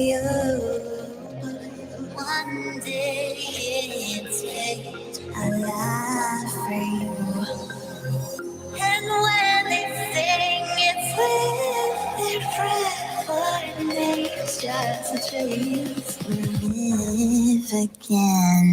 you. One day it's fate, a lot for you. And when they sing, it's with their breath, but it makes just a chance to live again.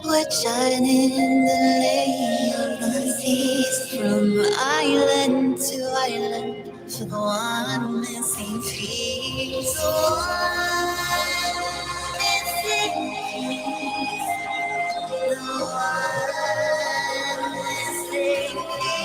We're shining the lay of the seas from island to island for the one missing piece. The one missing piece. The one missing piece.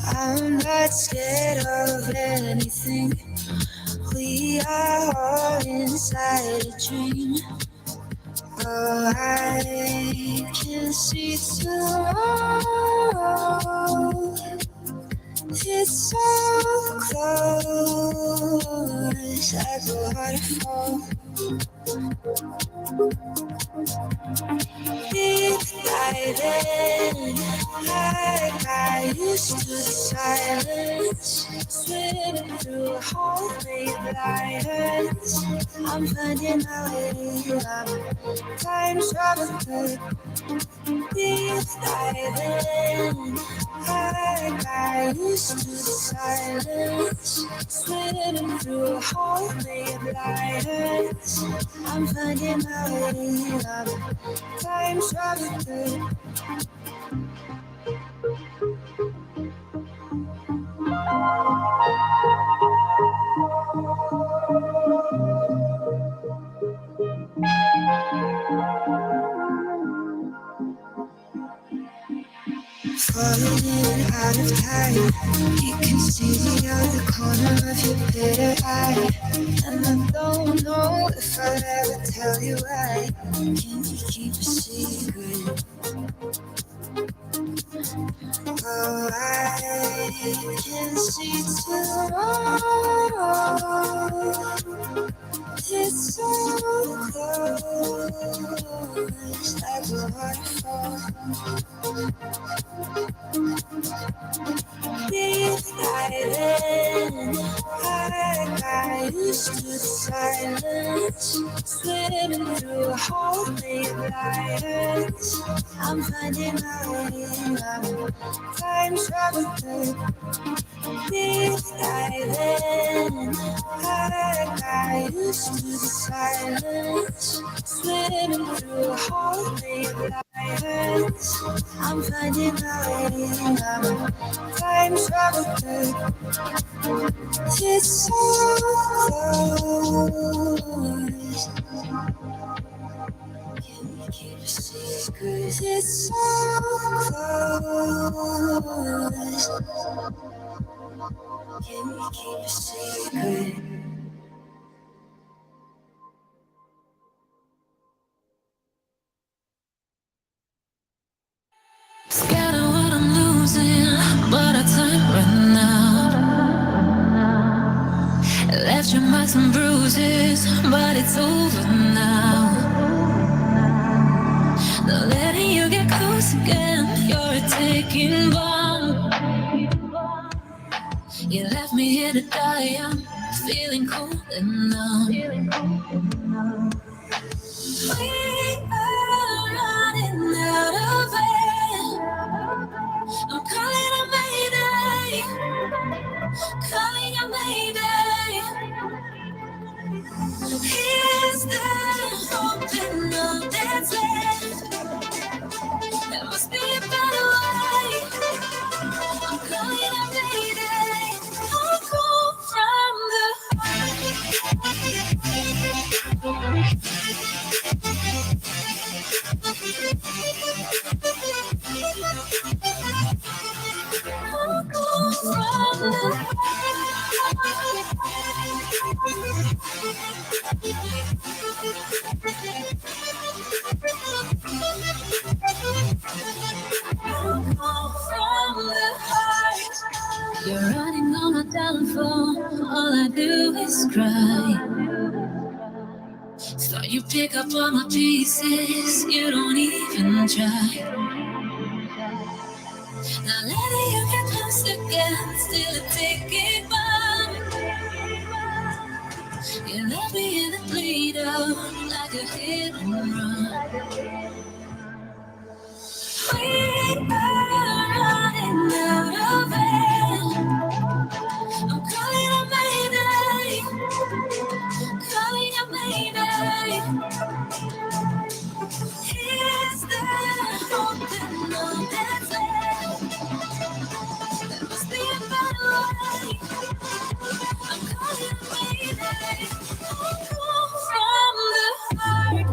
I'm not scared of anything. We are all inside a dream. Oh, I can see tomorrow. It's so close, like a waterfall. Deep diving, I used to the silence, swimming through a hole made of lighters. I'm finding my way, I'm time traveling. Deep diving, I used to the silence, swimming through a hole made of lighters. I'm finding my way, I'm time traveling. Falling out of time, you can see the other corner of your bitter eye. don't know if I'll ever tell you why. Can you keep a secret? Oh, I can see tomorrow. It's so close, like a waterfall. Deep diving, I got used to the silence, slipping through a whole thing of lights. I'm finding my way, I'm time traveling. Deep diving, I got used to the silence, slipping through a whole thing of lights. I'm finding my way, I'm time traveling. It's so close. Can we keep a secret? It's so close. Can we keep a secret? Scared of what I'm losing, but our time ran out. Left your marks and bruises, but it's over now. Not letting you get close again, you're a ticking bomb. You left me here to die, I'm feeling cold and numb. We are running out of air. I'm calling a mayday, calling a mayday. Is there hope in all that's left? There must be a better way. I'm calling a mayday. I'll call from the heart. I'll call from the heart. You're running on my telephone, all I do is cry. So you pick up all my pieces, you don't even try. Now letting you get close again, still a ticking bomb. You left me in the bleed out, like a hit and run. We are running out of air. I'm calling a mayday, calling a mayday. Is there hope in all that's left? There must be a better way. I'm calling a mayday. I'll call from the heart.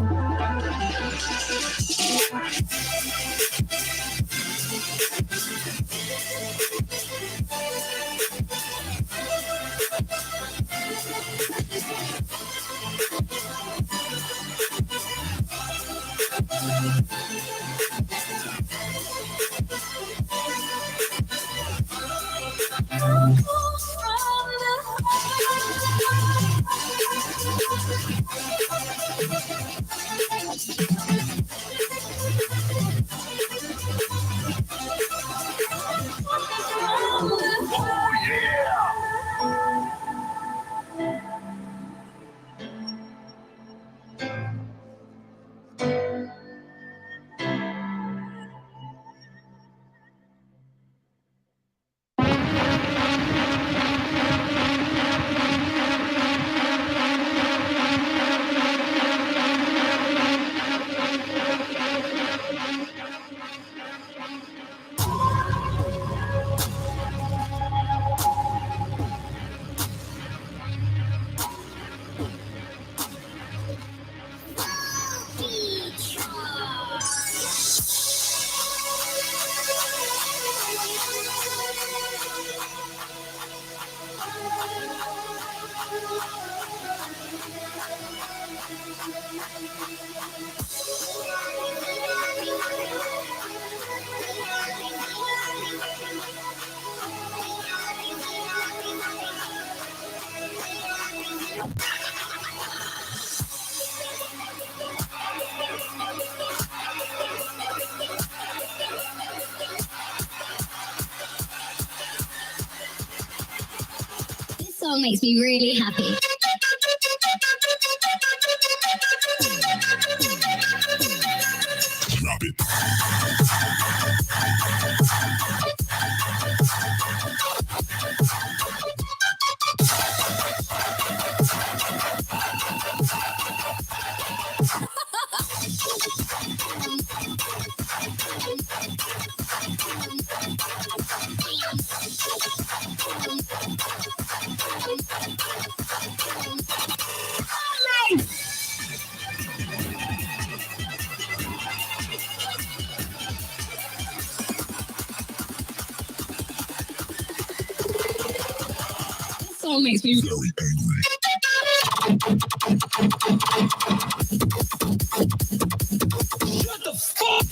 This song makes me really happy. This song makes me very angry. What the fuck?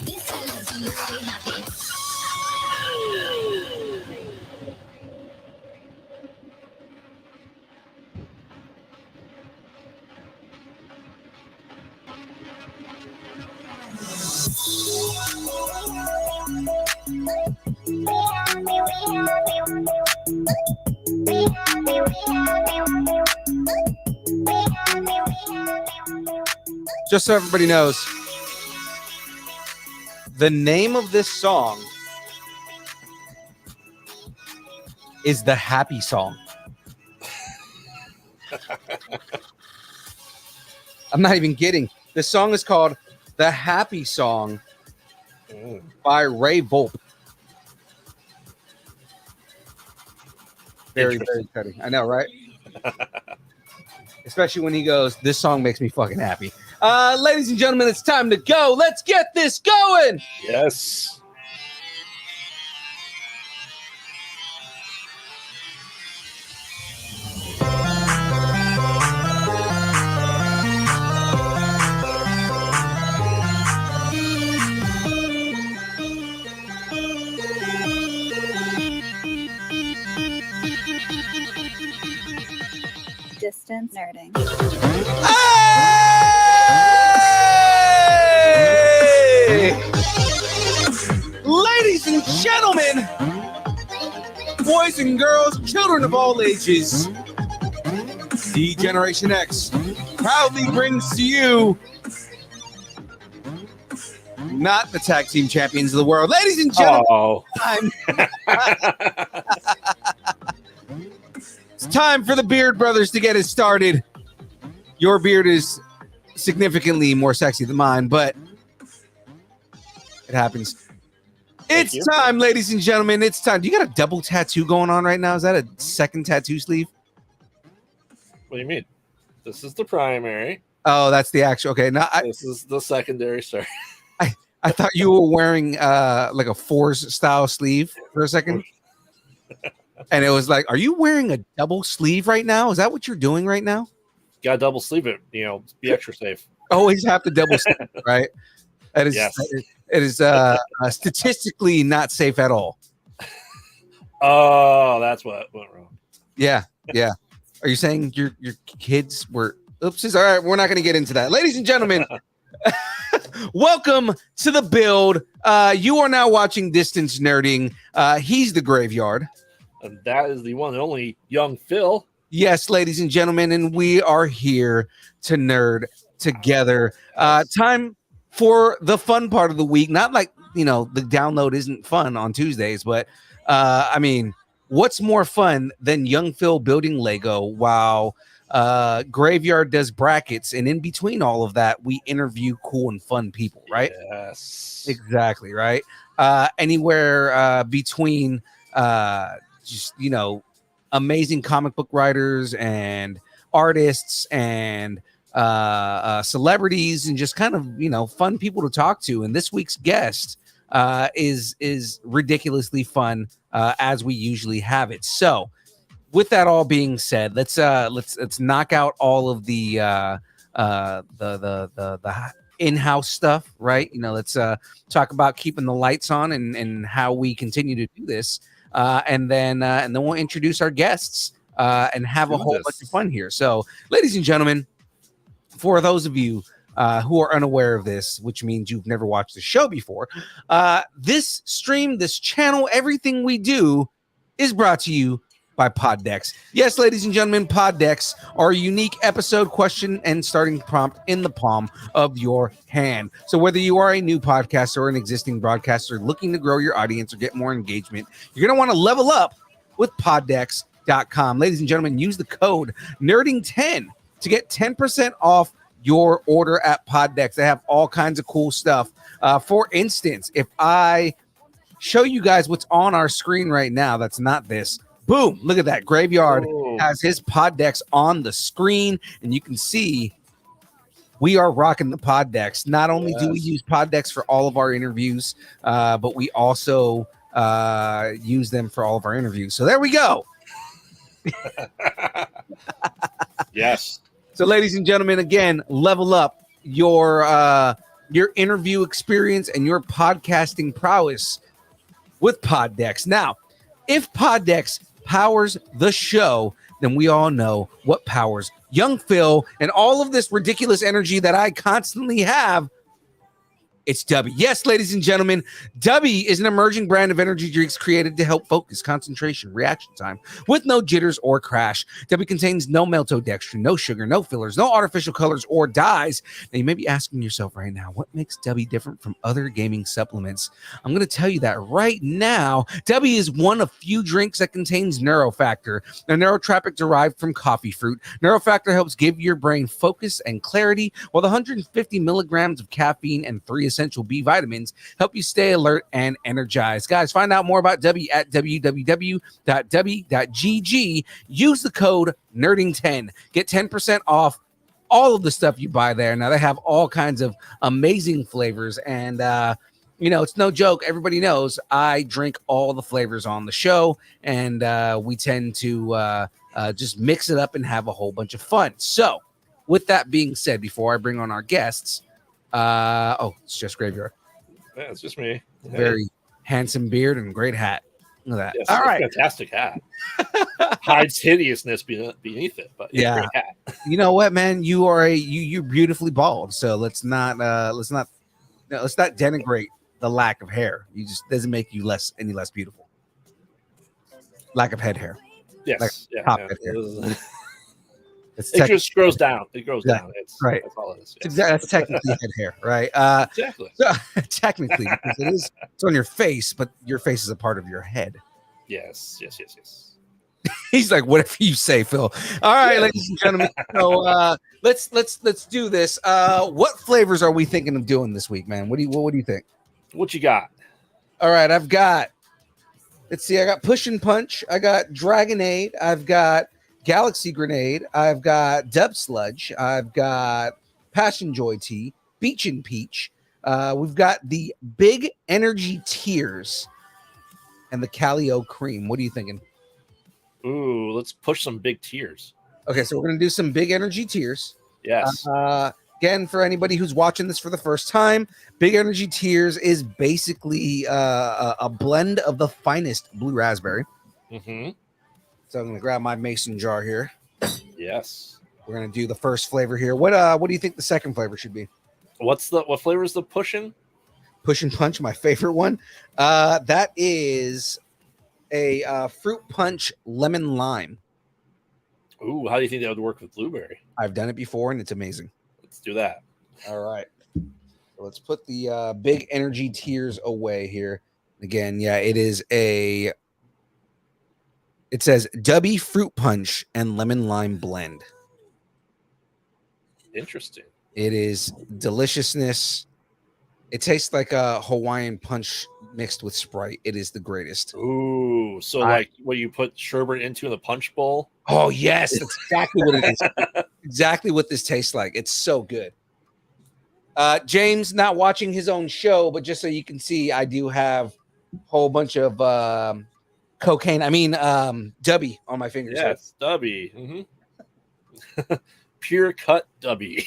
This song makes me really happy. Just so everybody knows, the name of this song is the Happy Song. I'm not even kidding. This song is called The Happy Song by Ray Volp. Very, very exciting. I know, right? Especially when he goes, this song makes me fucking happy. Ladies and gentlemen, it's time to go. Let's get this going. Yes. Distance nerding. Hey! Ladies and gentlemen, boys and girls, children of all ages, D Generation X proudly brings to you not the tag team champions of the world. Ladies and gentlemen, it's time for the Beard Brothers to get it started. Your beard is significantly more sexy than mine, but it happens. It's time, ladies and gentlemen. It's time. Do you got a double tattoo going on right now? Is that a second tattoo sleeve? What do you mean? This is the primary. Oh, that's the actual. Okay, now this is the secondary. Sorry. I thought you were wearing like a Force style sleeve for a second. And it was like, are you wearing a double sleeve right now? Is that what you're doing right now? Got to double sleeve it, be extra safe. Always have to double sleeve it, right? That is, yes. It is statistically not safe at all. Oh, that's what went wrong. Yeah. Are you saying your kids were oopsies? All right, we're not going to get into that. Ladies and gentlemen, welcome to the build. You are now watching Distance Nerding. He's the Graveyard. And that is the one and only Young Phil. Yes, ladies and gentlemen, and we are here to nerd together. Time for the fun part of the week. Not like, the download isn't fun on Tuesdays, but I mean, what's more fun than Young Phil building Lego while Graveyard does brackets, and in between all of that, we interview cool and fun people, right? Yes. Exactly, right? Anywhere between just amazing comic book writers and artists and celebrities and just kind of fun people to talk to. And this week's guest is ridiculously fun as we usually have it. So with that all being said, let's knock out all of the in-house stuff, right? Let's talk about keeping the lights on and how we continue to do this, and then we'll introduce our guests and have a whole bunch of fun here. So, ladies and gentlemen, for those of you who are unaware of this, which means you've never watched the show before, this stream, this channel, everything we do is brought to you by Pod Decks. Yes, ladies and gentlemen, Pod Decks are a unique episode question and starting prompt in the palm of your hand. So whether you are a new podcaster or an existing broadcaster looking to grow your audience or get more engagement, you're going to want to level up with poddecks.com. Ladies and gentlemen, use the code NERDING10 to get 10% off your order at Pod Decks. They have all kinds of cool stuff. For instance, if I show you guys what's on our screen right now, that's not this. Boom, look at that. Graveyard has his Pod Decks on the screen, and you can see we are rocking the Pod Decks. Not only do we use Pod Decks for all of our interviews, but we also use them for all of our interviews. So there we go. Yes. So, ladies and gentlemen, again, level up your interview experience and your podcasting prowess with Pod Decks. Now, if Pod Decks powers the show, then we all know what powers young Phil and all of this ridiculous energy that I constantly have. It's Dubby. Yes, ladies and gentlemen, Dubby is an emerging brand of energy drinks created to help focus, concentration, reaction time with no jitters or crash. Dubby contains no maltodextrin, no sugar, no fillers, no artificial colors or dyes. Now, you may be asking yourself right now, what makes Dubby different from other gaming supplements? I'm going to tell you that right now. Dubby is one of few drinks that contains Neurofactor, a neurotropic derived from coffee fruit. Neurofactor helps give your brain focus and clarity, while the 150 milligrams of caffeine and 3 essential B vitamins help you stay alert and energized. Guys, find out more about Dubby at www.dubby.gg. Use the code NERDING10. Get 10% off all of the stuff you buy there. Now, they have all kinds of amazing flavors, and it's no joke. Everybody knows I drink all the flavors on the show, and we tend to just mix it up and have a whole bunch of fun. So, with that being said, before I bring on our guests, it's just Graveyard. Yeah, it's just me. Very handsome beard and great hat. Look at that. Yes, all right. Fantastic hat. Hides hideousness beneath it, but yeah. Great hat. You know what, man? You're beautifully bald. So let's not denigrate the lack of hair. You just doesn't make you any less beautiful. Lack of head hair. Yes. Head hair. It just grows down. It grows down. It's right. That's all it is. Yes. That's technically head hair, right? Exactly. So, technically, because it's on your face, but your face is a part of your head. Yes. He's like, whatever you say, Phil. All right, ladies and gentlemen. So let's do this. What flavors are we thinking of doing this week, man? What do you think? What you got? All right, I've got. Let's see. I got Push and Punch. I got Dragonade. I've got Galaxy Grenade. I've got Dub Sludge. I've got Passion Joy Tea, Beach and Peach. We've got the Big Energy Tears and the Calio Cream. What are you thinking? Ooh, let's push some big tears. Okay, so we're going to do some Big Energy Tears. Yes. Again, for anybody who's watching this for the first time, Big Energy Tears is basically a blend of the finest blue raspberry. Mm-hmm. So I'm going to grab my mason jar here. Yes. We're going to do the first flavor here. What do you think the second flavor should be? What flavor is the Pushin'? Push and Punch, my favorite one. That is a Fruit Punch Lemon Lime. Ooh, how do you think that would work with blueberry? I've done it before, and it's amazing. Let's do that. All right. So let's put the Big Energy Tears away here. Again, it says Dubby Fruit Punch and Lemon Lime Blend. Interesting. It is deliciousness It tastes like a Hawaiian punch mixed with Sprite. It is the greatest. Ooh, so like what you put sherbet into in the punch bowl? Oh yes, that's exactly what it is. Exactly what this tastes like. It's so good. James not watching his own show, but just so you can see, I do have a whole bunch of cocaine. I mean, Dubby on my fingers. Yes, Dubby. Mm-hmm. Pure cut Dubby.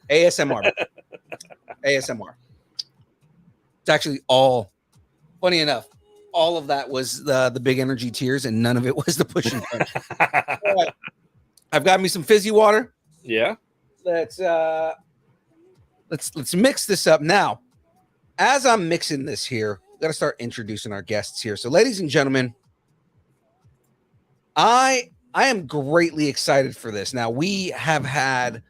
ASMR. ASMR. It's actually all. Funny enough, all of that was the big energy tears, and none of it was the pushing. Right. I've got me some fizzy water. Yeah. Let's mix this up now. As I'm mixing this here, got to start introducing our guests here. So, ladies and gentlemen, I am greatly excited for this. Now, we have had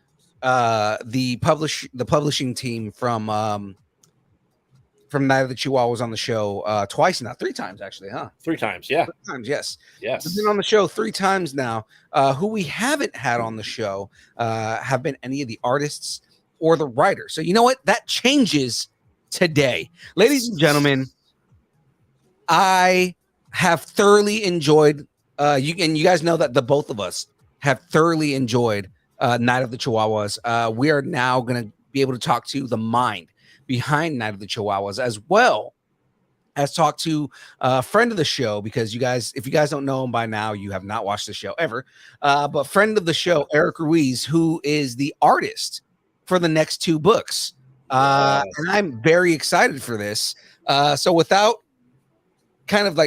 the publishing team from Night of the Chihuahuas on the show twice now, 3 times actually, huh? 3 times, yeah. 3 times, yes. Yes. We've been on the show 3 times now. Who we haven't had on the show have been any of the artists or the writers. So you know what? That changes today. Ladies and gentlemen, I have thoroughly enjoyed you guys know that the both of us have thoroughly enjoyed Night of the Chihuahuas. We are now going to be able to talk to the mind behind Night of the Chihuahuas, as well as talk to a friend of the show, because you guys, if you guys don't know him by now, you have not watched the show ever. But friend of the show, Eric Ruiz, who is the artist for the next 2 books. And I'm very excited for this. So without kind of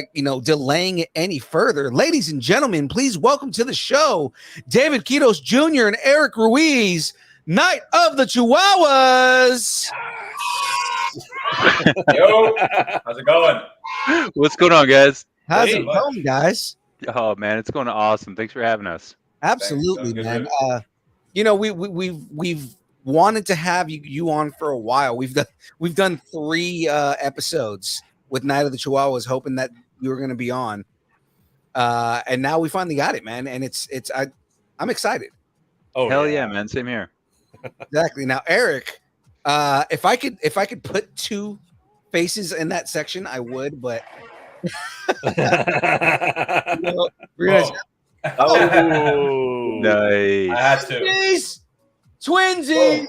delaying it any further, ladies and gentlemen, please welcome to the show David Quiroz Jr. and Eric Ruiz, Night of the Chihuahuas. Yo, how's it going? What's going on, guys? How's it going, guys? Oh man, it's going awesome. Thanks for having us. Absolutely, man. We've wanted to have you on for a while. We've done 3 episodes with Night of the Chihuahuas, hoping that you were going to be on, and now we finally got it, man. And I'm excited. Oh hell yeah, man! Same here. Exactly. Now, Eric, if I could put 2 faces in that section, I would. But we're gonna. Oh, nice. I had to. Twinsies.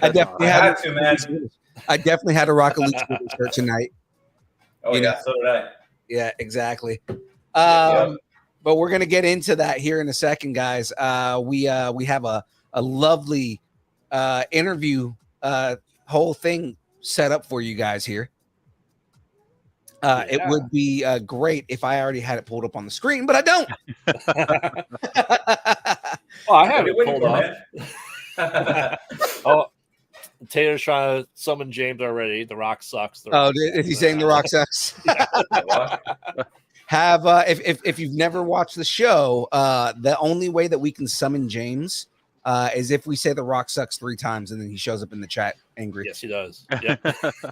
I definitely had to, man. I definitely had to rock a Luke shirt tonight. Oh yeah, so did I. Yeah, exactly. Yeah. But we're gonna get into that here in a second, guys. We have a lovely interview whole thing set up for you guys here. It would be great if I already had it pulled up on the screen, but I don't. Oh, I have it pulled up. Oh, Taylor's trying to summon James already. The Rock sucks. Is he saying The Rock sucks? Have if you've never watched the show, the only way that we can summon James is if we say The Rock sucks 3 times, and then he shows up in the chat angry. Yes, he does. Yeah.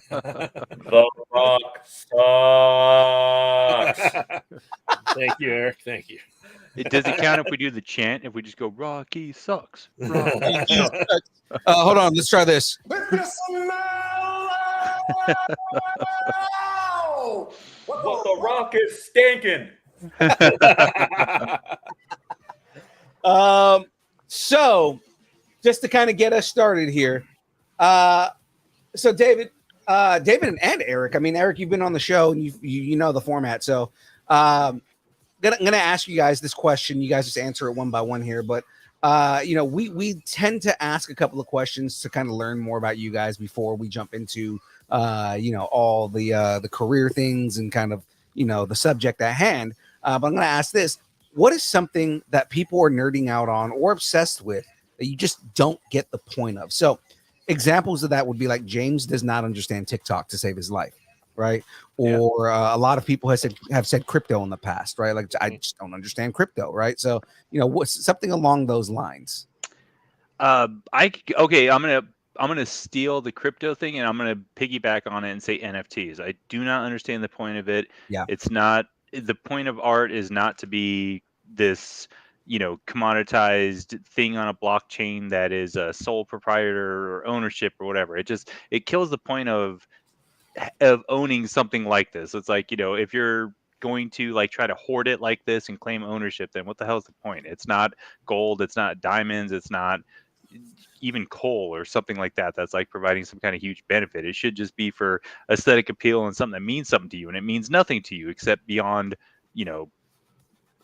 The Rock sucks. Thank you, Eric. Thank you. Does it count if we do the chant? If we just go, Rocky sucks. Rocky sucks. Hold on, let's try this. What the Rock is stinking. So just to kind of get us started here. So David and Eric, I mean, Eric, you've been on the show and you know the format. So I'm gonna ask you guys this question. You guys just answer it one by one here, but we tend to ask a couple of questions to kind of learn more about you guys before we jump into all the career things and kind of the subject at hand. But I'm gonna ask this: what is something that people are nerding out on or obsessed with that you just don't get the point of? So examples of that would be like James does not understand TikTok to save his life, right? Or a lot of people have said crypto in the past, right? Like I just don't understand crypto, right? So what's something along those lines? I'm gonna steal the crypto thing and I'm gonna piggyback on it and say NFTs. I do not understand the point of it. Yeah, it's not. The point of art is not to be this commoditized thing on a blockchain that is a sole proprietor or ownership or whatever. It kills the point of owning something like this. It's like, if you're going to like try to hoard it like this and claim ownership, then what the hell is the point? It's not gold, it's not diamonds, it's not even coal or something like that that's like providing some kind of huge benefit. It should just be for aesthetic appeal and something that means something to you, and it means nothing to you except beyond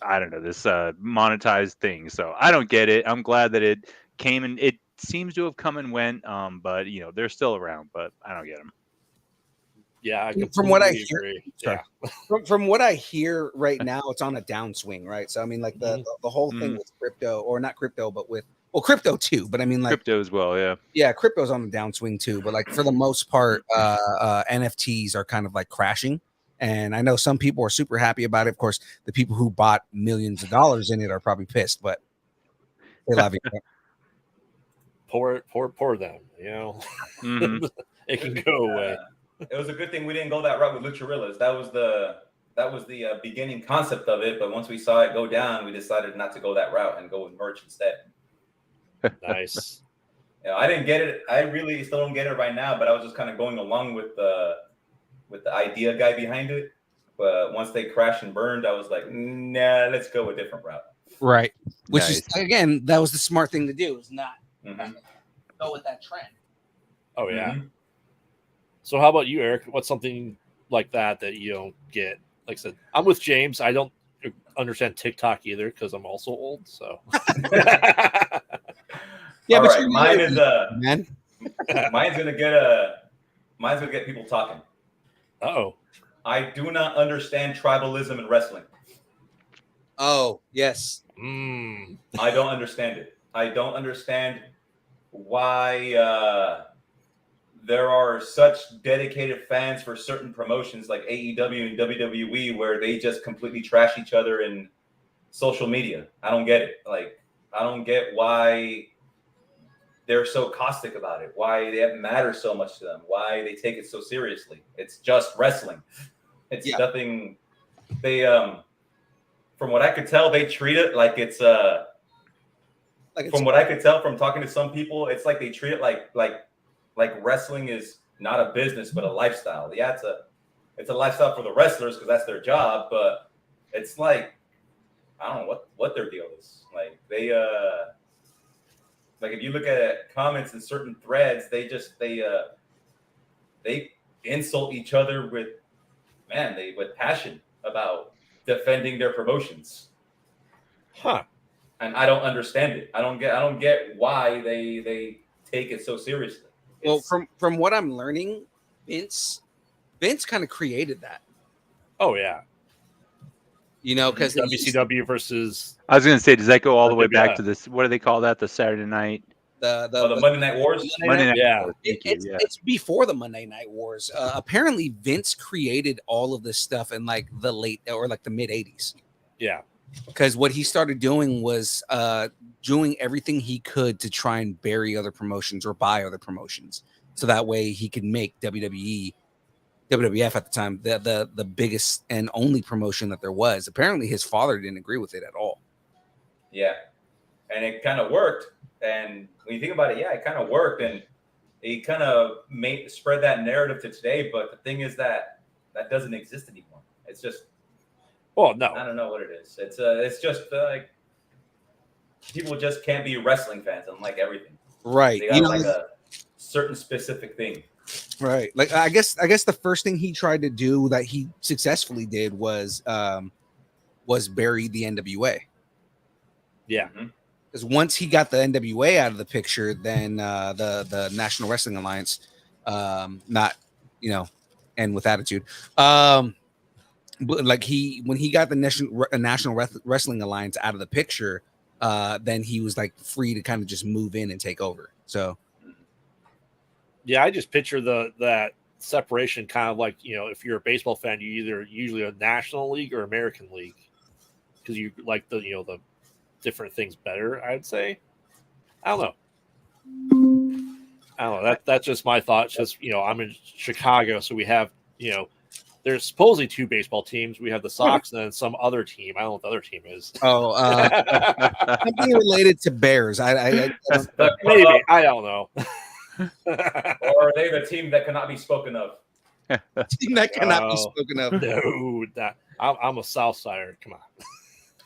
I don't know, this monetized thing. So I don't get it. I'm glad that it came, and it seems to have come and went, but they're still around, but I don't get them. Yeah, from what I hear, agree. Yeah. From what I hear right now, it's on a downswing, right? So I mean, like the whole thing with crypto, or not crypto, but with crypto too. But I mean, like crypto as well, yeah. Yeah, crypto's on a downswing too. But like for the most part, NFTs are kind of like crashing. And I know some people are super happy about it. Of course, the people who bought millions of dollars in it are probably pissed, but they love it. Pour them, it can go away. It was a good thing we didn't go that route with Lucharillas. That was the beginning concept of it. But once we saw it go down, we decided not to go that route and go with merch instead. Nice. I didn't get it. I really still don't get it right now. But I was just kind of going along with the idea guy behind it. But once they crashed and burned, I was like, nah, let's go a different route. Right. Which is, again, that was the smart thing to do, is not go with that trend. Oh, yeah. Mm-hmm. So how about you, Eric? What's something like that you don't get? Like I said, I'm with James. I don't understand TikTok either because I'm also old. So yeah, but right. Mine is man. Mine's gonna get people talking. Oh, I do not understand tribalism in wrestling. Oh yes. I don't understand it. I don't understand why there are such dedicated fans for certain promotions like AEW and WWE where they just completely trash each other in social media. I don't get it. Like, I don't get why they're so caustic about it, why it matters so much to them, why they take it so seriously. It's just wrestling. It's nothing. They, from what I could tell, they treat it like it's from what I could tell from talking to some people, it's like they treat it like wrestling is not a business but a lifestyle. Yeah, it's a lifestyle for the wrestlers because that's their job, but it's like I don't know what their deal is. Like they like if you look at comments in certain threads, they insult each other with passion about defending their promotions. Huh. And I don't understand it. I don't get why they take it so seriously. Well, from what I'm learning, Vince kind of created that. Oh yeah. Because WCW versus. I was going to say, does that go all the way back to this? What do they call that? The Saturday night. The Monday Night Wars. Monday Night yeah. Wars. It's before the Monday Night Wars. Apparently, Vince created all of this stuff in like the late or like the mid '80s. Yeah. Because what he started doing was doing everything he could to try and bury other promotions or buy other promotions, so that way he could make WWF at the time the biggest and only promotion that there was. Apparently, his father didn't agree with it at all. Yeah, and it kind of worked. And when you think about it, it kind of worked, and he kind of spread that narrative to today. But the thing is that doesn't exist anymore. It's just. Oh no! I don't know what it is. It's just like people just can't be wrestling fans and like everything. Right. They got a certain specific thing. Right. Like I guess the first thing he tried to do that he successfully did was bury the NWA. Yeah. Because once he got the NWA out of the picture, then the National Wrestling Alliance, not and with attitude. But like when he got the National Wrestling Alliance out of the picture, then he was like free to kind of just move in and take over. So, yeah, I just picture that separation kind of like if you're a baseball fan, you either usually a National League or American League because you like the different things better. I'd say. I don't know. That's just my thoughts. Just I'm in Chicago, so we have there's supposedly 2 baseball teams. We have the Sox and then some other team. I don't know what the other team is. Oh, something related to bears. I don't, Maybe. I don't know. Or are they the team that cannot be spoken of? team that cannot be Oh. spoken of. No, I'm a South Sider. Come on.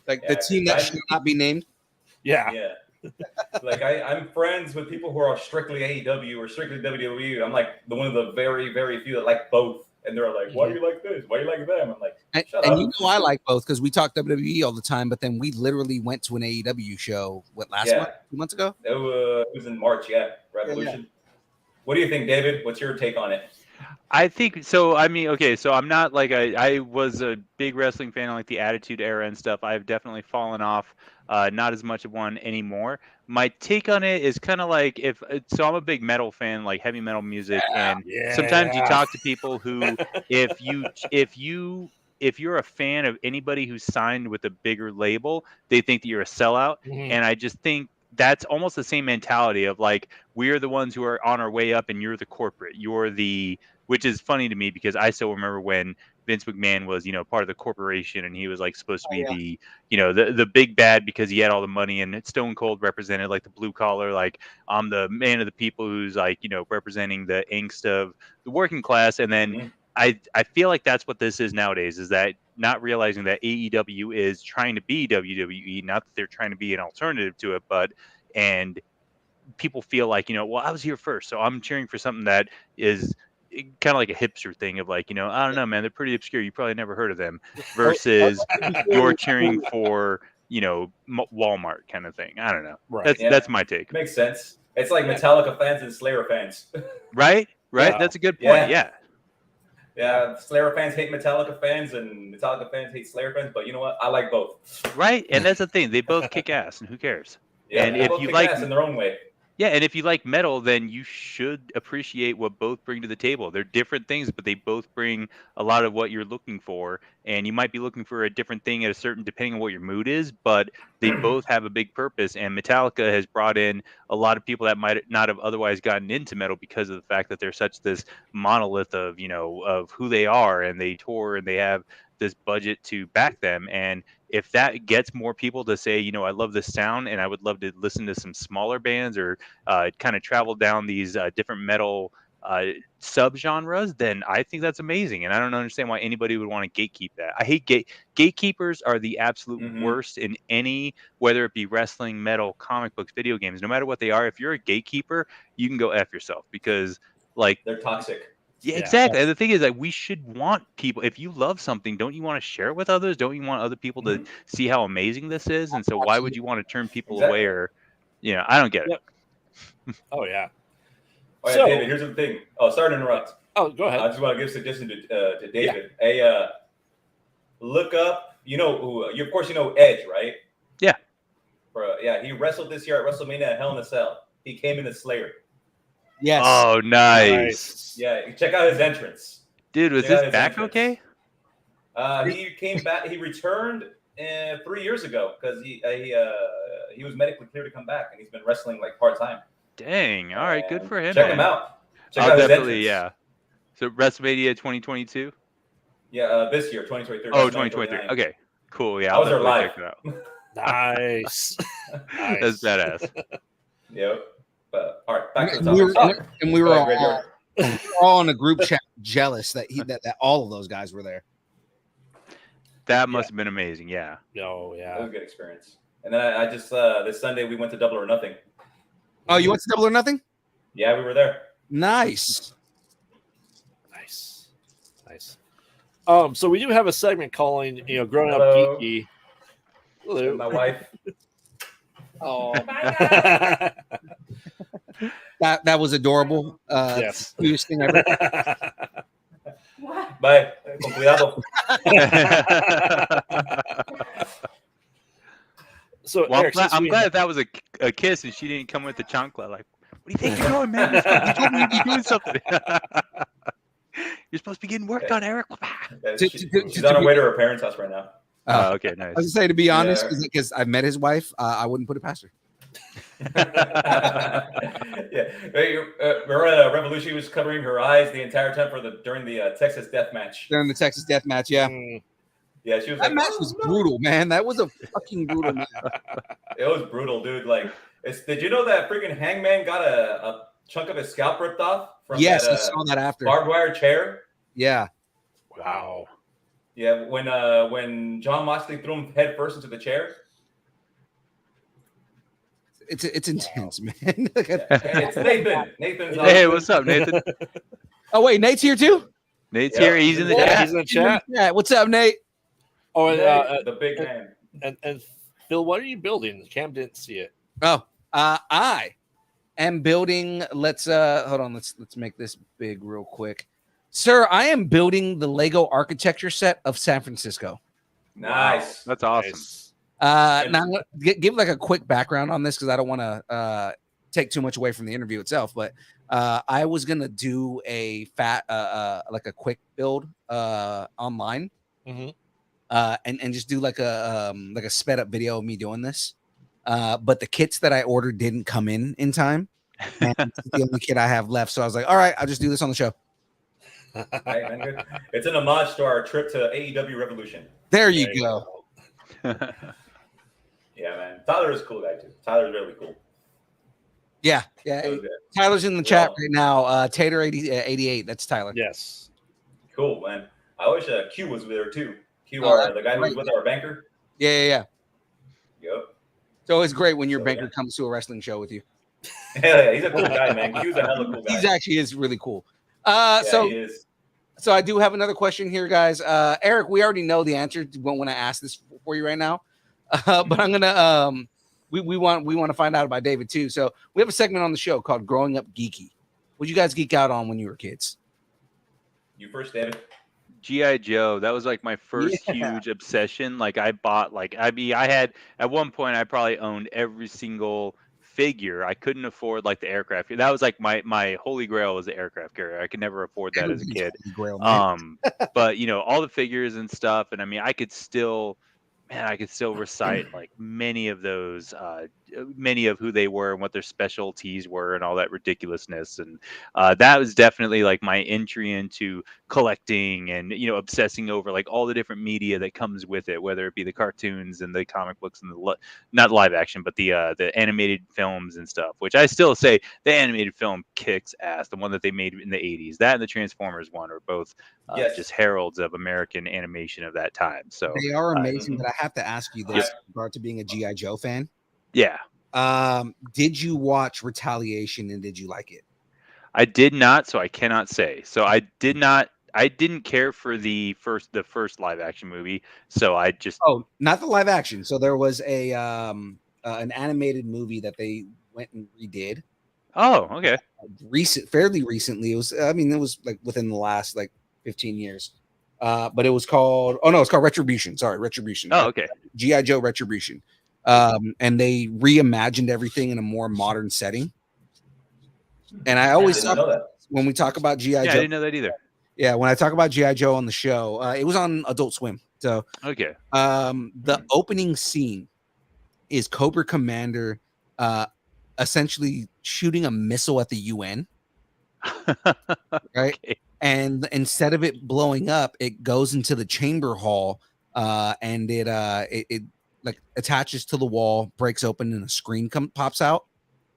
Like the team that should not be named. Yeah. Yeah. Like I'm friends with people who are strictly AEW or strictly WWE. I'm like one of the very, very few that like both. And they're like, why do you like this? Why do you like them? I'm like, shut up. And you know I like both because we talk WWE all the time, but then we literally went to an AEW show, last month? 2 months ago? It was in March, Revolution. Yeah. What do you think, David? What's your take on it? I think so. I mean, okay, so I'm not like I was a big wrestling fan, like the Attitude Era and stuff. I've definitely fallen off, not as much of one anymore. My take on it is kind of like so I'm a big metal fan, like heavy metal music, and sometimes you talk to people who, if you're a fan of anybody who's signed with a bigger label, they think that you're a sellout, and I just think that's almost the same mentality of like we're the ones who are on our way up, and you're the corporate, which is funny to me because I still remember when Vince McMahon was, part of the corporation and he was like supposed to be the big bad because he had all the money, and Stone Cold represented like the blue collar, like I'm the man of the people who's like, representing the angst of the working class. And then I feel like that's what this is nowadays, is that not realizing that AEW is trying to be WWE, not that they're trying to be an alternative to it, and people feel like, well, I was here first, so I'm cheering for something that is kind of like a hipster thing of like, I don't know, man, they're pretty obscure. You probably never heard of them versus you're cheering for, Walmart kind of thing. I don't know. Right. That's my take. Makes sense. It's like Metallica fans and Slayer fans. Right. Yeah. That's a good point. Yeah. Slayer fans hate Metallica fans and Metallica fans hate Slayer fans, but you know what? I like both. Right. And that's the thing. They both kick ass, and who cares? Yeah, and if you like in their own way. Yeah, and if you like metal, then you should appreciate what both bring to the table. They're different things, but they both bring a lot of what you're looking for. And you might be looking for a different thing at a certain, depending on what your mood is, but they both have a big purpose. And Metallica has brought in a lot of people that might not have otherwise gotten into metal because of the fact that they're such this monolith of, of who they are, and they tour and they have this budget to back them. And if that gets more people to say, I love this sound and I would love to listen to some smaller bands or kind of travel down these different metal subgenres, then I think that's amazing. And I don't understand why anybody would want to gatekeep that. I hate gatekeepers are the absolute worst in any, whether it be wrestling, metal, comic books, video games, no matter what they are. If you're a gatekeeper, you can go F yourself, because like they're toxic. Yeah, exactly. And the thing is that we should want people, if you love something, don't you want to share it with others? Don't you want other people to see how amazing this is? And so why would you want to turn people away? Or, I don't get it. Oh, yeah. All right, David, here's the thing. Oh, sorry to interrupt. Oh, go ahead. I just want to give a suggestion to David. Hey, look up, of course, Edge, right? Yeah. He wrestled this year at WrestleMania at Hell in a Cell. He came in as Slayer. Yes. Oh, nice. Yeah, check out his entrance. Dude, was his back okay? He came back. He returned 3 years ago because he was medically cleared to come back, and he's been wrestling like part-time. Dang. All right, good for him. Check him out. I'll definitely, So WrestleMania 2022? Yeah, this year, 2023. Oh, 2023. Okay, cool. Yeah, I was there live. Nice. That's badass. Yep. But all right, back to the topic. We were all in a group chat jealous that that all of those guys were there. That must have been amazing. Yeah. Oh, yeah. That was a good experience. And then I just this Sunday we went to Double or Nothing. Oh, you went to Double or Nothing? Yeah, we were there. Nice. So we do have a segment calling, Growing Up Geeky. Hello. My wife. Oh. That was adorable. Yes. Cutest thing ever. Bye. Con cuidado. So well, Eric, I'm glad that was a kiss and she didn't come with the chancla. Like, what do you think you're doing, man? You told me you'd be doing something. You're supposed to be getting work done, Eric. She's on her way to her parents' house right now. Okay, nice. I was gonna say, to be honest, because I've met his wife, I wouldn't put it past her. Yeah, remember Revolution was covering her eyes the entire time during the Texas death match. During the Texas death match, yeah. Yeah, she was That like, match was brutal, man. That was a fucking brutal match. It was brutal, dude. Like, did you know that freaking Hangman got a chunk of his scalp ripped off from Yes, that I saw that after. barbed wire chair? Yeah. Wow. Yeah, when John Moxley threw him head first into the chair. It's intense, man. Hey, it's Nathan. Nathan's Hey, what's up, Nathan? Oh wait, Nate's here too. Nate's here. He's in the chat. He's in the chat. Yeah, what's up, Nate? Oh, and, Nate, the big man. And Phil, what are you building? Cam didn't see it. Oh, I am building. Let's hold on. Let's make this big real quick, sir. I am building the Lego architecture set of San Francisco. Nice. That's awesome. Nice. Now I'm gonna give like a quick background on this because I don't want to take too much away from the interview itself, but I was gonna do a like a quick build online, Mhm. and just do like a sped up video of me doing this. But the kits that I ordered didn't come in time, and it's the only kit I have left. So I was like, all right, I'll just do this on the show. Hey, man, good. It's an homage to our trip to AEW Revolution. There you go. Yeah, man. Tyler is a cool guy too. Tyler's really cool. Yeah. That was good. Tyler's in the chat right now. Tater 88. That's Tyler. Yes. Cool, man. I wish Q was there too. Q, Oh, the guy who was with our banker. Yeah. Yep. It's always great when your So, banker yeah. comes to a wrestling show with you. Hell yeah, he's a cool guy, man. Q's a hella cool guy. He's actually is really cool. Yeah, So he is. So I do have another question here, guys. Eric, we already know the answer when I ask this for you right now, but I'm gonna we want to find out about David too. So we have a segment on the show called "Growing Up Geeky." What did you guys geek out on when you were kids? You first, David. G.I. Joe, that was like my first Yeah. huge obsession. Like I bought I had at one point I probably owned every single figure. I couldn't afford like the aircraft. That was like my holy grail was the aircraft carrier. I could never afford that as a kid. Grail, man. But you know, all the figures and stuff, and I mean I could still recite like many of those many of who they were and what their specialties were and all that ridiculousness. And that was definitely like my entry into collecting and, you know, obsessing over like all the different media that comes with it, whether it be the cartoons and the comic books and the not live action, but the animated films and stuff, which I still say the animated film kicks ass. The one that they made in the 80s, that and the Transformers one are both Yes. just heralds of American animation of that time. So They are amazing, but I have to ask you this Yes. in regard to being a G.I. Joe fan. yeah. Did you watch Retaliation and did you like it? I did not, so I cannot say. So I didn't care for the first live action movie, so I just Oh, not the live action. So there was a an animated movie that they went and redid okay. fairly recently. It was, I mean, it was like within the last like 15 years. But it was called, it's called Retribution. Sorry, Retribution. Oh, okay. G.I. Joe Retribution. And they reimagined everything in a more modern setting. And I always I didn't know that. when we talk about G.I. Yeah, I Joe, didn't know that either. yeah, when I talk about G.I. Joe on the show, it was on Adult Swim. So Okay. the opening scene is Cobra Commander essentially shooting a missile at the UN, right? Okay. And instead of it blowing up, it goes into the chamber hall, and it like attaches to the wall, breaks open, and a screen pops out,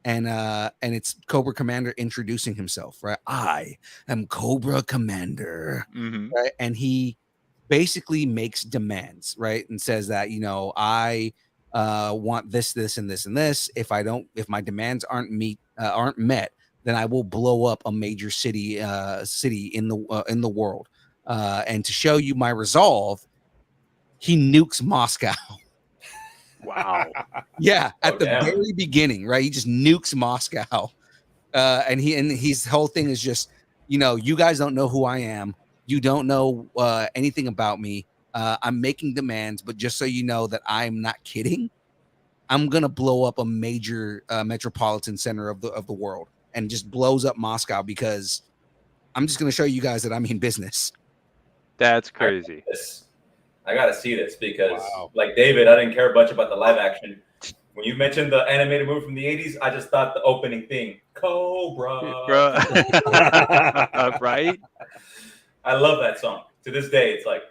and it's Cobra Commander introducing himself, right? I am Cobra Commander, Mhm. right? And he basically makes demands, right? And says that, I want this, this, and this, and this. If my demands aren't met, then I will blow up a major city in the world. And to show you my resolve, he nukes Moscow. Wow. Yeah, at the damn. very beginning, right? He just nukes Moscow. And his whole thing is just, you guys don't know who I am. You don't know anything about me. I'm making demands, but just so you know that I'm not kidding, I'm gonna blow up a major metropolitan center of the world, and just blows up Moscow because I'm just gonna show you guys that I mean business. That's crazy. I gotta see this because, Wow. like David, I didn't care much about the live action. When you mentioned the animated movie from the 80s, I just thought the opening theme, Cobra. Right? I love that song. To this day, it's like,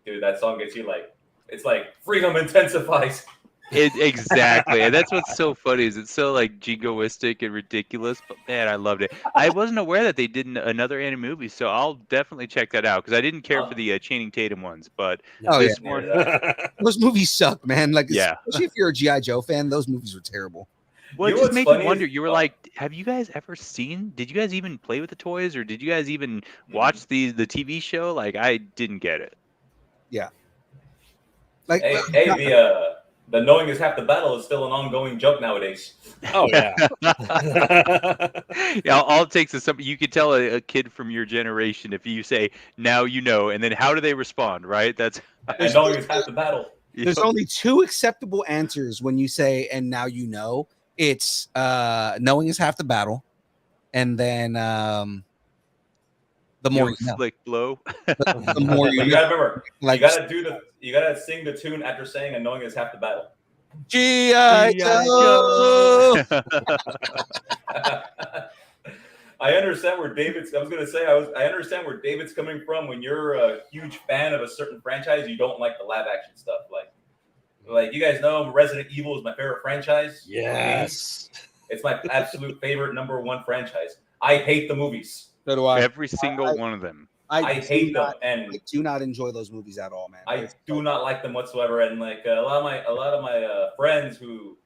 dude, that song gets you like, it's like freedom intensifies. Exactly, and that's what's so funny is it's so like jingoistic and ridiculous, but man, I loved it. I wasn't aware that they did another anime movie, so I'll definitely check that out because I didn't care for the Channing Tatum ones, but Oh, this yeah. one, Those movies suck, man. Like, Yeah. especially if you're a G.I. Joe fan, those movies were terrible. well, You it know just what's made funny you wonder. is- You were like, have you guys ever seen? Did you guys even play with the toys, or did you guys even watch the TV show? Like, I didn't get it. Like, Hey, the knowing is half the battle is still an ongoing joke nowadays. Oh yeah. Yeah, all it takes is something you could tell a kid from your generation if you say now you know, and then how do they respond, right? That's And knowing is half the battle. there's only two acceptable answers when you say, and now you know. It's knowing is half the battle, and then the more yo you know. slick blow. The more But you you know. gotta remember, Like, you gotta sing the tune after saying and knowing is half the battle. G.I. G.I. Joe. I understand where David's. I was gonna say I understand where David's coming from. When you're a huge fan of a certain franchise, you don't like the live action stuff. Like you guys know, Resident Evil is my favorite franchise. Yes. It's my absolute favorite #1 franchise. I hate the movies. So do I. Every single one of them. I hate them, and I do not enjoy those movies at all, man. I do not like them whatsoever. And like a lot of my friends who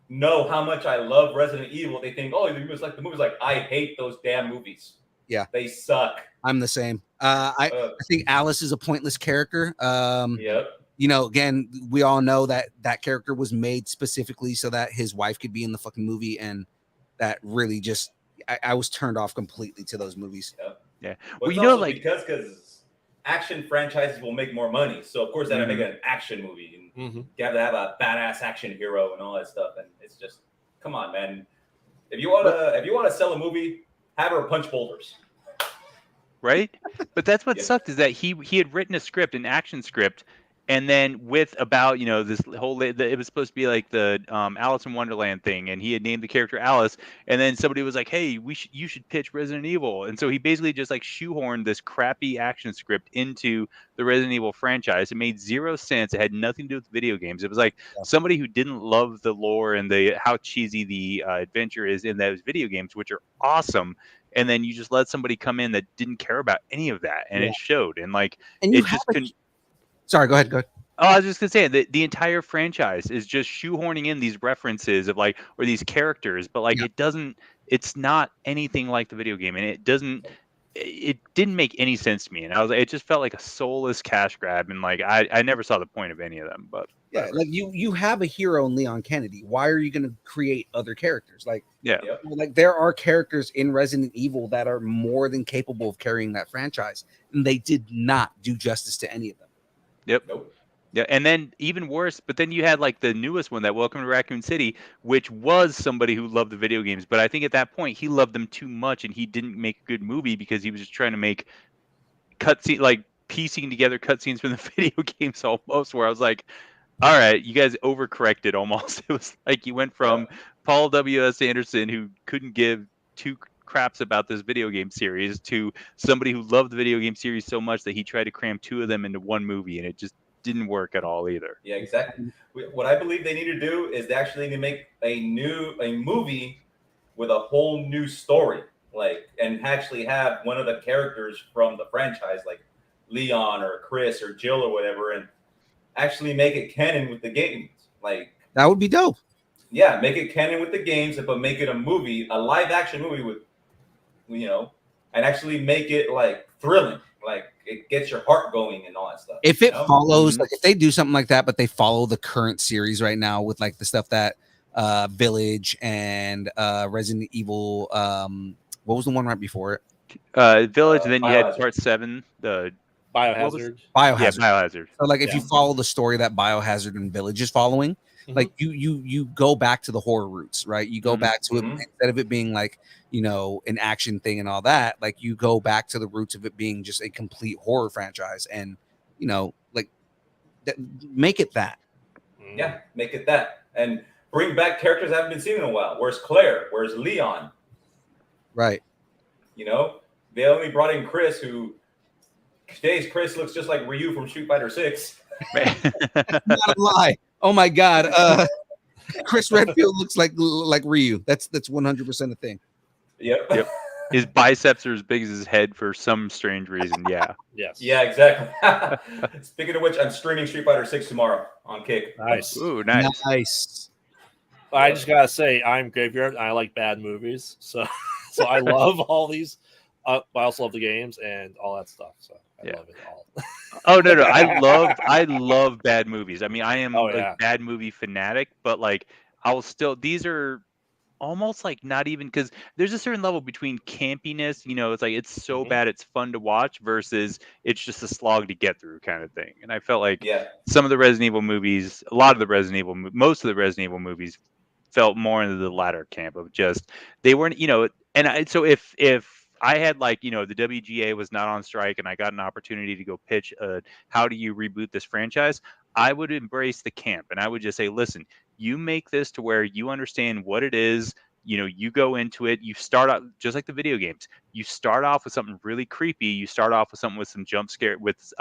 know how much I love Resident Evil, they think, oh, you must like the movies. Like I hate those damn movies. Yeah. They suck. I'm the same. I think Alice is a pointless character. Yep. You know, again, we all know that that character was made specifically so that his wife could be in the fucking movie, and that really just I was turned off completely to those movies. Yeah. Well, Well, it's you know, also like because action franchises will make more money. So of course they gotta make an action movie, and you have to have a badass action hero and all that stuff. And it's just, come on, man. If you wanna sell a movie, have her punch boulders. right? But that's what Yeah. sucked is that he had written a script, an action script, and then with about this whole it was supposed to be like the Alice in Wonderland thing, and he had named the character Alice, and then somebody was like, hey, you should pitch Resident Evil, and so he basically just like shoehorned this crappy action script into the Resident Evil franchise. It made zero sense. It had nothing to do with video games. It was like somebody who didn't love the lore and the how cheesy the adventure is in those video games, which are awesome. And then you just let somebody come in that didn't care about any of that, and it showed. And like, And you it just couldn't. Sorry, go ahead. Oh, I was just gonna say the entire franchise is just shoehorning in these references of like or these characters, but like it doesn't. It's not anything like the video game, and it doesn't. It didn't make any sense to me, and it just felt like a soulless cash grab, and like I never saw the point of any of them. But Yeah, like you have a hero in Leon Kennedy. Why are you going to create other characters? Like, like there are characters in Resident Evil that are more than capable of carrying that franchise, and they did not do justice to any of them. Yep. Yeah, and then even worse, but then you had like the newest one, that Welcome to Raccoon City, which was somebody who loved the video games, but I think at that point he loved them too much, and he didn't make a good movie because he was just trying to make cutscene, like piecing together cutscenes from the video games almost. Where I was like, all right, you guys overcorrected almost. It was like you went from Paul W.S. Anderson, who couldn't give two craps about this video game series, to somebody who loved the video game series so much that he tried to cram two of them into one movie, and it just didn't work at all either. Yeah, exactly. What I believe they need to do is they actually need to make a movie with a whole new story, like, and actually have one of the characters from the franchise, like Leon or Chris or Jill or whatever, and actually make it canon with the games. Like, that would be dope. Yeah, make it canon with the games, but make it a movie, a live action movie with, and actually make it like thrilling. Like it gets your heart going and all that stuff. If it follows, like if they do something like that, but they follow the current series right now with like the stuff that Village and Resident Evil, what was the one right before it? Village, and then you had Part 7, the Biohazard. Biohazard. Yeah, Biohazard. So like if you follow the story that Biohazard and Village is following, like you go back to the horror roots, right? You go back to it instead of it being like, an action thing and all that, like you go back to the roots of it being just a complete horror franchise, and like make it that. Yeah, make it that. and bring back characters I haven't been seen in a while. Where's Claire? Where's Leon? Right. You know, they only brought in Chris, who today's Chris looks just like Ryu from Street Fighter 6. Not a lie. Oh my God. Chris Redfield looks like Ryu. That's 100% a thing. Yep. His biceps are as big as his head for some strange reason. Yeah. Yes. Yeah, exactly. Speaking of which, I'm streaming Street Fighter 6 tomorrow on Kick. Nice. Ooh, nice. Nice. I just gotta say, I'm Graveyard. I like bad movies, so I love all these. I also love the games and all that stuff. So I love it all. Oh no, I love bad movies. I mean, I am a bad movie fanatic, but like I'll still. These are almost like not even, because there's a certain level between campiness, you know, it's like it's so bad it's fun to watch versus it's just a slog to get through kind of thing. And I felt like some of the Resident Evil movies, most of the Resident Evil movies felt more into the latter camp of just they weren't, you know. And so if I had, like, you know, the WGA was not on strike and I got an opportunity to go pitch how do you reboot this franchise, I would embrace the camp and I would just say, listen, you make this to where you understand what it is. You know, you go into it, you start out just like the video games. You start off with something really creepy. You start off with something with some jump scare, with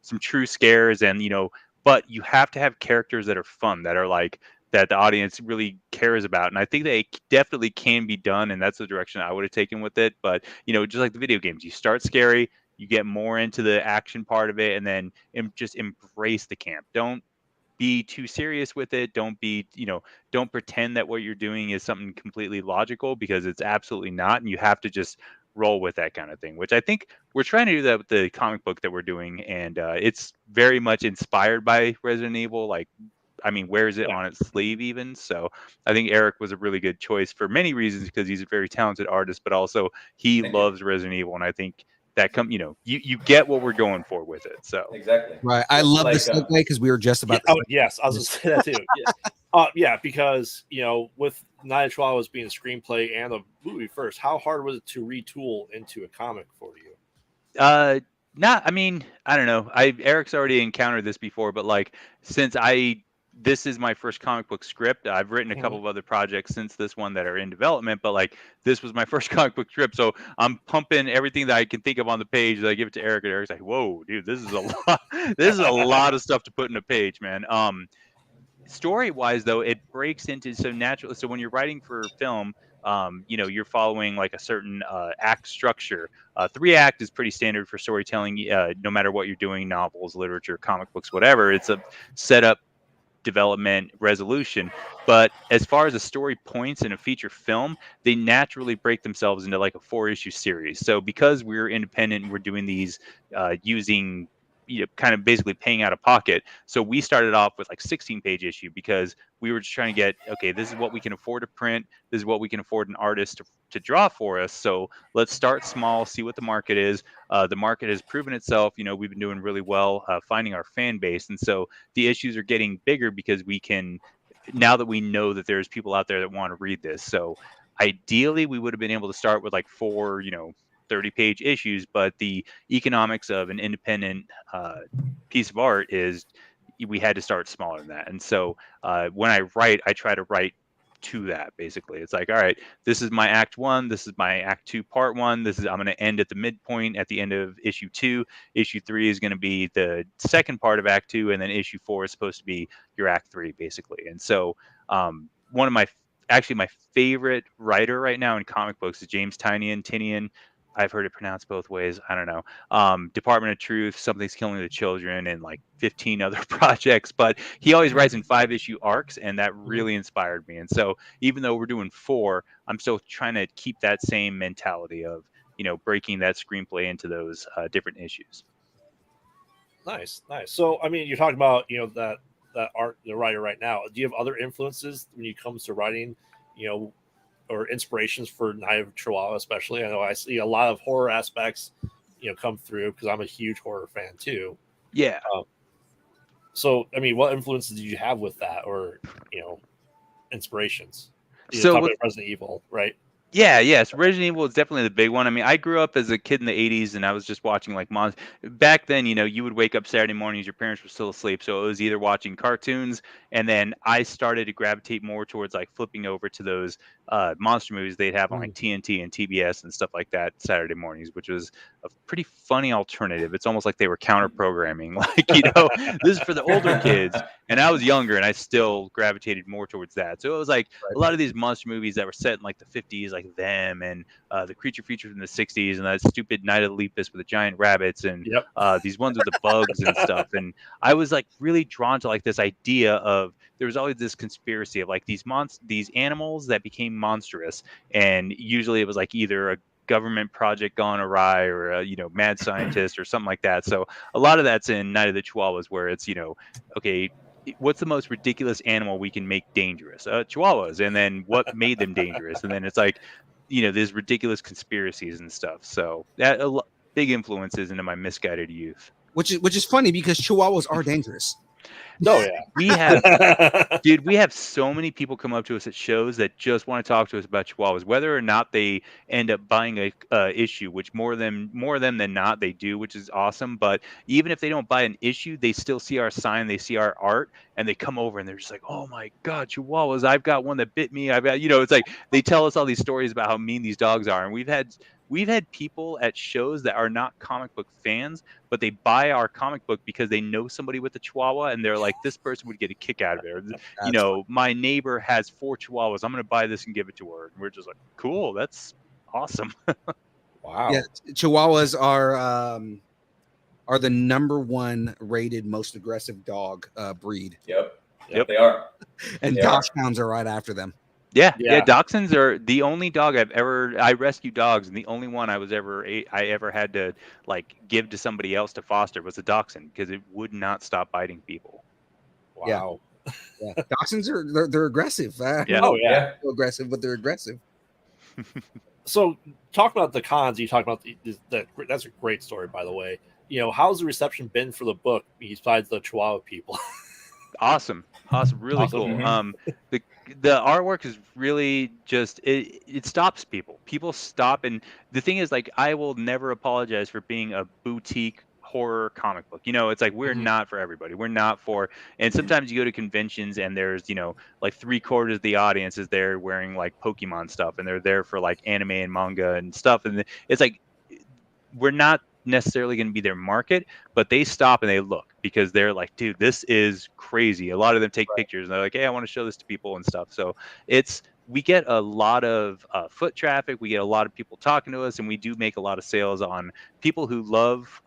some true scares, and, you know, but you have to have characters that are fun, that are like, that the audience really cares about. And I think they definitely can be done. And that's the direction I would have taken with it. But, you know, just like the video games, you start scary, you get more into the action part of it, and then just embrace the camp. Don't be too serious with it. Don't be, you know, don't pretend that what you're doing is something completely logical, because it's absolutely not. And you have to just roll with that kind of thing, which I think we're trying to do that with the comic book that we're doing. And it's very much inspired by Resident Evil. Like, I mean, wears it on its sleeve even. So I think Eric was a really good choice for many reasons, because he's a very talented artist, but also he loves Resident Evil. And I think that you know, you get what we're going for with it. So exactly. Right. I love like, this segue because we were just about yes, I was going to say that too. Because, you know, with Night of Chihuahuas being a screenplay and a movie first, how hard was it to retool into a comic for you? I mean, I don't know. Eric's already encountered this before, but like, since this is my first comic book script. I've written a couple of other projects since this one that are in development, but like, this was my first comic book script. So I'm pumping everything that I can think of on the page. And I give it to Eric, and Eric's like, "Whoa, dude, this is a lot. This is a lot of stuff to put in a page, man." Story wise though, it breaks into so natural. So when you're writing for film, you know, you're following like a certain act structure. 3-act is pretty standard for storytelling, no matter what you're doing, novels, literature, comic books, whatever. It's a setup, development, resolution. But as far as the story points in a feature film, they naturally break themselves into like a 4-issue series. So because we're independent, we're doing these using, you know, kind of basically paying out of pocket. So we started off with like 16-page issue, because we were just trying to get, okay, this is what we can afford to print. This is what we can afford an artist to draw for us. So let's start small, see what the market is. The market has proven itself. You know, we've been doing really well finding our fan base. And so the issues are getting bigger because we can, now that we know that there's people out there that want to read this. So ideally we would have been able to start with like 4, you know, 30-page issues, but the economics of an independent piece of art is we had to start smaller than that. And so when I write, I try to write to that. Basically, it's like, all right, this is my act 1, this is my act 2 part 1, I'm going to end at the midpoint at the end of issue 2. Issue 3 is going to be the second part of act 2, and then issue 4 is supposed to be your act 3, basically. And so one of my favorite writer right now in comic books is James Tinian. I've heard it pronounced both ways. I don't know. Department of Truth, Something's Killing the Children, and like 15 other projects. But he always writes in 5-issue arcs, and that really inspired me. And so even though we're doing 4, I'm still trying to keep that same mentality of, you know, breaking that screenplay into those different issues. Nice. So, I mean, you're talking about, you know, that art, the writer right now. Do you have other influences when it comes to writing, you know, or inspirations for Night of Chihuahua, especially? I know I see a lot of horror aspects, you know, come through, because I'm a huge horror fan too. Yeah. So, I mean, what influences did you have with that, or, you know, inspirations? So with Resident Evil, right? Yes, Resident Evil is definitely the big one. I mean, I grew up as a kid in the 80s and I was just watching like back then, you would wake up Saturday mornings, your parents were still asleep, so it was either watching cartoons, and then I started to gravitate more towards like flipping over to those monster movies they'd have on like TNT and TBS and stuff like that Saturday mornings, which was a pretty funny alternative. It's almost like they were counter programming, like, this is for the older kids. And I was younger and I still gravitated more towards that. So it was like a lot of these monster movies that were set in like the 50s, like Them and the Creature Features in the 60s, and that stupid Night of the Lepus with the giant rabbits, and these ones with the bugs and stuff. And I was like really drawn to like this idea of there was always this conspiracy of like these animals that became monstrous, and usually it was like either a government project gone awry or a mad scientist or something like that. So a lot of that's in Night of the Chihuahuas, where it's okay, what's the most ridiculous animal we can make dangerous? Chihuahuas. And then what made them dangerous? And then it's like, these ridiculous conspiracies and stuff. So that big influences into my misguided youth. Which is funny because Chihuahuas are dangerous. Oh yeah, we have so many people come up to us at shows that just want to talk to us about Chihuahuas, whether or not they end up buying a issue, which more of them than not they do, which is awesome. But even if they don't buy an issue, they still see our sign, they see our art, and they come over and they're just like, "Oh my God, Chihuahuas! I've got one that bit me. I've got," it's like they tell us all these stories about how mean these dogs are, and we've had people at shows that are not comic book fans, but they buy our comic book because they know somebody with a Chihuahua, and they're like, this person would get a kick out of it. Or, my neighbor has 4 Chihuahuas. I'm going to buy this and give it to her. And we're just like, cool. That's awesome. Wow. Yeah, Chihuahuas are the #1 rated most aggressive dog breed. Yep, they are. And Dachshunds are right after them. Yeah. Dachshunds are the only dog I rescue dogs, and the only one I ever had to like give to somebody else to foster was a Dachshund, because it would not stop biting people. Wow. Yeah. Dachshunds they're aggressive. Oh yeah, aggressive, but they're aggressive. So talk about the cons. You talk about that's a great story, by the way. How's the reception been for the book besides the Chihuahua people? Awesome, really cool. Mm-hmm. The artwork is really just it stops people stop. And the thing is, like, I will never apologize for being a boutique horror comic book. It's like we're not for everybody. We're not for, and sometimes you go to conventions and there's like 3/4 of the audience is there wearing like Pokemon stuff, and they're there for like anime and manga and stuff, and it's like we're not necessarily going to be their market, but they stop and they look because they're like, dude, this is crazy. A lot of them take pictures and they're like, hey, I want to show this to people and stuff. So we get a lot of foot traffic. We get a lot of people talking to us, and we do make a lot of sales on people who love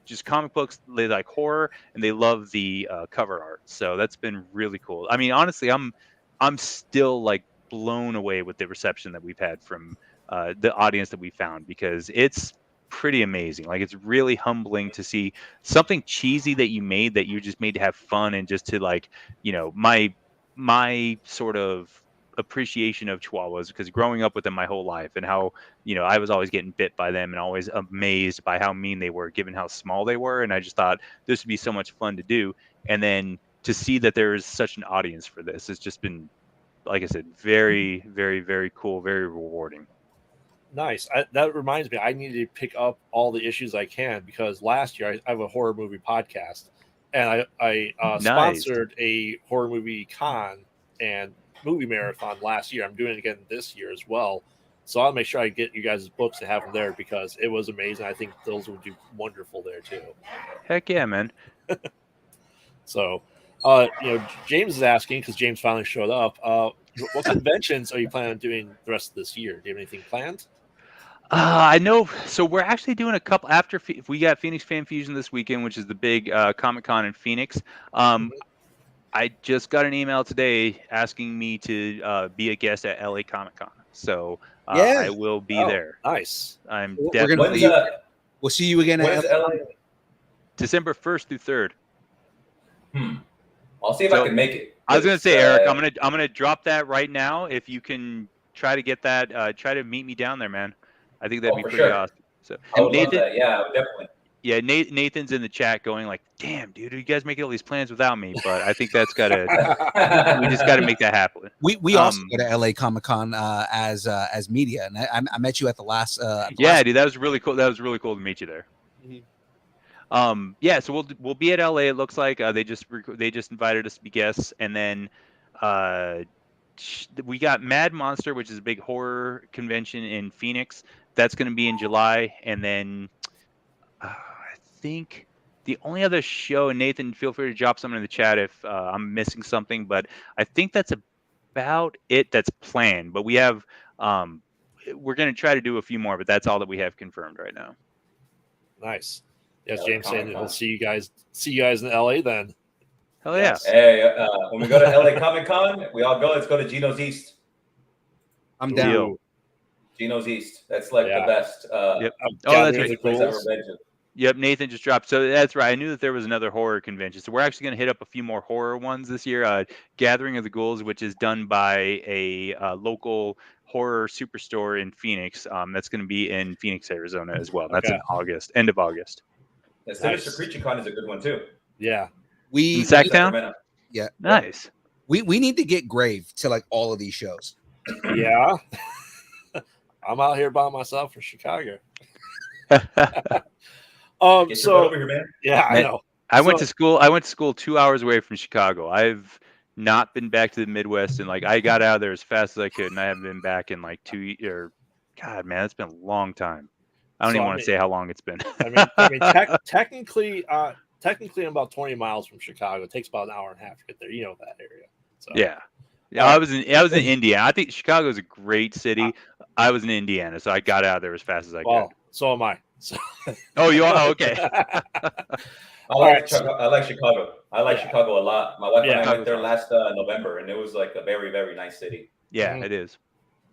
just comic books. They like horror and they love the cover art. So that's been really cool. I mean, honestly, I'm still like blown away with the reception that we've had from the audience that we found, because it's pretty amazing. Like, it's really humbling to see something cheesy that you made, that you just made to have fun and just to like, my sort of appreciation of Chihuahuas, because growing up with them my whole life, and how I was always getting bit by them and always amazed by how mean they were given how small they were, and I just thought this would be so much fun to do. And then to see that there is such an audience for this, it's just been, like I said, very, very, very cool, very rewarding. Nice. That reminds me, I need to pick up all the issues I can, because last year I have a horror movie podcast, and I sponsored a horror movie con and movie marathon last year. I'm doing it again this year as well. So I'll make sure I get you guys' books and have them there, because it was amazing. I think those would do wonderful there too. Heck yeah, man. So, James is asking, because James finally showed up. What conventions are you planning on doing the rest of this year? Do you have anything planned? I know. So we're actually doing a couple after we got Phoenix Fan Fusion this weekend, which is the big Comic-Con in Phoenix. I just got an email today asking me to be a guest at LA Comic-Con. So I will be there. Nice. I'm definitely. We'll see you again at LA. December 1st through 3rd. I'll see if I can make it. I was gonna say, Eric, I'm gonna drop that right now. If you can try to get that, try to meet me down there, man. I think that'd be pretty awesome. So, Nathan, yeah, definitely. Yeah, Nathan's in the chat going like, "Damn, dude, you guys making all these plans without me?" But I think that's gotta. We just gotta make that happen. We also go to LA Comic Con as media, and I met you at the last. Dude, that was really cool. That was really cool to meet you there. Yeah, so we'll be at LA. It looks like they just invited us to be guests, and then we got Mad Monster, which is a big horror convention in Phoenix. That's going to be in July, and then I think the only other show, and Nathan, feel free to drop something in the chat if I'm missing something, but I think that's about it that's planned. But we have we're going to try to do a few more, but that's all that we have confirmed right now. Nice. Yes, LA James saying Comic-Con. he'll see you guys in LA then. Hell Yes. Hey, when we go to LA Comic Con, we all go. Let's go to Gino's East. I'm down. Deal. Gino's East. That's like the best. Yep. Gathering that's of right. the place I've ever Ghouls. been to. Yep, Nathan just dropped. So that's right. I knew that there was another horror convention. So we're actually going to hit up a few more horror ones this year. Gathering of the Ghouls, which is done by a local horror superstore in Phoenix. That's going to be in Phoenix, Arizona as well. That's in August, end of August. The Sinister Creature Con is a good one too. Yeah. We In Sacktown? Sacramento. yeah. Nice. We need to get Grave to like all of these shows. Yeah. I'm out here by myself for Chicago. Get your So butt over here, man. yeah, I Man, know. I went to school 2 hours away from Chicago. I've not been back to the Midwest, and like I got out of there as fast as I could, and I haven't been back in like 2 years. God, man, it's been a long time. I don't even want to say how long it's been. I mean, technically, I'm about 20 miles from Chicago. It takes about an hour and a half to get there. You know that area. So. Yeah. I was in Indiana. I think Chicago is a great city. I was in Indiana, so I got out of there as fast as I could. So am I. So. Oh, you are? Oh, okay. I like Chicago. I like Chicago a lot. My wife and I went there last November, and it was like a very, very nice city. Yeah, it is.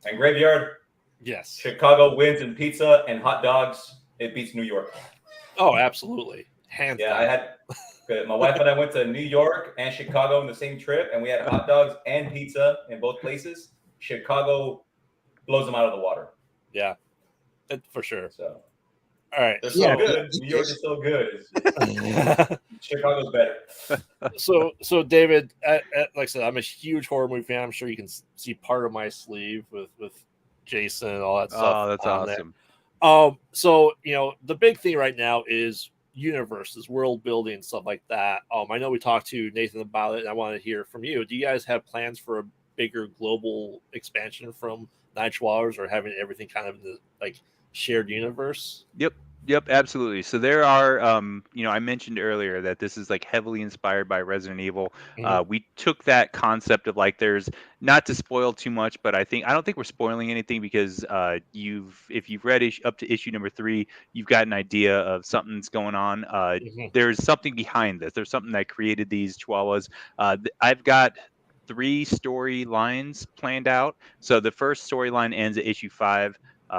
And Graveyard. Yes. Chicago wins in pizza and hot dogs. It beats New York. Oh, absolutely. Hands down. My wife and I went to New York and Chicago on the same trip, and we had hot dogs and pizza in both places. Chicago blows them out of the water. Yeah, for sure. So, all right. They're so good. New York is so good. Chicago's better. So David, like I said, I'm a huge horror movie fan. I'm sure you can see part of my sleeve with Jason and all that stuff. Oh, that's awesome. So the big thing right now is universes, world building, and stuff like that. I know we talked to Nathan about it, and I want to hear from you. Do you guys have plans for a bigger global expansion from Night Swallowers, or having everything kind of in the like shared universe? Yep, absolutely. So there are, I mentioned earlier that this is like heavily inspired by Resident Evil. We took that concept of like, there's, not to spoil too much, but I don't think we're spoiling anything because if you've read up to issue number 3, you've got an idea of something's going on. There's something behind this. There's something that created these Chihuahuas. I've got 3 storylines planned out. So the first storyline ends at issue 5,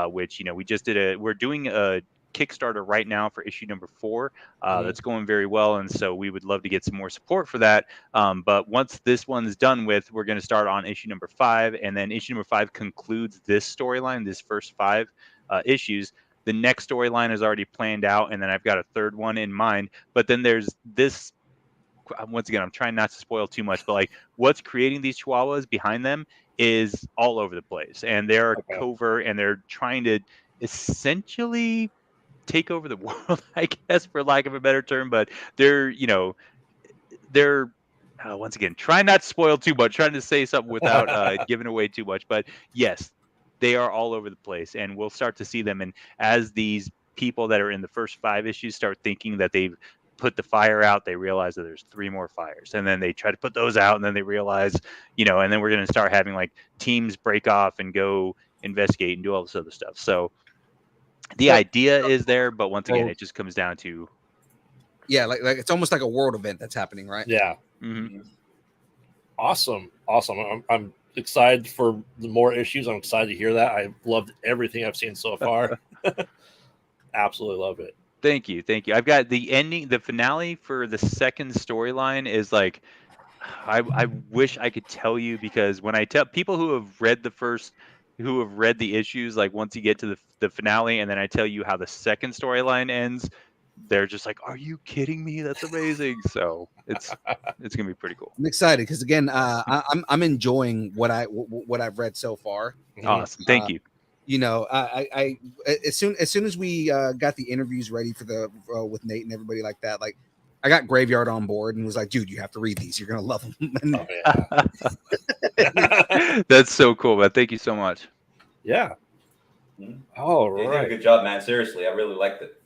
which, we just we're doing a Kickstarter right now for issue number 4. That's going very well, and so we would love to get some more support for that. But once this one's done with, we're going to start on issue number 5, and then issue number 5 concludes this storyline, this first 5 issues. The next storyline is already planned out, and then I've got a third one in mind. But then there's this. Once again, I'm trying not to spoil too much, but like what's creating these Chihuahuas behind them is all over the place, and they're covert, and they're trying to essentially take over the world, I guess, for lack of a better term. But they're once again, trying not to spoil too much, trying to say something without giving away too much. But yes, they are all over the place, and we'll start to see them. And as these people that are in the first 5 issues start thinking that they've put the fire out, they realize that there's 3 more fires, and then they try to put those out, and then they realize, and then we're going to start having like teams break off and go investigate and do all this other stuff. So the idea is there, but once again, it just comes down to like it's almost like a world event that's happening, right? Yeah. Mm-hmm. Awesome. I'm excited for the more issues. I'm excited to hear that. I've loved everything I've seen so far. Absolutely love it. Thank you. I've got the finale for the second storyline is like, I wish I could tell you, because when I tell people who have read the issues, like once you get to the finale, and then I tell you how the second storyline ends, they're just like, "Are you kidding me? That's amazing!" So it's gonna be pretty cool. I'm excited because again, I'm enjoying what I've read so far. Awesome, thank you. You know, I as soon as we got the interviews ready for the with Nate and everybody like that, like I got Graveyard on board and was like, dude, you have to read these. You're gonna love them. And, Oh, yeah. That's so cool, man. Thank you so much. Yeah. Mhm. Oh, You did a right. good job, man. Seriously, I really liked it.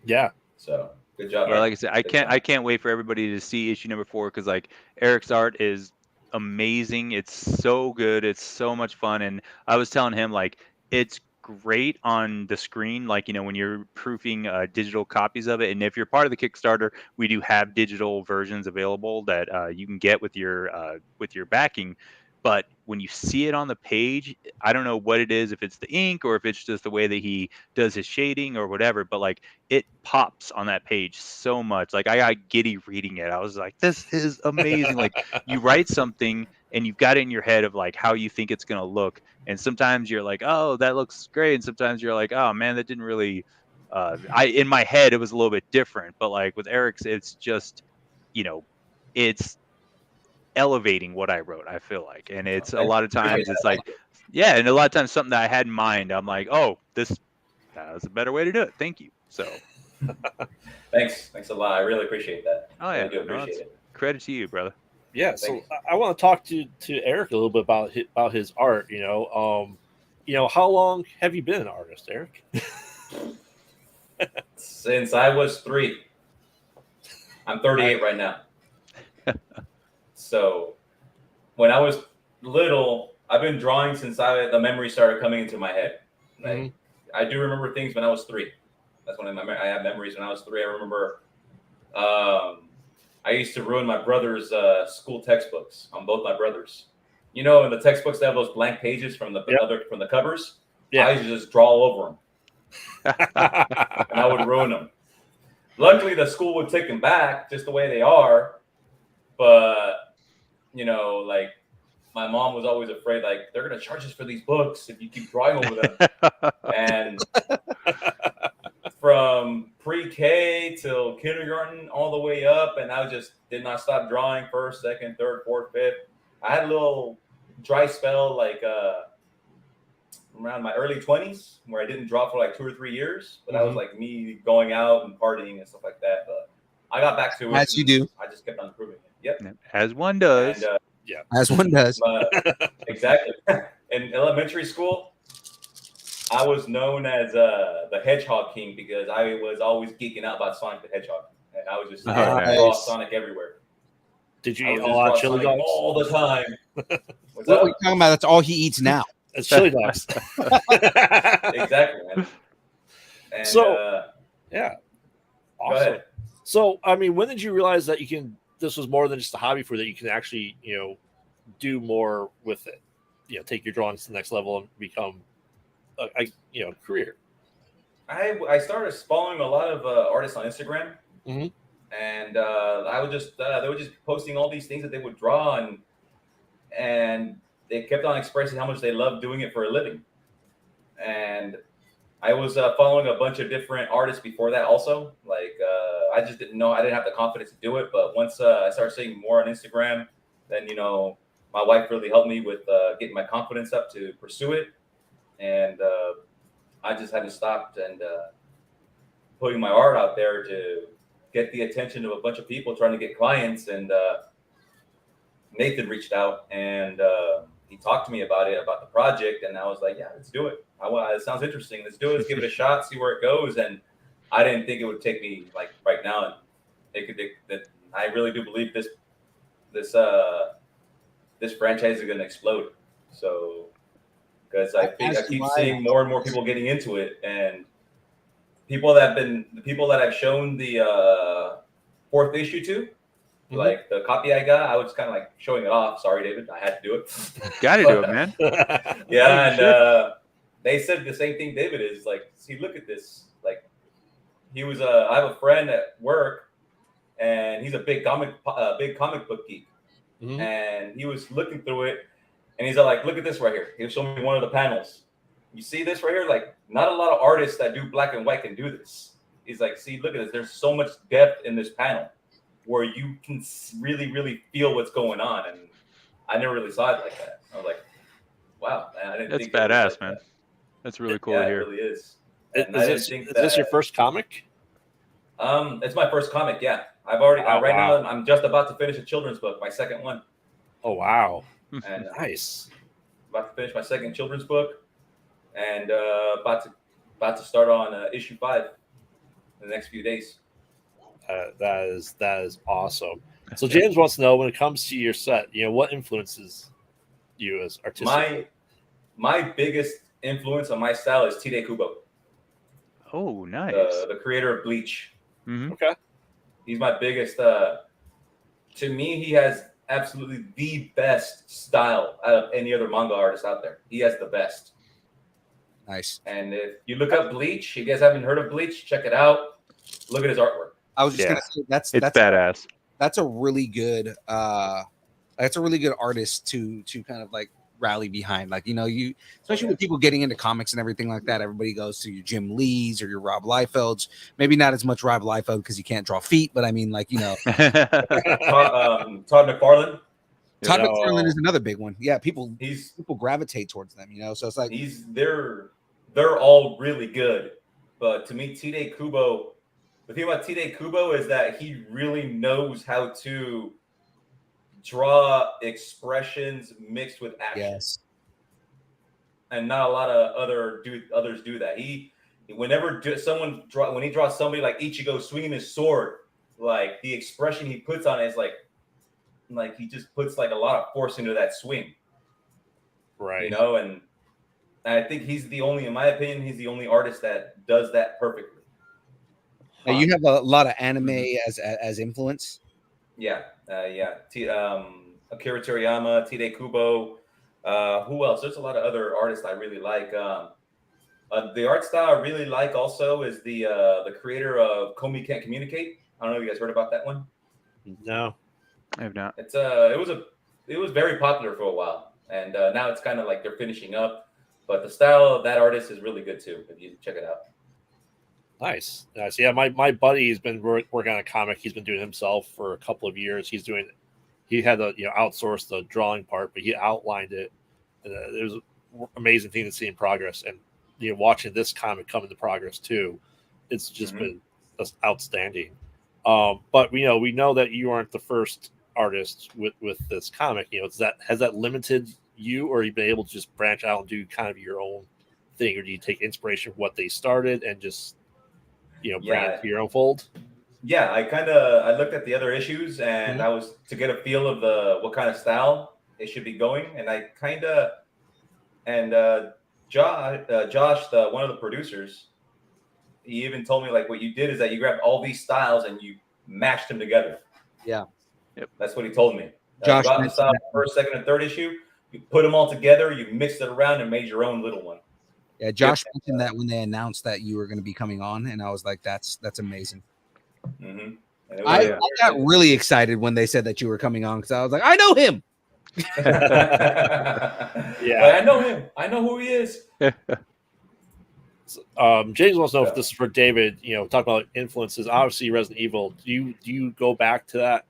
Yeah. So good job. Well, man. like I said, I can't wait for everybody to see issue number 4 because like Eric's art is amazing. It's so good. It's so much fun. And I was telling him like it's great on the screen, like when you're proofing digital copies of it. And if you're part of the Kickstarter, we do have digital versions available that you can get with your backing. But when you see it on the page, I don't know what it is, if it's the ink or if it's just the way that he does his shading or whatever. But like it pops on that page so much. Like I got giddy reading it. I was like, this is amazing. Like you write something and you've got it in your head of like how you think it's going to look. And sometimes you're like, oh, that looks great. And sometimes you're like, oh man, that didn't really, in my head, it was a little bit different. But like with Eric's, it's just, it's elevating what I wrote, I feel like. And it's a lot of times it's like, yeah. And a lot of times something that I had in mind, I'm like, oh, that was a better way to do it. Thank you. So Thanks a lot. I really appreciate that. oh yeah, I do appreciate it. credit to you, brother. Yeah. So I want to talk to Eric a little bit about his art. How long have you been an artist, Eric? Since I was 3. I'm 38 right now. So when I was little, I've been drawing since the memory started coming into my head. Like I do remember things when I was 3. That's when I have memories when I was 3. I remember I used to ruin my brother's school textbooks on both my brothers. In the textbooks they have those blank pages from the covers. Yeah. I used to just draw all over them, and I would ruin them. Luckily, the school would take them back just the way they are, but like my mom was always afraid, like they're gonna charge us for these books if you keep drawing over them. And from pre-K till kindergarten, all the way up, and I just did not stop drawing. 1st, 2nd, 3rd, 4th, 5th. I had a little dry spell, like around my early 20s, where I didn't draw for like 2 or 3 years. But that was like me going out and partying and stuff like that. But I got back to it. As you do. I just kept on improving it. Yep. As one does. And, yeah. As one does. Exactly. In elementary school, I was known as the Hedgehog King because I was always geeking out about Sonic the Hedgehog, and I was just draw Sonic everywhere. Did you eat a lot of chili dogs all the time? What are you talking about? That's all he eats now. It's chili dogs. Exactly, man. And, yeah, Go awesome. ahead. So, I mean, when did you realize that this was more than just a hobby for that you can actually, do more with it? Take your drawings to the next level and become a career. I started following a lot of artists on Instagram, and I would just they were just posting all these things that they would draw, and they kept on expressing how much they loved doing it for a living. And I was following a bunch of different artists before that also. Like I just didn't know, I didn't have the confidence to do it. But once I started seeing more on Instagram, then my wife really helped me with getting my confidence up to pursue it. And I just haven't stopped and putting my art out there to get the attention of a bunch of people trying to get clients. And Nathan reached out and he talked to me about the project, and I was like, yeah, let's do it. It sounds interesting. Let's do it. Let's give it a shot, see where it goes. And I didn't think it would take me like right now. I really do believe this franchise is going to explode. So, because I keep seeing more and more people getting into it, and the people that I've shown the 4th issue to, like the copy I got, I was kind of like showing it off. Sorry, David, I had to do it. Got to do it, man. Yeah, and they said the same thing. David is like, see, look at this. Like, he was I have a friend at work, and he's a big comic book geek, and he was looking through it, and he's like, look at this right here. He'll show me one of the panels. You see this right here? Like, not a lot of artists that do black and white can do this. He's like, see, look at this. There's so much depth in this panel where you can really, really feel what's going on. And I never really saw it like that. I was like, wow, man, I didn't That's think it was badass, like man. that. That's really cool Yeah, to it hear. really is. And Is I didn't think this your first comic? It's my first comic. Yeah, I've already Oh, right wow. now. I'm just about to finish a children's book, my second one, Oh wow, and nice. about to finish my second children's book, and about to start on issue 5 in the next few days. That is awesome. So James wants to know, when it comes to your set, what influences you as artistic? My biggest influence on my style is Tide Kubo, Oh, nice. the creator of Bleach. Mhm. Okay. He's my biggest. To me, he has absolutely the best style out of any other manga artist out there. He has the best. Nice. And if you look up Bleach, you guys haven't heard of Bleach, check it out. Look at his artwork. I was just Yeah. gonna say It's that's badass. that's a really good artist to kind of like rally behind. Like, you especially with people getting into comics and everything like that, everybody goes to your Jim Lees or your Rob Liefelds. Maybe not as much Rob Liefeld because he can't draw feet, but I mean, like, Todd McFarlane. Todd McFarlane is another big one. Yeah, people gravitate towards them, so it's like they're all really good. But to me, Tide Kubo, the thing about Tide Kubo is that he really knows how to draw expressions mixed with action. Yes. And not a lot of others do that. When he draws somebody like Ichigo swinging his sword, like the expression he puts on it is like he just puts like a lot of force into that swing. Right. And I think in my opinion, he's the only artist that does that perfectly. Now, you have a lot of anime as influence. Yeah. Akira Toriyama, Tide Kubo. Who else? There's a lot of other artists I really like. The art style I really like also is the creator of Komi Can't Communicate. I don't know if you guys heard about that one. No, I have not. It was very popular for a while, and now it's kind of like they're finishing up. But the style of that artist is really good too. If you check it out. Nice. Yeah, my buddy has been working on a comic. He's been doing himself for a couple of years. He had to outsource the drawing part, but he outlined it. And it was an amazing thing to see in progress. And watching this comic come into progress too, it's just been just outstanding. But we know that you aren't the first artist with this comic. Has that limited you, or you've been able to just branch out and do kind of your own thing, or do you take inspiration from what they started and just bring it to your own fold? Yeah, I looked at the other issues and I was to get a feel of what kind of style it should be going, and Josh, one of the producers, he even told me like what you did is that you grabbed all these styles and you mashed them together. Yeah, yep. That's what he told me. Josh, you got the style first, second, and third issue. You put them all together, you mixed it around, and made your own little one. Yeah, Josh mentioned that when they announced that you were going to be coming on, and I was like, "That's amazing." Mm-hmm. I got really excited when they said that you were coming on because I was like, "I know him." Yeah, I know him. I know who he is. James wants to know if this is for David. Talk about influences. Obviously, Resident Evil. Do you go back to that?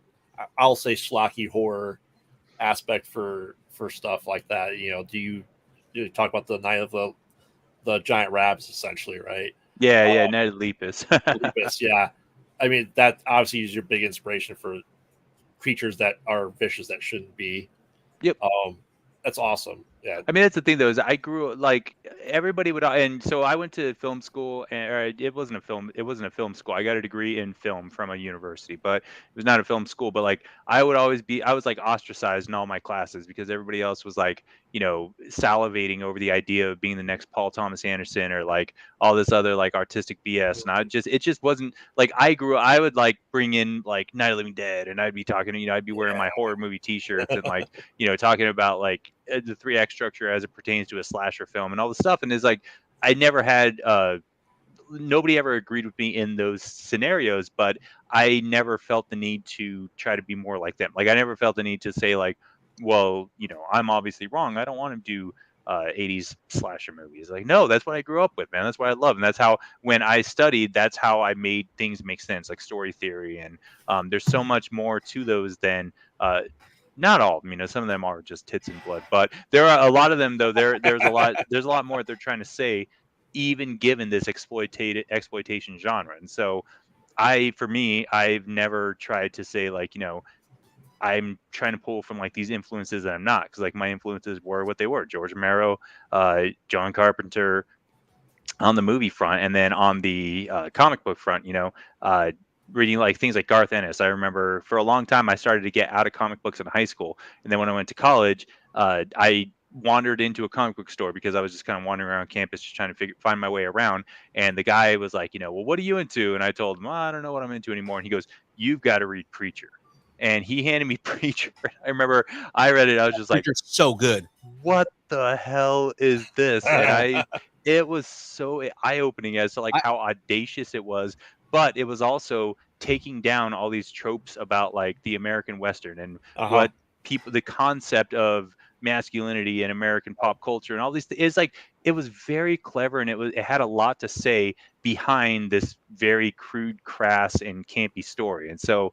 I'll say schlocky horror aspect for stuff like that. Do you talk about the Night of the Giant Rabs, essentially, right? Yeah, Night of Lepus. Lepus, yeah. I mean, that obviously is your big inspiration for creatures that are vicious that shouldn't be. Yep. That's awesome. Yeah. I mean, that's the thing though, is I grew like everybody would, and so I went to film school, and it wasn't a film school. I got a degree in film from a university, but it was not a film school. But like I was like ostracized in all my classes because everybody else was like, salivating over the idea of being the next Paul Thomas Anderson or like all this other like artistic BS. And it just wasn't like I would like bring in like Night of the Living Dead, and I'd be talking, I'd be wearing my horror movie T-shirts and like, talking about like the 3-act structure as it pertains to a slasher film and all the stuff. And it's like I never had nobody ever agreed with me in those scenarios, but I never felt the need to try to be more like them. Like I never felt the need to say like, well, I'm obviously wrong. I don't want to do '80s slasher movies. Like, no, that's what I grew up with, man. That's what I love, and that's how when I studied, that's how I made things make sense, like story theory. And there's so much more to those than. Not all of them, some of them are just tits and blood, but there are a lot of them though. There's a lot more they're trying to say, even given this exploitation genre. And so for me, I've never tried to say like, I'm trying to pull from like these influences that I'm not, because like my influences were what they were: George Romero, John Carpenter on the movie front, and then on the comic book front, reading like things like Garth Ennis. I remember for a long time I started to get out of comic books in high school, and then when I went to college, I wandered into a comic book store because I was just kind of wandering around campus, just trying to find my way around. And the guy was like, well, what are you into? And I told him, I don't know what I'm into anymore. And he goes, you've got to read Preacher. And he handed me Preacher. I remember I read it. I was just like, Preacher's so good. what the hell is this? And it was so eye-opening as to like how audacious it was, but it was also taking down all these tropes about like the American Western and what the concept of masculinity in American pop culture and all these things. It's like, it was very clever, and it had a lot to say behind this very crude, crass, and campy story. And so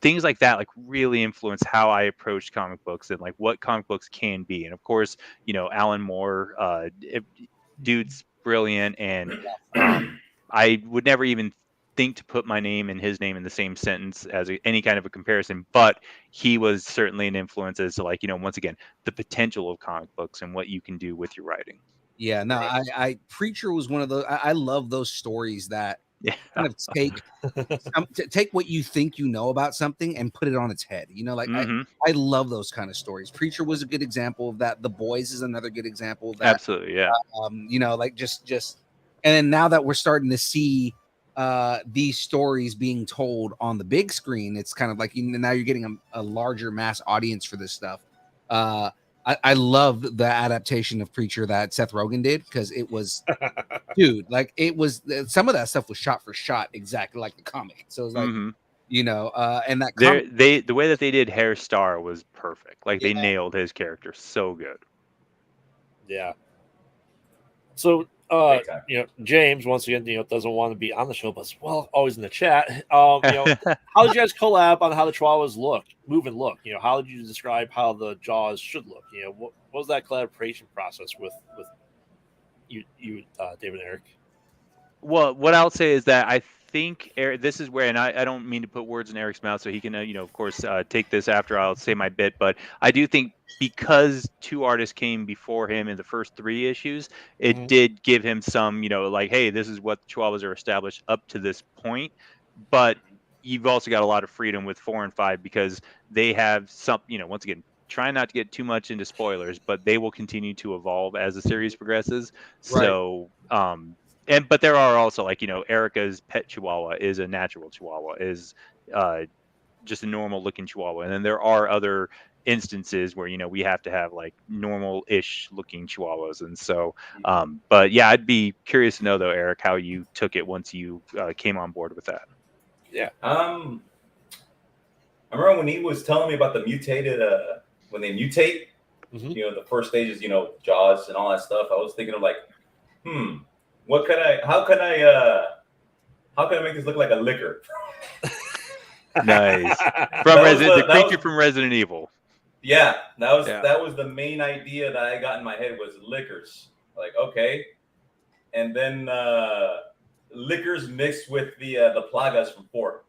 things like that like really influence how I approach comic books and like what comic books can be. And of course, Alan Moore, dude's brilliant, and I would never even think to put my name and his name in the same sentence as any kind of a comparison, but he was certainly an influence as to like, once again, the potential of comic books and what you can do with your writing. Yeah, no, I Preacher was one of those. I love those stories that kind of take what you think you know about something and put it on its head. Like I love those kind of stories. Preacher was a good example of that. The Boys is another good example of that. Absolutely, yeah. Like just, and then now that we're starting to see these stories being told on the big screen, it's kind of like now you're getting a larger mass audience for this stuff. I love the adaptation of Preacher that Seth Rogen did, because it was, dude, like it was, some of that stuff was shot for shot exactly like the comic. So it was like, and that the way that they did Hair Star was perfect. Like they nailed his character so good. Yeah. So James, once again, doesn't want to be on the show, but always in the chat. How did you guys collab on how the Chihuahuas move and look? How did you describe how the Jaws should look? What was that collaboration process with you, David and Eric? Well, what I'll say is that I think Eric, this is where, and I don't mean to put words in Eric's mouth, so he can, of course, take this after I'll say my bit, but I do think because two artists came before him in the first 3 issues, it did give him some, like, hey, this is what Chihuahuas are established up to this point. But you've also got a lot of freedom with 4 and 5, because they have some, once again, try not to get too much into spoilers, but they will continue to evolve as the series progresses. Right. So, but there are also like, Erica's pet Chihuahua is a natural Chihuahua, is just a normal looking Chihuahua. And then there are other instances where, we have to have like normal-ish looking Chihuahuas. And so, but yeah, I'd be curious to know though, Eric, how you took it once you came on board with that. Yeah. I remember when he was telling me about the mutated, when they mutate, the first stages, Jaws and all that stuff. I was thinking of like, how can I make this look like a liquor? Nice. The creature from Resident Evil. Yeah, that was the main idea that I got in my head, was liquors. Like, okay. And then liquors mixed with the plagas from 4.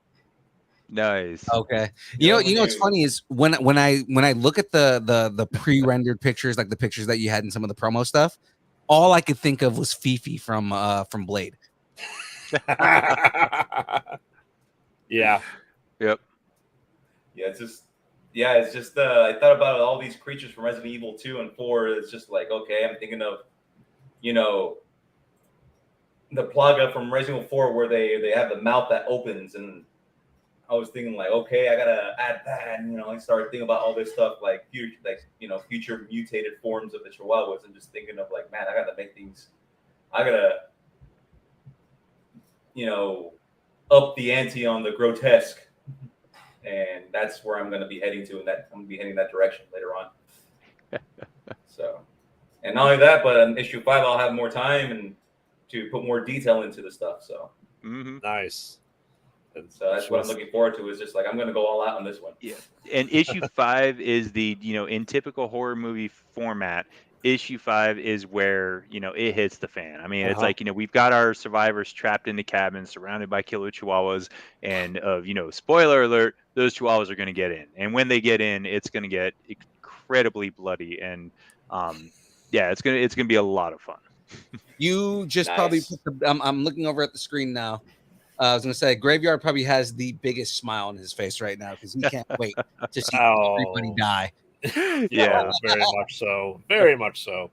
Nice. Okay. What's funny is when I look at the pre-rendered pictures, like the pictures that you had in some of the promo stuff, all I could think of was Fifi from Blade. Yeah. Yeah, Yep. it's just I thought about all these creatures from Resident Evil 2 and 4. It's just like, okay, I'm thinking of, the plaga from Resident Evil 4 where they have the mouth that opens, and I was thinking like, okay, I gotta add that, and I started thinking about all this stuff like future mutated forms of the Chihuahuas, and just thinking of like, man, I gotta make things, I gotta up the ante on the grotesque, and that's where I'm gonna be heading to, and that I'm gonna be heading that direction later on. So, and not only that, but in issue 5, I'll have more time and to put more detail into the stuff. So nice. So that's what I'm looking forward to. Is just like I'm going to go all out on this one. Yeah, and issue 5 is the in typical horror movie format. Issue 5 is where it hits the fan. I mean, it's like we've got our survivors trapped in the cabin, surrounded by killer chihuahuas, and spoiler alert, those chihuahuas are going to get in, and when they get in, it's going to get incredibly bloody, and yeah, it's gonna be a lot of fun. You just probably put I'm looking over at the screen now. I was going to say, Graveyard probably has the biggest smile on his face right now because he can't wait to see everybody die. Yeah, very much so. Very much so.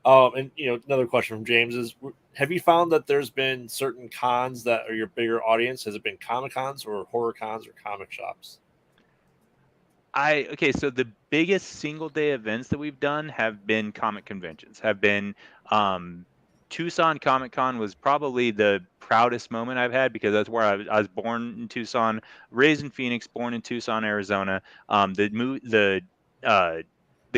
And another question from James is: have you found that there's been certain cons that are your bigger audience? Has it been Comic Cons or horror cons or comic shops? So the biggest single day events that we've done have been comic conventions. Have been Tucson Comic Con was probably the proudest moment I've had because that's where I was born in Tucson, raised in Phoenix, born in Tucson, Arizona. The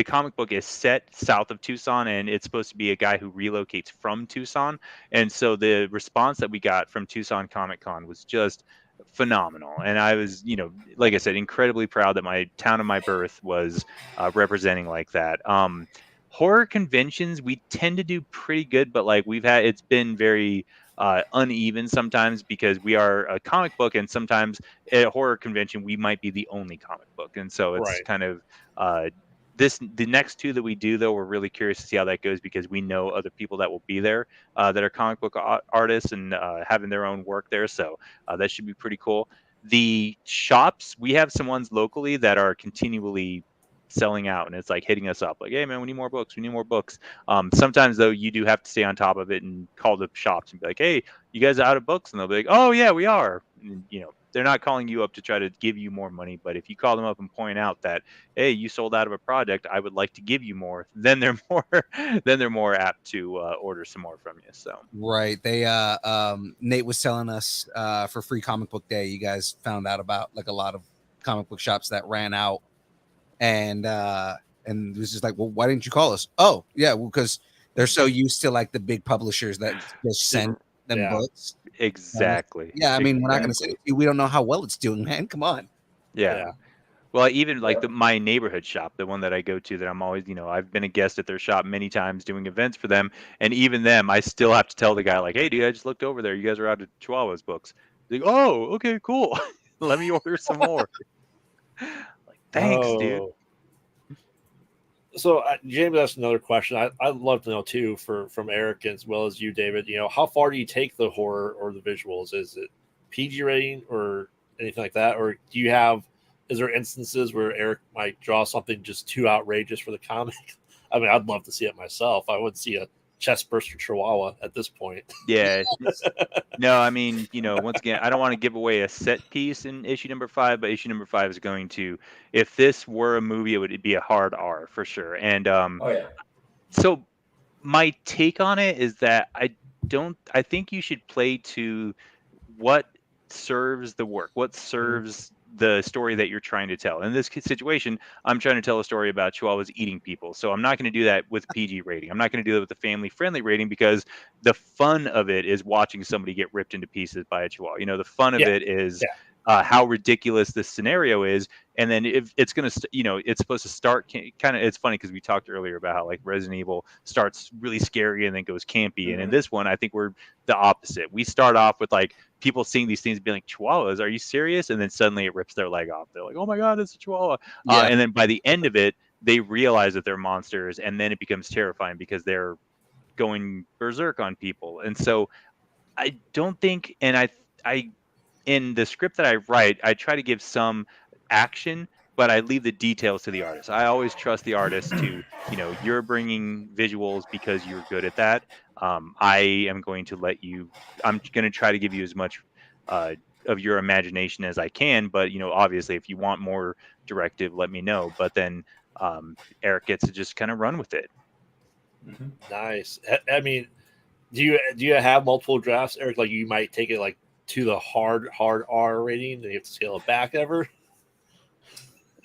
comic book is set south of Tucson, and it's supposed to be a guy who relocates from Tucson. And so the response that we got from Tucson Comic Con was just phenomenal. And I was, like I said, incredibly proud that my town of my birth was representing like that. Horror conventions, we tend to do pretty good, but like it's been very uneven sometimes because we are a comic book, and sometimes at a horror convention we might be the only comic book, and so it's kind of the next two that we do, though, we're really curious to see how that goes because we know other people that will be there that are comic book artists and having their own work there, so that should be pretty cool. The shops, we have some ones locally that are continually selling out, and it's like hitting us up like, hey man, we need more books, sometimes though you do have to stay on top of it and call the shops and be like, hey, you guys are out of books, and they'll be like, oh yeah, we are. And, they're not calling you up to try to give you more money, but if you call them up and point out that, hey, you sold out of a project, I would like to give you more, then they're more apt to order some more from you. So right, they Nate was telling us for Free Comic Book Day, you guys found out about like a lot of comic book shops that ran out, and it was just like, well, why didn't you call us? Oh yeah, well, because they're so used to like the big publishers that just send them books. Exactly. Yeah, I mean, we're not going to say we don't know how well it's doing, man. Come on. Yeah. Well, even like my neighborhood shop, the one that I go to, that I'm always, I've been a guest at their shop many times doing events for them, and even them, I still have to tell the guy like, hey, dude, I just looked over there. You guys are out of Chihuahuas books. Like, oh, okay, cool. Let me order some more. Like, thanks, dude. So James asked another question. I'd love to know too, from Eric as well as you, David. How far do you take the horror or the visuals? Is it PG rating or anything like that, or is there instances where Eric might draw something just too outrageous for the comic? I mean, I'd love to see it myself. I would see a chest burster chihuahua at this point. Yeah. No, I mean, once again, I don't want to give away a set piece in issue number 5, but issue number 5 is going to, if this were a movie, it'd be a hard R for sure. And so my take on it is that I think you should play to what serves the work, what serves the story that you're trying to tell. In this situation, I'm trying to tell a story about chihuahuas eating people. So I'm not going to do that with PG rating. I'm not going to do that with the family friendly rating because the fun of it is watching somebody get ripped into pieces by a chihuahua. The fun of it is how ridiculous this scenario is. And then if it's going to, it's supposed to start kind of, it's funny because we talked earlier about how like Resident Evil starts really scary and then goes campy. And in this one, I think we're the opposite. We start off with like people seeing these things being like, chihuahuas, are you serious? And then suddenly it rips their leg off. They're like, oh my God, it's a chihuahua. And then by the end of it, they realize that they're monsters. And then it becomes terrifying because they're going berserk on people. And so I don't think, and I in the script that I write, I try to give some action, but I leave the details to the artist. I always trust the artist to, you're bringing visuals because you're good at that. I am going to I'm going to try to give you as much of your imagination as I can. But, obviously, if you want more directive, let me know. But then Eric gets to just kind of run with it. Nice. I mean, do you have multiple drafts, Eric? Like you might take it like to the hard R rating, and you have to scale it back ever?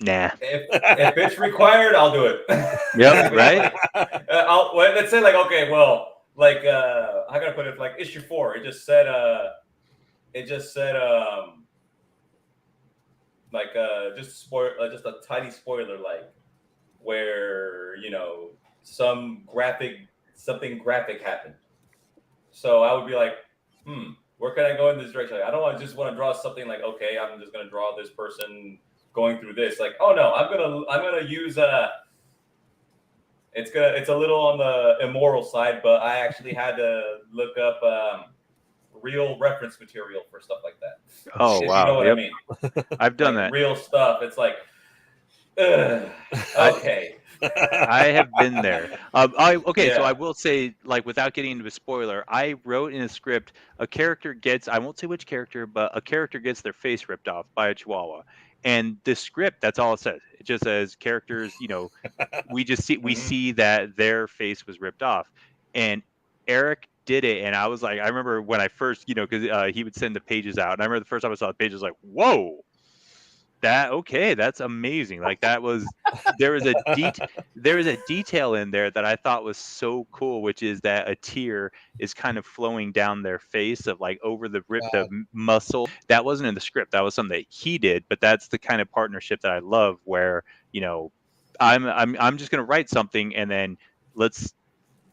Nah. If it's required, I'll do it. Yep. Right. Let's say like, okay, well, like how can I put it? Like issue 4, it just said like just a tiny spoiler, like where something graphic happened. So I would be like, where can I go in this direction? Like, I don't just want to draw something like, okay, I'm just gonna draw this person going through this. Like, oh no, I'm gonna use it's a little on the immoral side, but I actually had to look up real reference material for stuff like that. Oh, if wow. you know what Yep. I mean. I've done like that. real stuff. It's like, okay. I have been there. Okay, so Yeah. I will say, like, without getting into a spoiler, I wrote in a script a character gets, I won't say which character, but a character gets their face ripped off by a chihuahua. And the script, that's all it says. It just says characters, we see that their face was ripped off. And Eric did it, and I was like, I remember when I first, because he would send the pages out, and I remember the first time I saw the pages, like, whoa. That's amazing. Like there was a detail in there that I thought was so cool, which is that a tear is kind of flowing down their face of like over the muscle. That wasn't in the script. That was something that he did, but that's the kind of partnership that I love where, I'm just going to write something and then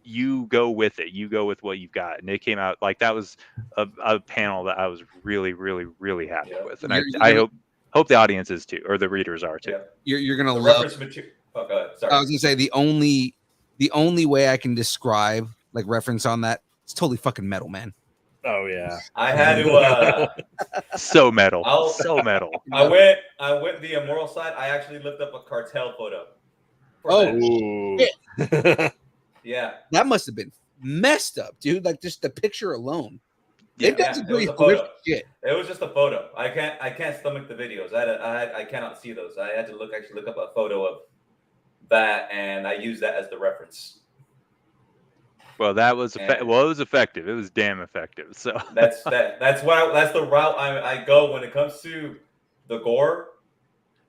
you go with it. You go with what you've got. And it came out like that was a panel that I was really, really, really happy with. And I hope the audience is too, or the readers are too. Yeah. You're gonna the love. Reference material. Oh, go ahead. Sorry. I was gonna say the only way I can describe like reference on that, it's totally fucking metal, man. Oh yeah. I had to. So metal. So metal. I went the immoral side. I actually looked up a cartel photo. Yeah. That must have been messed up, dude. Like just the picture alone. Yeah, it was a photo. It was just a photo. I can't stomach the videos. I cannot see those. I had to look up a photo of that, and I used that as the reference. Well, that was it was effective. It was damn effective. So that's the route I go when it comes to the gore.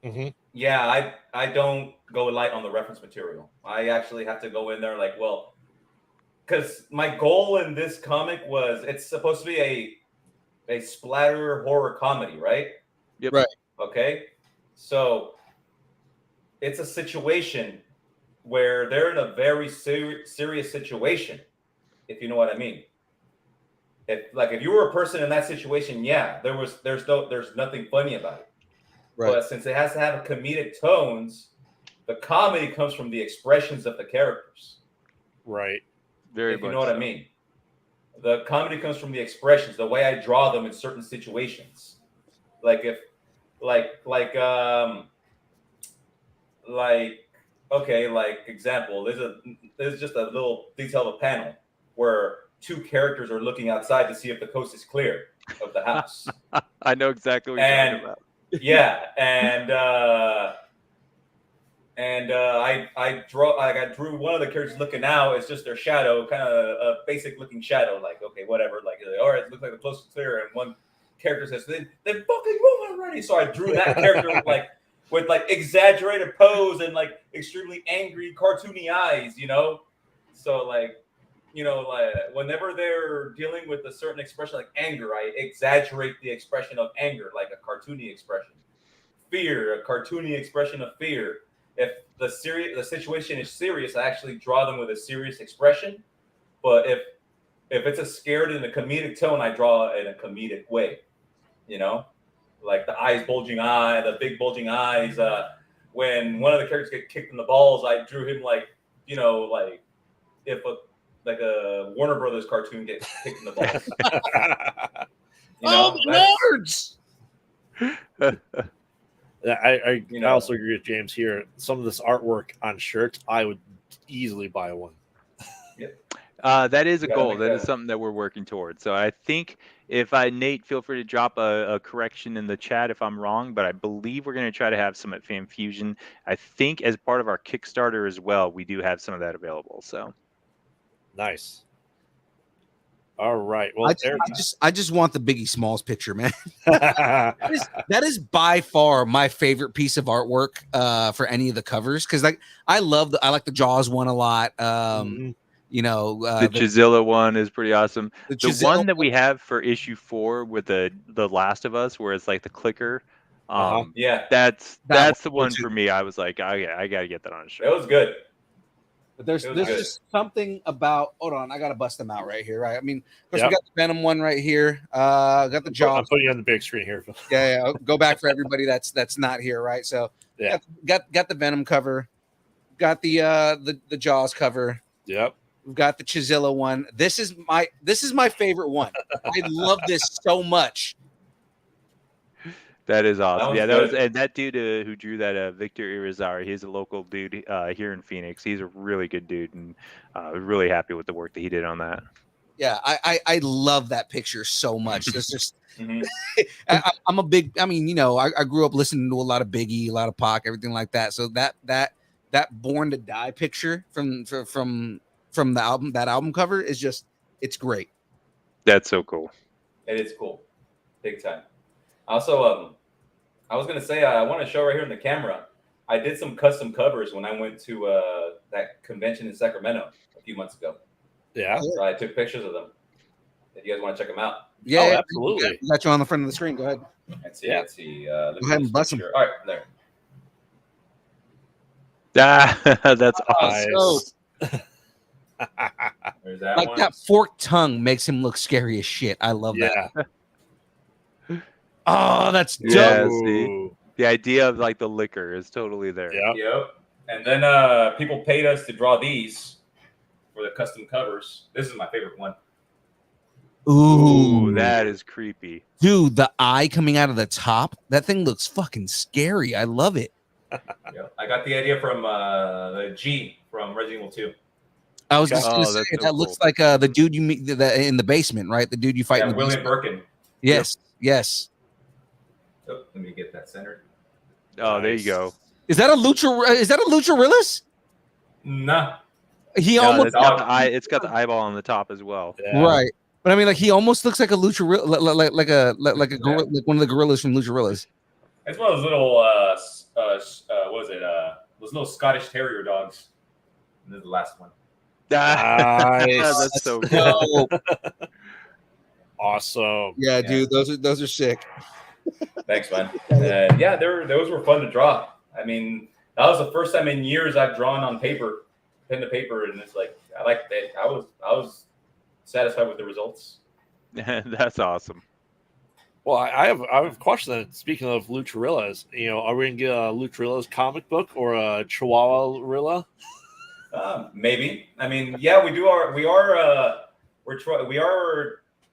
Mm-hmm. Yeah, I don't go light on the reference material. I actually have to go in there like, well, because my goal in this comic was it's supposed to be a splatter horror comedy, right? Yep. Right. Okay. So it's a situation where they're in a very serious situation, if you know what I mean. If you were a person in that situation, yeah, there's nothing funny about it. Right. But since it has to have comedic tones, the comedy comes from the expressions of the characters. Right. If you know what I mean. The comedy comes from the expressions, the way I draw them in certain situations. Like example, there's just a little detail of a panel where two characters are looking outside to see if the coast is clear of the house. I know exactly what you're talking about. Yeah, and I drew one of the characters looking out. It's just their shadow, kind of a basic looking shadow. Like, okay, whatever. Like, all right, it looks like the coast is clear. And one character says, "They fucking move already." So I drew that character with exaggerated pose and like extremely angry, cartoony eyes. So whenever they're dealing with a certain expression like anger, I exaggerate the expression of anger, like a cartoony expression. Fear, a cartoony expression of fear. If the situation is serious, I actually draw them with a serious expression. But if it's a scared in a comedic tone, I draw it in a comedic way. Like the big bulging eyes. When one of the characters get kicked in the balls, I drew him if a Warner Brothers cartoon gets kicked in the balls. Nerds! I also agree with James here. Some of this artwork on shirts, I would easily buy one. That is a goal. That is something that we're working towards. So I think Nate, feel free to drop a correction in the chat if I'm wrong, but I believe we're going to try to have some at Fan Fusion. I think as part of our Kickstarter as well, we do have some of that available. So nice. All right. Well, I just want the Biggie Smalls picture, man. that is by far my favorite piece of artwork for any of the covers, because like I like the Jaws one a lot. You know, the Chizilla one is pretty awesome. The one that we one. have for issue 4 with the Last of Us, where it's like the clicker. Yeah, that's That the one for me. I was like, I gotta get that on a shirt. it was good. But there's It was good. just something about. Hold on, I gotta bust them out right here. Right, I mean, of course we got the Venom one right here. Got the Jaws. I'm putting you on the big screen here. Yeah. Go back for everybody that's not here, right? So Yeah. got the Venom cover, got the Jaws cover. Yep. We've got the Chizilla one. This is my favorite one. I love this so much. That is awesome. That Yeah, was and that dude who drew that, Victor Irizarry, he's a local dude here in Phoenix. He's a really good dude, and really happy with the work that he did on that. Yeah, I love that picture so much. It's just I'm a big. I mean, you know, I grew up listening to a lot of Biggie, a lot of Pac, everything like that. So that Born to Die picture from the album, that album cover is just, it's great. That's so cool. It is cool, big time. Also, I was gonna say I want to show right here in the camera. I did some custom covers when I went to that convention in Sacramento a few months ago. Yeah. So I took pictures of them. If you guys want to check them out. Yeah, absolutely. Got you on the front of the screen. Go ahead. Let's see. Let's see. Go ahead and bust them. All right, there. That's awesome. So, There's that like one. that forked tongue makes him look scary as shit. I love that. Oh, that's dope. Yeah, see? The idea of like the liquor is totally there. Yep. And then people paid us to draw these for the custom covers. This is my favorite one. Ooh, that is creepy. Dude, the eye coming out of the top, that thing looks fucking scary. I love it. Yep. I got the idea from the G from Resident Evil 2. I was just gonna say, that's so that looks like the dude you meet in the basement, right? The dude you fight in the William basement. Birkin. Yes, yes. Oh, let me get that centered. Oh, there you go. Is that a Lucharillas? Nah. He No, almost it's got the eyeball on the top as well. Yeah. right. But I mean, like, he almost looks like a lucha, like a gorilla, like one of the gorillas from Lucharillas. It's one of those little what is it? Those little Scottish Terrier dogs. And this is the last one. Nice. That's so cool. Awesome. Yeah, dude, those are sick. Thanks, man. Yeah, those were fun to draw. I mean, that was the first time in years I've drawn on paper, pen to paper, and it's like I liked it. I was satisfied with the results. That's awesome. Well, I have a question then. Speaking of Lucharillas, you know, are we gonna get a Lucharillas comic book or a Chihuahua-rilla? Maybe. I mean, yeah, we are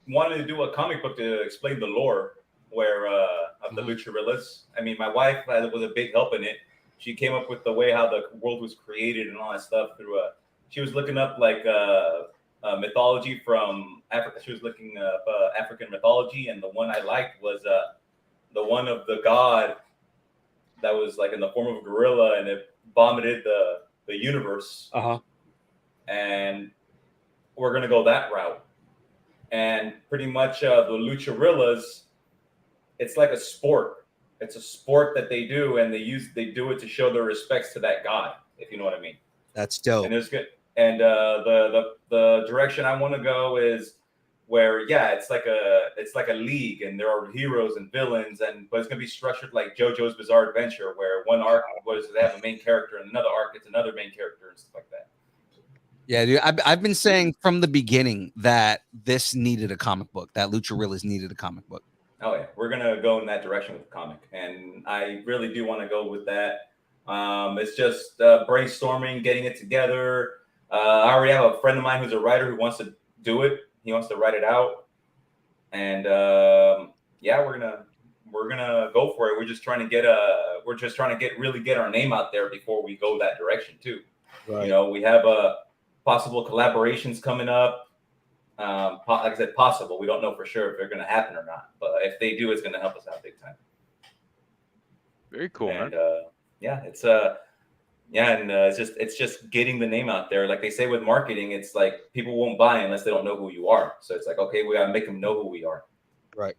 wanting to do a comic book to explain the lore of the Lucharillas. I mean, my wife was a big help in it. She came up with the way how the world was created and all that stuff through she was looking up like mythology from Africa. She was looking up African mythology, and the one I liked was the one of the god that was like in the form of a gorilla, and it vomited the universe. And we're gonna go that route. And pretty much the Lucharillas, it's like a sport. It's a sport that they do, and they do it to show their respects to that god, if you know what I mean. That's dope. And it's good. And the direction I want to go is where it's like a league, and there are heroes and villains, but it's gonna be structured like JoJo's Bizarre Adventure, where one arc they have a main character, and another arc it's another main character and stuff like that. Yeah, dude, I've been saying from the beginning that this needed a comic book. That Lucharillas needed a comic book. Oh yeah, we're gonna go in that direction with the comic, and I really do want to go with that. It's just brainstorming, getting it together. I already have a friend of mine who's a writer who wants to do it. He wants to write it out, and we're gonna go for it. We're just trying to get our name out there before we go that direction too. Right. You know, we have possible collaborations coming up. Like I said, possible. We don't know for sure if they're going to happen or not, but if they do, it's going to help us out big time. Very cool, man. It's Yeah, and it's just getting the name out there. Like they say with marketing, it's like people won't buy unless they don't know who you are. So it's like, okay, we gotta make them know who we are. Right.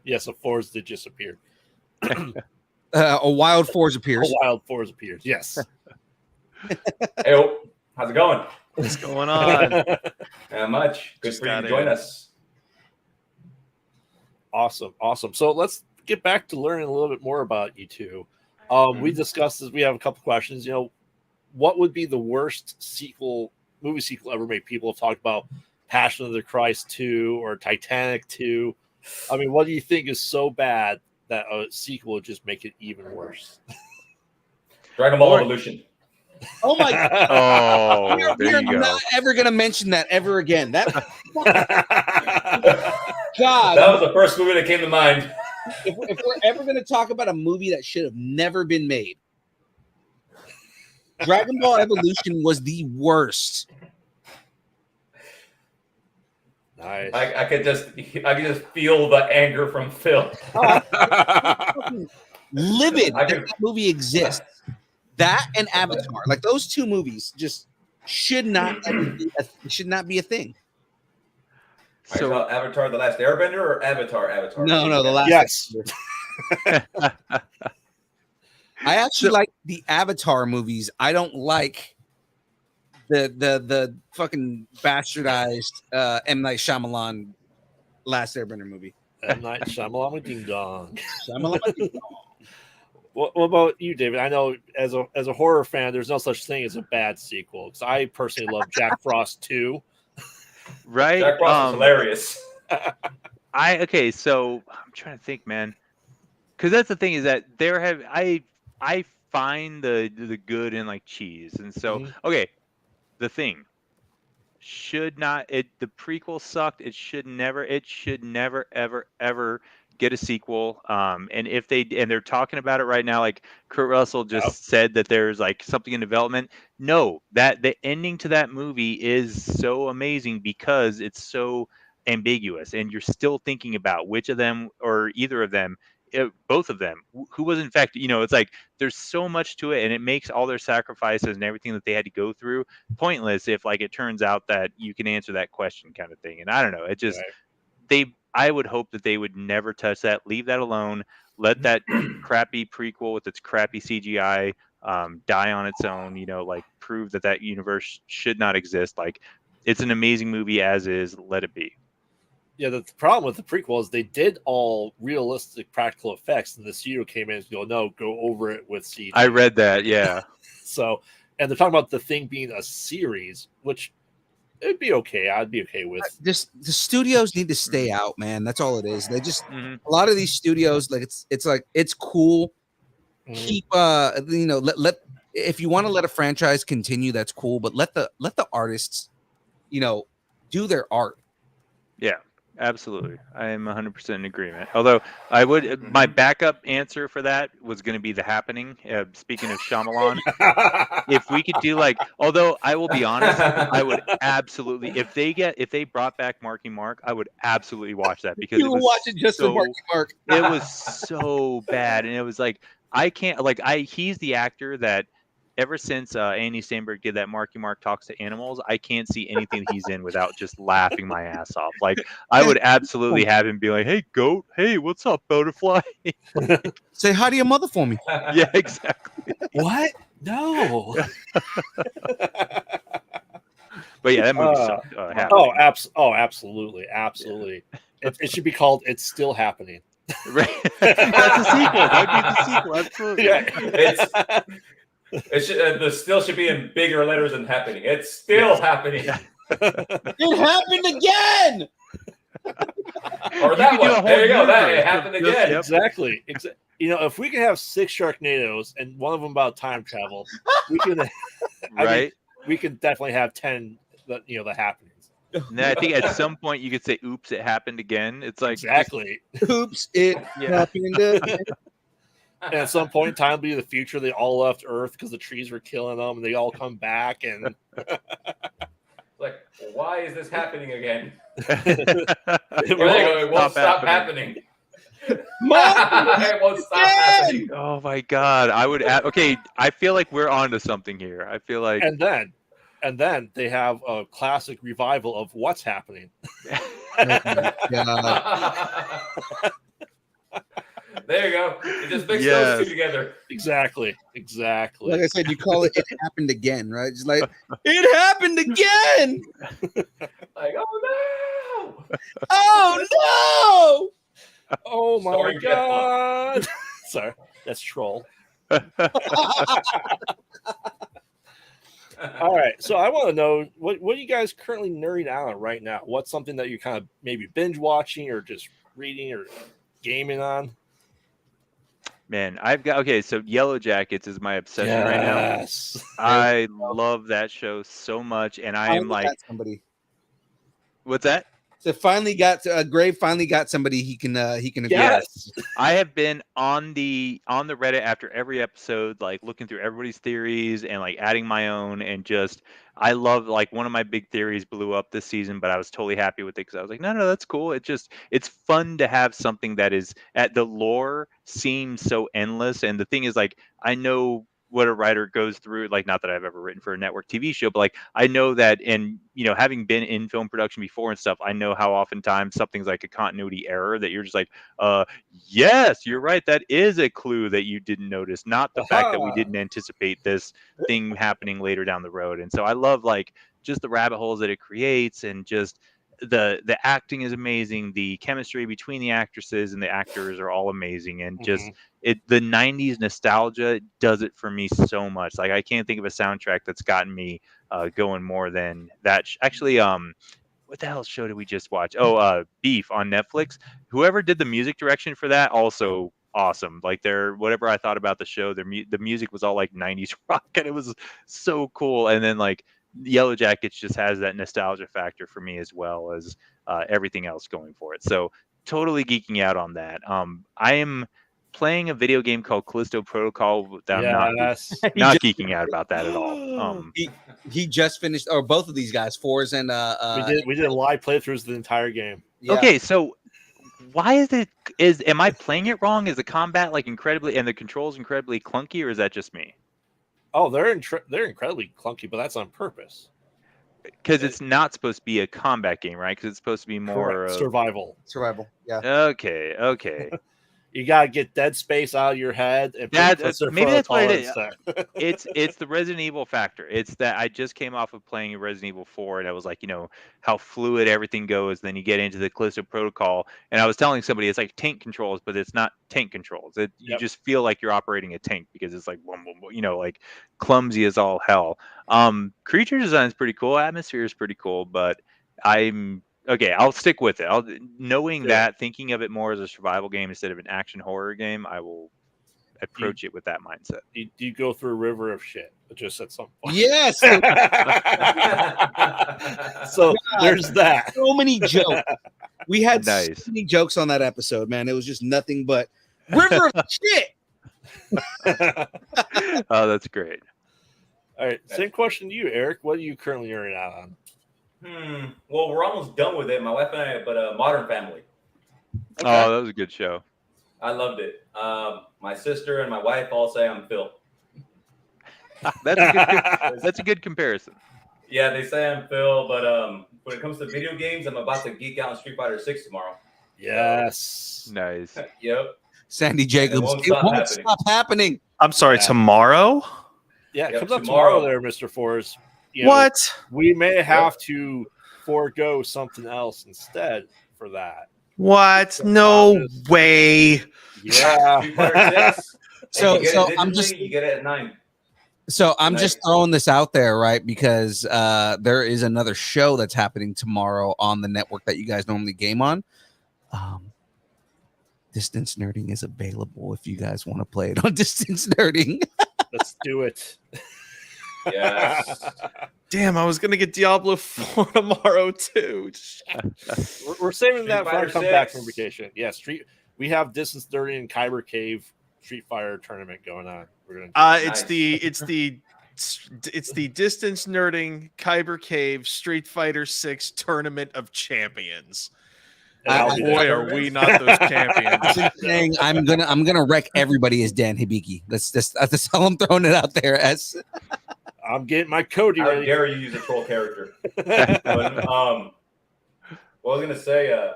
Yes, a Forz did just appear. A wild Forz appears. A wild Forz appears. Yes. Hey, how's it going? What's going on? Not much. Good Just for you to got join in. us. Awesome. So let's get back to learning a little bit more about you two. We discussed this. We have a couple questions. What would be the worst movie sequel ever made? People have talked about Passion of the Christ 2 or Titanic 2. I mean, what do you think is so bad that a sequel would just make it even worse? Dragon Ball Evolution. Oh my God. Oh, we there are you go. not ever going to mention that ever again. That God. That was the first movie that came to mind. If we're ever going to talk about a movie that should have never been made, Dragon Ball Evolution was the worst. Nice. I could just feel the anger from Phil. Livid that movie exists. That and Avatar, like those two movies, just should not be a thing. So Avatar: The Last Airbender or Avatar? No, the last. Yes. I actually like the Avatar movies. I don't like the fucking bastardized M. Night Shyamalan Last Airbender movie. M. Night Shyamalan Ding Dong. Shyamalan Ding Dong. What about you, David? I know as a horror fan, there's no such thing as a bad sequel. Because I personally love Jack Frost 2. Right? Jack Frost is hilarious. So I'm trying to think, man. Because that's the thing is that I find the good in like cheese, and so okay, The Thing should not. The prequel sucked. It should never ever get a sequel. And if they're talking about it right now, like Kurt Russell just said that there's like something in development. No, that the ending to that movie is so amazing because it's so ambiguous, and you're still thinking about which of them or either of them, both of them, who was in fact, it's like there's so much to it, and it makes all their sacrifices and everything that they had to go through pointless if like it turns out that you can answer that question kind of thing. And I don't know, it just I would hope that they would never touch that, leave that alone, let that crappy prequel with its crappy CGI die on its own, like prove that universe should not exist. Like it's an amazing movie as is, let it be. Yeah, the problem with the prequel is they did all realistic practical effects, and the studio came in and go over it with CG. I read that, yeah. So, and they're talking about The Thing being a series, which it'd be okay. I'd be okay with. Just the studios need to stay out, man. That's all it is. They just a lot of these studios, like it's cool. Keep let if you want to let a franchise continue, that's cool, but let the artists, do their art. Yeah. Absolutely. I am 100% in agreement. Although my backup answer for that was going to be The Happening. Speaking of Shyamalan, if we could do although I will be honest, I would absolutely, if they brought back Marky Mark, I would absolutely watch that because you would watch it just for Marky Mark. It was so bad. And it was he's the actor that ever since Andy Samberg did that Marky Mark Talks to Animals, I can't see anything that he's in without just laughing my ass off. Like, I would absolutely have him be like, "Hey, goat. Hey, what's up, butterfly?" Say hi to your mother for me. Yeah, exactly. What? No. But yeah, that movie sucked. Absolutely. It should be called "It's Still Happening." Right. That's a sequel. That'd be the sequel. Absolutely. Yeah. It should, the still should be in bigger letters than happening. It's still happening. It happened again. Or that one. There you go. That it happened again. Yep. Exactly. If we can have 6 Sharknadoes and one of them about time travel, we can. Right. We can definitely have 10. The happenings. And then I think at some point you could say, "Oops, it happened again." It's like exactly. Oops, it happened again. And at some point in time, it'll be the future. They all left Earth because the trees were killing them, and they all come back. And why is this happening again? It won't stop happening. It won't stop happening. Oh my god! I would add. Okay, I feel like we're onto something here. I feel like. And then they have a classic revival of What's Happening. There you go. You just mix those two together. Exactly. Like I said, you call it happened again, right? Just like, it happened again. Like, oh no. Oh no. Oh my Sorry, god. Sorry, that's troll. All right, so I want to know what are you guys currently nerding out on right now? What's something that you're kind of maybe binge watching or just reading or gaming on? Man, I've got so Yellow Jackets is my obsession right now. Yes. I love that show so much, and I am like, somebody. What's that? So finally got Grave finally got somebody he can agree. Yes. I have been on the Reddit after every episode, like looking through everybody's theories and like adding my own, and just I love, like, one of my big theories blew up this season, but I was totally happy with it because I was like, no, that's cool. It's fun to have something that is at the lore seems so endless, and the thing is, like, I know what a writer goes through, like, not that I've ever written for a network TV show, but like I know that, and having been in film production before and stuff, I know how oftentimes something's like a continuity error that you're just like, yes, you're right, that is a clue that you didn't notice, not the fact that we didn't anticipate this thing happening later down the road. And so I love, like, just the rabbit holes that it creates, and just the acting is amazing, the chemistry between the actresses and the actors are all amazing, and just the 90s nostalgia does it for me so much. Like, I can't think of a soundtrack that's gotten me going more than that. Actually, what the hell show did we just watch? Beef on Netflix. Whoever did the music direction for that, also awesome. Like, whatever I thought about the show, the music was all like 90s rock, and it was so cool. And then, like, Yellow Jackets just has that nostalgia factor for me as well as everything else going for it. So totally geeking out on that. I am playing a video game called Callisto Protocol that I'm not geeking out about that at all. He just finished, or both of these guys, Fours and we did live playthroughs of the entire game. Yeah. Okay, so why am I playing it wrong? Is the combat like incredibly, and the controls incredibly clunky, or is that just me? Oh, they're incredibly clunky, but that's on purpose. Because it's not supposed to be a combat game, right? Because it's supposed to be more survival. Survival, yeah. Okay. You gotta get Dead Space out of your head, and maybe that's what it is. It's the Resident Evil factor. It's that I just came off of playing Resident Evil 4, and I was like, how fluid everything goes. Then you get into the Callisto Protocol, and I was telling somebody it's like tank controls, but it's not tank controls. You just feel like you're operating a tank because it's like boom, boom, boom, like clumsy as all hell. Creature design is pretty cool. Atmosphere is pretty cool, but okay, I'll stick with it. That, thinking of it more as a survival game instead of an action horror game, I will approach it with that mindset. You go through a river of shit, just at some point. Yes. So there's that. So many jokes. We had so many jokes on that episode, man. It was just nothing but river of shit. Oh, that's great. All right, same question to you, Eric. What are you currently earning out on? Well, we're almost done with it, my wife and I, but Modern Family. Okay. Oh, that was a good show. I loved it. My sister and my wife all say I'm Phil. That's a good comparison. Yeah, they say I'm Phil, but when it comes to video games, I'm about to geek out on Street Fighter 6 tomorrow. Yes. Nice. Yep. Sandy Jacobs. It won't stop happening. I'm sorry, tomorrow? Yeah, it comes up tomorrow there, Mr. Forrest. What? We may have to forego something else instead for that. What? No way. Yeah. So I'm just you get it at 9. So I'm just throwing this out there, right? Because there is another show that's happening tomorrow on the network that you guys normally game on. Distance Nerding is available if you guys want to play it on Distance Nerding. Let's do it. Yes. Damn, I was gonna get Diablo 4 tomorrow too. We're saving that for a comeback from vacation. Yeah, we have Distance Nerding and Kyber Cave Street Fighter tournament going on. We're gonna it's the Distance Nerding Kyber Cave Street Fighter 6 Tournament of Champions. And I'll be Boy, there. are we not those champions. I've been saying I'm gonna wreck everybody as Dan Hibiki. That's all I'm throwing it out there as. I'm getting my Cody How ready. dare you use a troll character? But, what I was gonna say,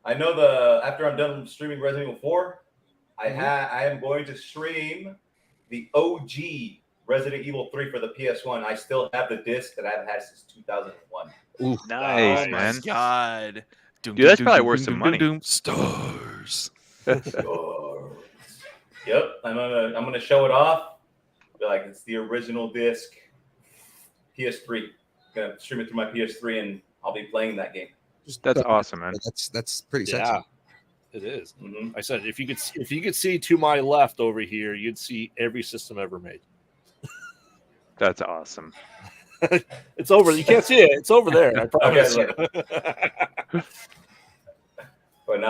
I know after I'm done streaming Resident Evil 4, I am going to stream the OG Resident Evil 3 for the PS1. I still have the disc that I've had since 2001. Ooh, Oh nice, my man. God. Dude, that's probably worth some money. Stars. Yep, I'm gonna show it off. Be like, it's the original disc, PS3. Gonna stream it through my PS3, and I'll be playing that game. That's awesome, man. That's pretty sexy. Yeah, it is. Mm-hmm. I said if you could see to my left over here, you'd see every system ever made. That's awesome. It's over. You can't see it. It's over there. I promise you. But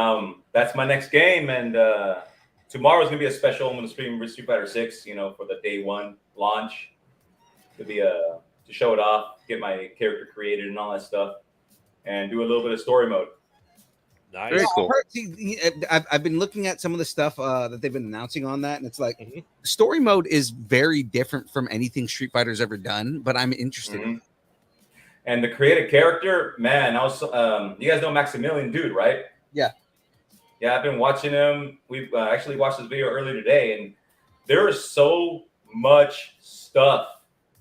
that's my next game, and tomorrow's gonna be a special. I'm gonna stream Street Fighter 6, for the day one launch. It'll be to show it off, get my character created and all that stuff, and do a little bit of story mode. Nice. Very cool. I've been looking at some of the stuff that they've been announcing on that, and it's like story mode is very different from anything Street Fighter's ever done, but I'm interested in it. And the creative character, man, I was you guys know Maximilian Dude, right? Yeah. Yeah, I've been watching him. We've actually watched this video earlier today, and there is so much stuff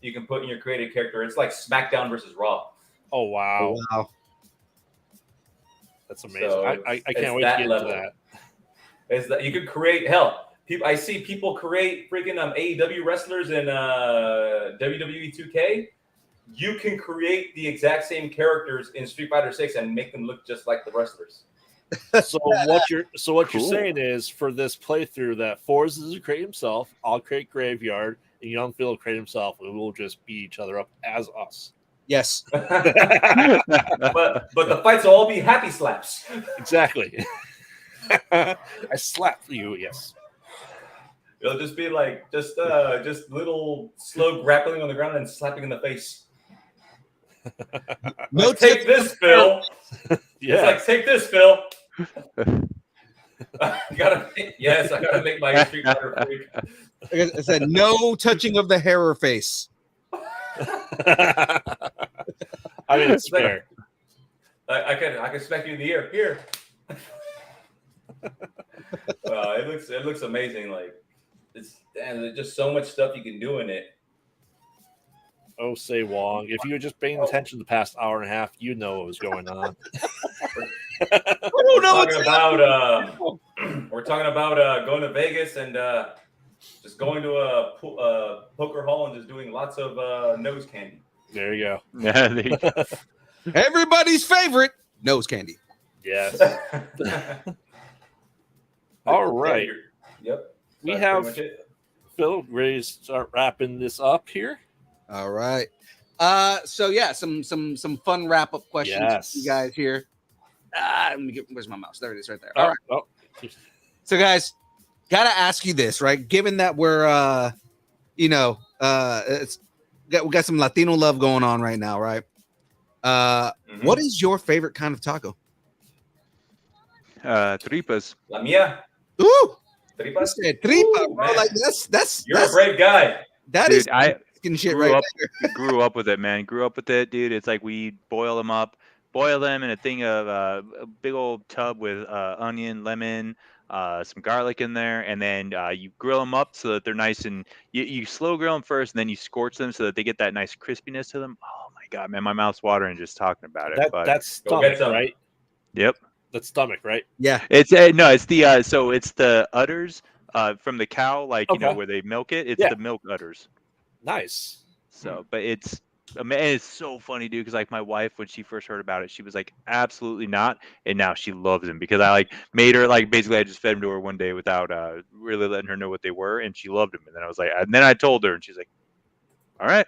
you can put in your creative character. It's like SmackDown versus Raw. Oh wow. Wow. That's amazing. So I can't wait to get into that. Is that you could create I see people create freaking AEW wrestlers in WWE 2K. You can create the exact same characters in Street Fighter 6 and make them look just like the wrestlers. So what you're saying is for this playthrough that Forza will create himself, I'll create Graveyard, and Young Phil will create himself, and we'll just beat each other up as us. Yes. but the fights will all be happy slaps. Exactly. I slap you, yes. It'll just be like just little slow grappling on the ground and slapping in the face. No, take this, Phil. Yeah. It's like, take this, Phil. I gotta make my Street Fighter freak. I said no touching of the hair or face. I mean, it's fair. I can smack you in the ear. Here. It looks amazing. Like there's just so much stuff you can do in it. Oh, say Wong. If you were just paying attention the past hour and a half, you'd know what was going on. We're talking about going to Vegas and just going to a poker hall and just doing lots of nose candy. There you go. Yeah, there you go. Everybody's favorite nose candy. Yes. All right. Yep. We have Phil ready to start wrapping this up here. All right. So yeah, some fun wrap up questions for you guys here. Let me where's my mouse? There it is, right there. All right. Oh. So guys, gotta ask you this, right? Given that we're we got some Latino love going on right now, right? What is your favorite kind of taco? Tripas. La mía. Ooh, Tripas. Tripa, bro. Like that's You're a brave guy. That Dude, is shit grew right up, grew up with it, man. Grew up with it, dude. It's like we boil them in a thing of a big old tub with onion, lemon, some garlic in there, and then you grill them up so that they're nice and you slow grill them first, and then you scorch them so that they get that nice crispiness to them. Oh my god, man, my mouth's watering just talking about it. That's stomach, right? Yep. That's stomach, right? Yeah. It's no, it's the so it's the udders from the cow, like you know where they milk it. It's the milk udders. Nice. So, but it's so funny, dude. Because like my wife, when she first heard about it, she was like, "Absolutely not," and now she loves them because I like made her like basically I just fed them to her one day without really letting her know what they were, and she loved them. And then I was like, and then I told her, and she's like, "All right,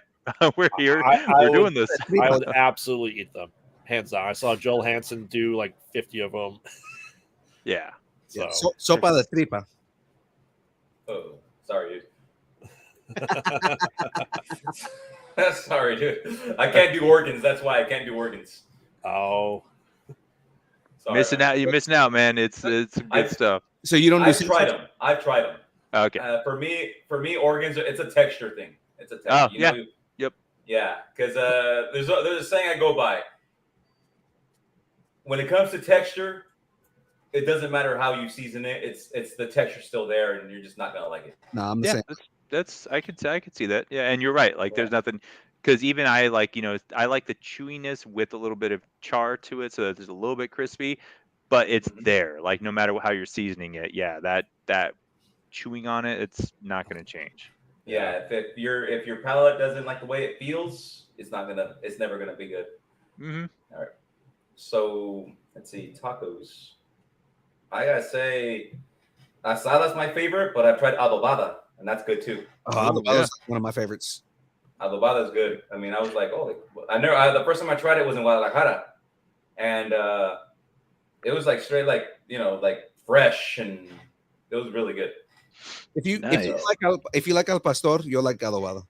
we're here, we're doing this." I would absolutely eat them, hands down. I saw Joel Hansen do like 50 of them. Yeah. So sopa de tripa. Oh, sorry, dude. Sorry, dude. I can't do organs. That's why I can't do organs. Oh. Sorry, Missing man. out. You're missing out, man. It's some good stuff. So you don't do I've tried them. Okay. For me, organs, it's a texture thing. It's a texture. Oh, you know, Yep. Yeah, because there's a saying I go by. When it comes to texture, it doesn't matter how you season it. It's the texture still there, and you're just not gonna like it. No, I'm the Yeah, same. that's I could see that. Yeah, and you're right. Like, there's nothing, because even I like, I like the chewiness with a little bit of char to it, so that there's a little bit crispy, but it's there. Like, no matter how you're seasoning it, yeah, that chewing on it, it's not going to change. Yeah, if your palate doesn't like the way it feels, it's never gonna be good. Mm-hmm. All right. So let's see, tacos. I gotta say, asada's my favorite, but I've tried adobada, and that's good too. Adobada's one of my favorites. Adobada is good. I mean, I was like, oh, the first time I tried it was in Guadalajara, and it was like straight, like fresh, and it was really good. If you like al pastor, you'll like adobada.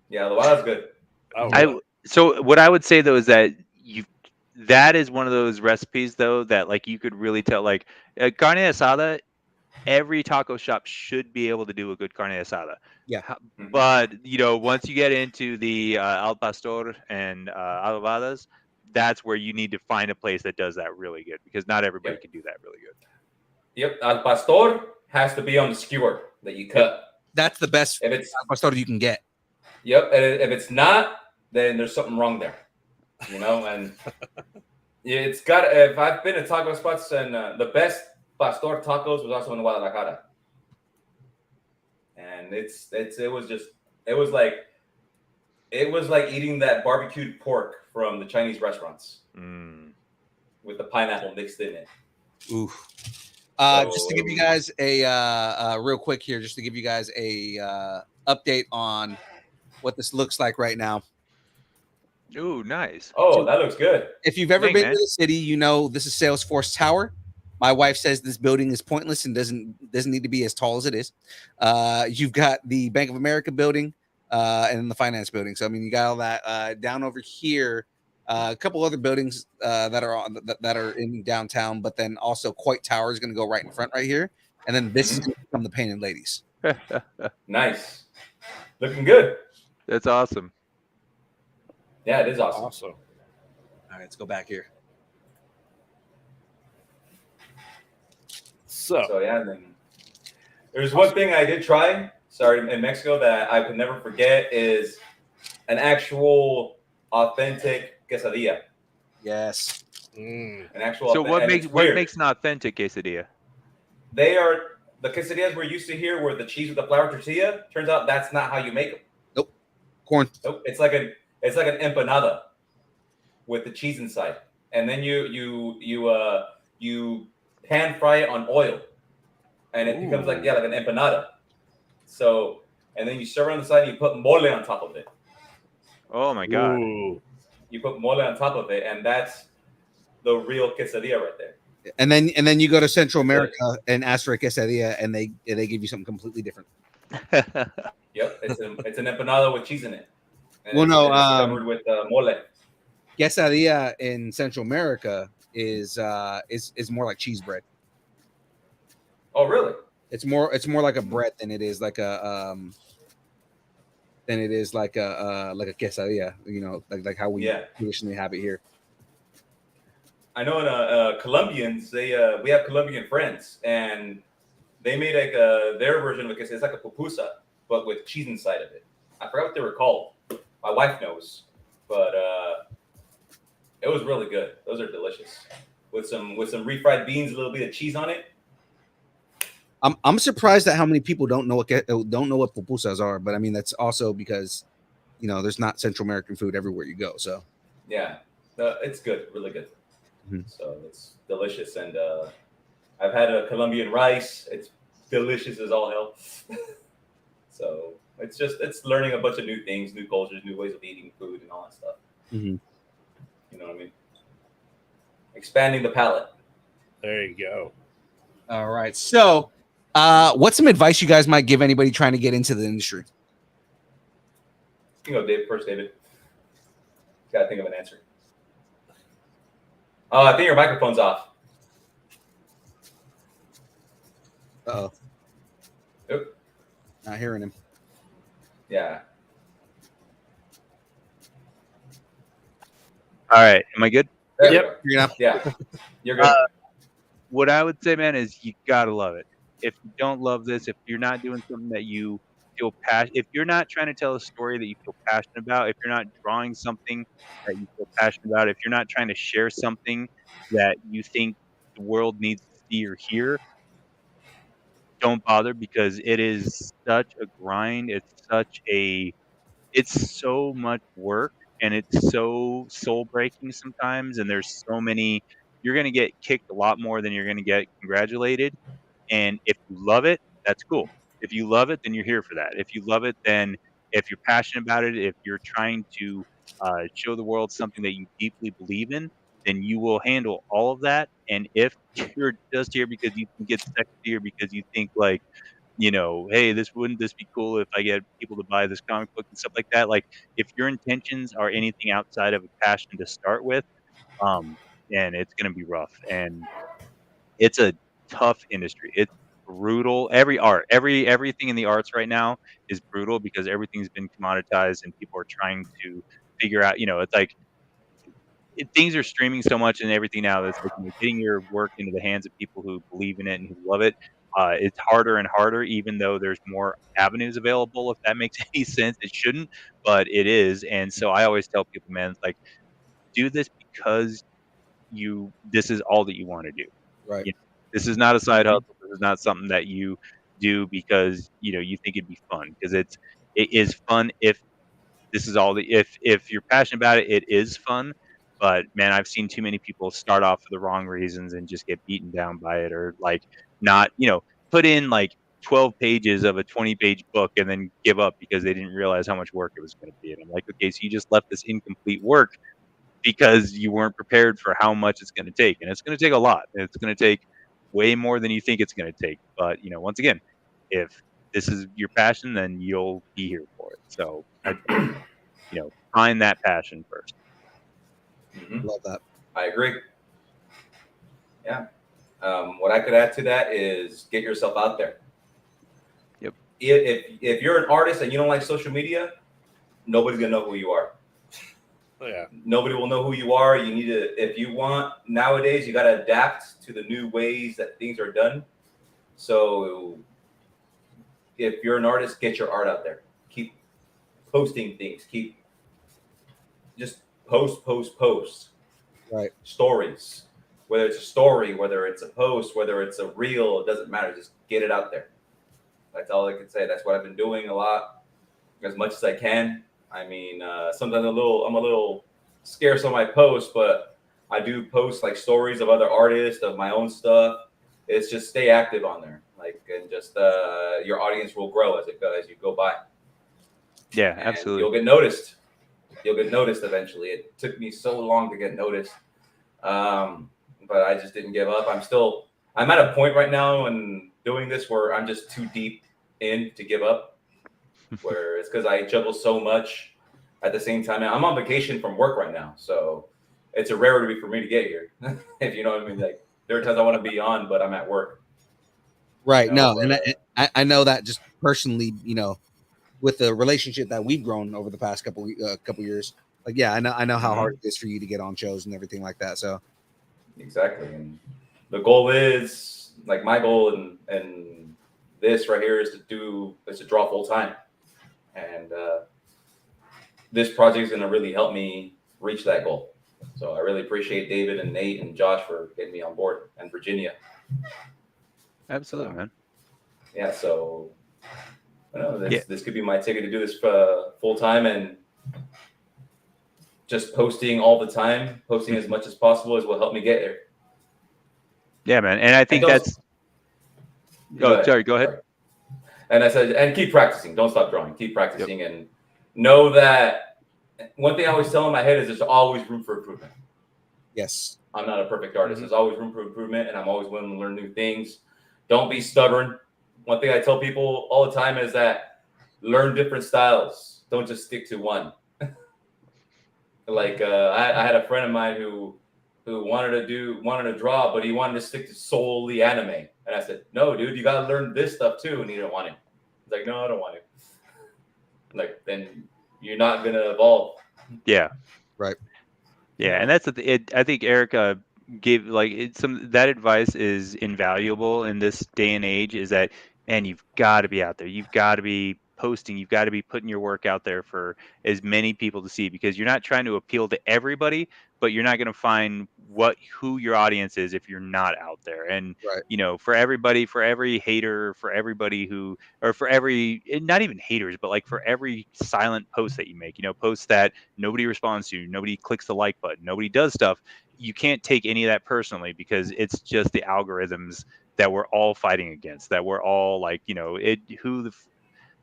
Yeah, adobada's good. So what I would say though is that that is one of those recipes though that, like, you could really tell, like, carne asada. Every taco shop should be able to do a good carne asada. Yeah. But once you get into the al pastor and adobadas, that's where you need to find a place that does that really good, because not everybody can do that really good. Yep, al pastor has to be on the skewer that you cut. That's the best al pastor you can get. Yep, and if it's not, then there's something wrong there. And it's got. If I've been to taco spots, and the best pastor tacos was also in Guadalajara, and it was like eating that barbecued pork from the Chinese restaurants with the pineapple mixed in it. Ooh. Just to give you guys a real quick here, just to give you guys a update on what this looks like right now. Ooh, nice. Oh, that looks good. If you've ever been to the city, you know this is Salesforce Tower. My wife says this building is pointless and doesn't need to be as tall as it is. You've got the Bank of America building and then the finance building. So I mean, you got all that down over here. A couple other buildings that are in downtown, but then also Coit Tower is going to go right in front right here, and then this is going to become the Painted Ladies. Nice, looking good. That's awesome. Yeah, it is awesome. All right, let's go back here. So yeah, then there's one thing I did try. Sorry, in Mexico that I could never forget is an actual authentic quesadilla. Yes. An actual. So what makes an authentic quesadilla? They are the quesadillas we're used to here, where the cheese with the flour tortilla. Turns out that's not how you make them. Nope. Corn. Nope. It's like an empanada with the cheese inside, and then you pan fry it on oil, and it becomes like an empanada. So, and then you serve it on the side, and you put mole on top of it. Oh my god! Ooh. You put mole on top of it, and that's the real quesadilla right there. And then you go to Central America and ask for a quesadilla, and they give you something completely different. Yep, it's an empanada with cheese in it. And Well, no, it's covered with mole. Quesadilla in Central America is more like cheese bread. Oh, really? It's more like a bread than it is like a quesadilla. Like how we traditionally have it here. I know in Colombians, we have Colombian friends, and they made like their version of a quesadilla. It's like a pupusa, but with cheese inside of it. I forgot what they were called. My wife knows, but it was really good. Those are delicious with some refried beans, a little bit of cheese on it. I'm surprised at how many people don't know what pupusas are, but I mean that's also because there's not Central American food everywhere you go. So yeah, it's good, really good. Mm-hmm. So it's delicious, and I've had a Colombian rice. It's delicious as all hell. So it's learning a bunch of new things, new cultures, new ways of eating food, and all that stuff. Mm-hmm. You know what I mean? Expanding the palate. There you go. All right, so. What's some advice you guys might give anybody trying to get into the industry? You go, Dave. First, David. Got to think of an answer. I think your microphone's off. Uh-oh. Oop. Not hearing him. Yeah. All right, am I good? There Yep. we go. You know? Yeah. You're good. What I would say, man, is you gotta love it. If you don't love this, if you're not doing something that you feel passionate, if you're not trying to tell a story that you feel passionate about, if you're not drawing something that you feel passionate about, if you're not trying to share something that you think the world needs to see or hear, don't bother, because it is such a grind. It's so much work, and it's so soul breaking sometimes. And there's so many, you're going to get kicked a lot more than you're going to get congratulated. And if you love it, that's cool. If you love it, then you're here for that. If you love it, then if you're passionate about it, if you're trying to show the world something that you deeply believe in, then you will handle all of that. And if you're just here because you think it's sexy, or because you think like, hey, wouldn't this be cool if I get people to buy this comic book and stuff like that? Like, if your intentions are anything outside of a passion to start with, um, and it's going to be rough. And it's a tough industry. It's brutal. Everything in the arts right now is brutal because everything's been commoditized and people are trying to figure out. It's like things are streaming so much and everything now that's like, getting your work into the hands of people who believe in it and who love it. It's harder and harder, even though there's more avenues available. If that makes any sense, it shouldn't, but it is. And so I always tell people, man, it's like, do this because this is all that you want to do. Right. This is not a side Mhm. hustle. This is not something that you do because you think it'd be fun. Because it is fun if this is all the if you're passionate about it, it is fun. But man, I've seen too many people start off for the wrong reasons and just get beaten down by it, or like not put in like 12 pages of a 20-page book and then give up because they didn't realize how much work it was going to be. And I'm like, okay, so you just left this incomplete work because you weren't prepared for how much it's going to take. And it's going to take a lot. It's going to take way more than you think it's going to take. But, once again, if this is your passion, then you'll be here for it. So, find that passion first. Mhm. Love that. I agree. Yeah. What I could add to that is get yourself out there. Yep. If you're an artist and you don't like social media, nobody's gonna know who you are. Oh, yeah. Nobody will know who you are. You need to, if you want, nowadays you got to adapt to the new ways that things are done. So if you're an artist, get your art out there. Keep posting things. Just post. Right. Stories. Whether it's a story, whether it's a post, whether it's a reel, it doesn't matter. Just get it out there. That's all I can say. That's what I've been doing a lot, as much as I can. I mean, sometimes I'm a little scarce on my posts, but I do post like stories of other artists, of my own stuff. It's just stay active on there, and just your audience will grow as you go by. Yeah, And absolutely. you'll get noticed. You'll get noticed eventually. It took me so long to get noticed, but I just didn't give up. I'm at a point right now in doing this where I'm just too deep in to give up. Where it's because I juggle so much at the same time. I'm on vacation from work right now, so it's a rarity for me to get here. If you know what I mean. Like there are times I want to be on, but I'm at work. Right. No, and I know that just personally, with the relationship that we've grown over the past couple years. Like, yeah, I know how hard it is for you to get on shows and everything like that. So exactly, and the goal is like my goal and this right here is to draw full time, and this project is going to really help me reach that goal. So I really appreciate David and Nate and Josh for getting me on board, and Virginia. Absolutely, man. Yeah, so this could be my ticket to do this full time, and just posting all the time, posting as much as possible is what helped me get there. Yeah, man. And I think that's. Sorry, go ahead. Sorry. And I said, and keep practicing. Don't stop drawing. Keep practicing, and know that one thing I always tell in my head is there's always room for improvement. yes, I'm not a perfect artist. There's always room for improvement, and I'm always willing to learn new things. Don't be stubborn. One thing I tell people all the time is that learn different styles. Don't just stick to one. I had a friend of mine who who wanted to draw, but he wanted to stick to solely anime. And I said, no, dude, you got to learn this stuff too. And he didn't want it. He's like, no, I don't want it. I'm like, then you're not going to evolve. Yeah. Right. Yeah. And that's I think Erica gave that advice is invaluable in this day and age, is that, man, you've got to be out there. You've got to be posting. You've got to be putting your work out there for as many people to see, because you're not trying to appeal to everybody, but you're not going to find who your audience is if you're not out there. And, Right. For everybody, for every hater, for everybody or for every, not even haters, but like for every silent post that you make, posts that nobody responds to, nobody clicks the like button, nobody does stuff, you can't take any of that personally, because it's just the algorithms that we're all fighting against, that we're all like,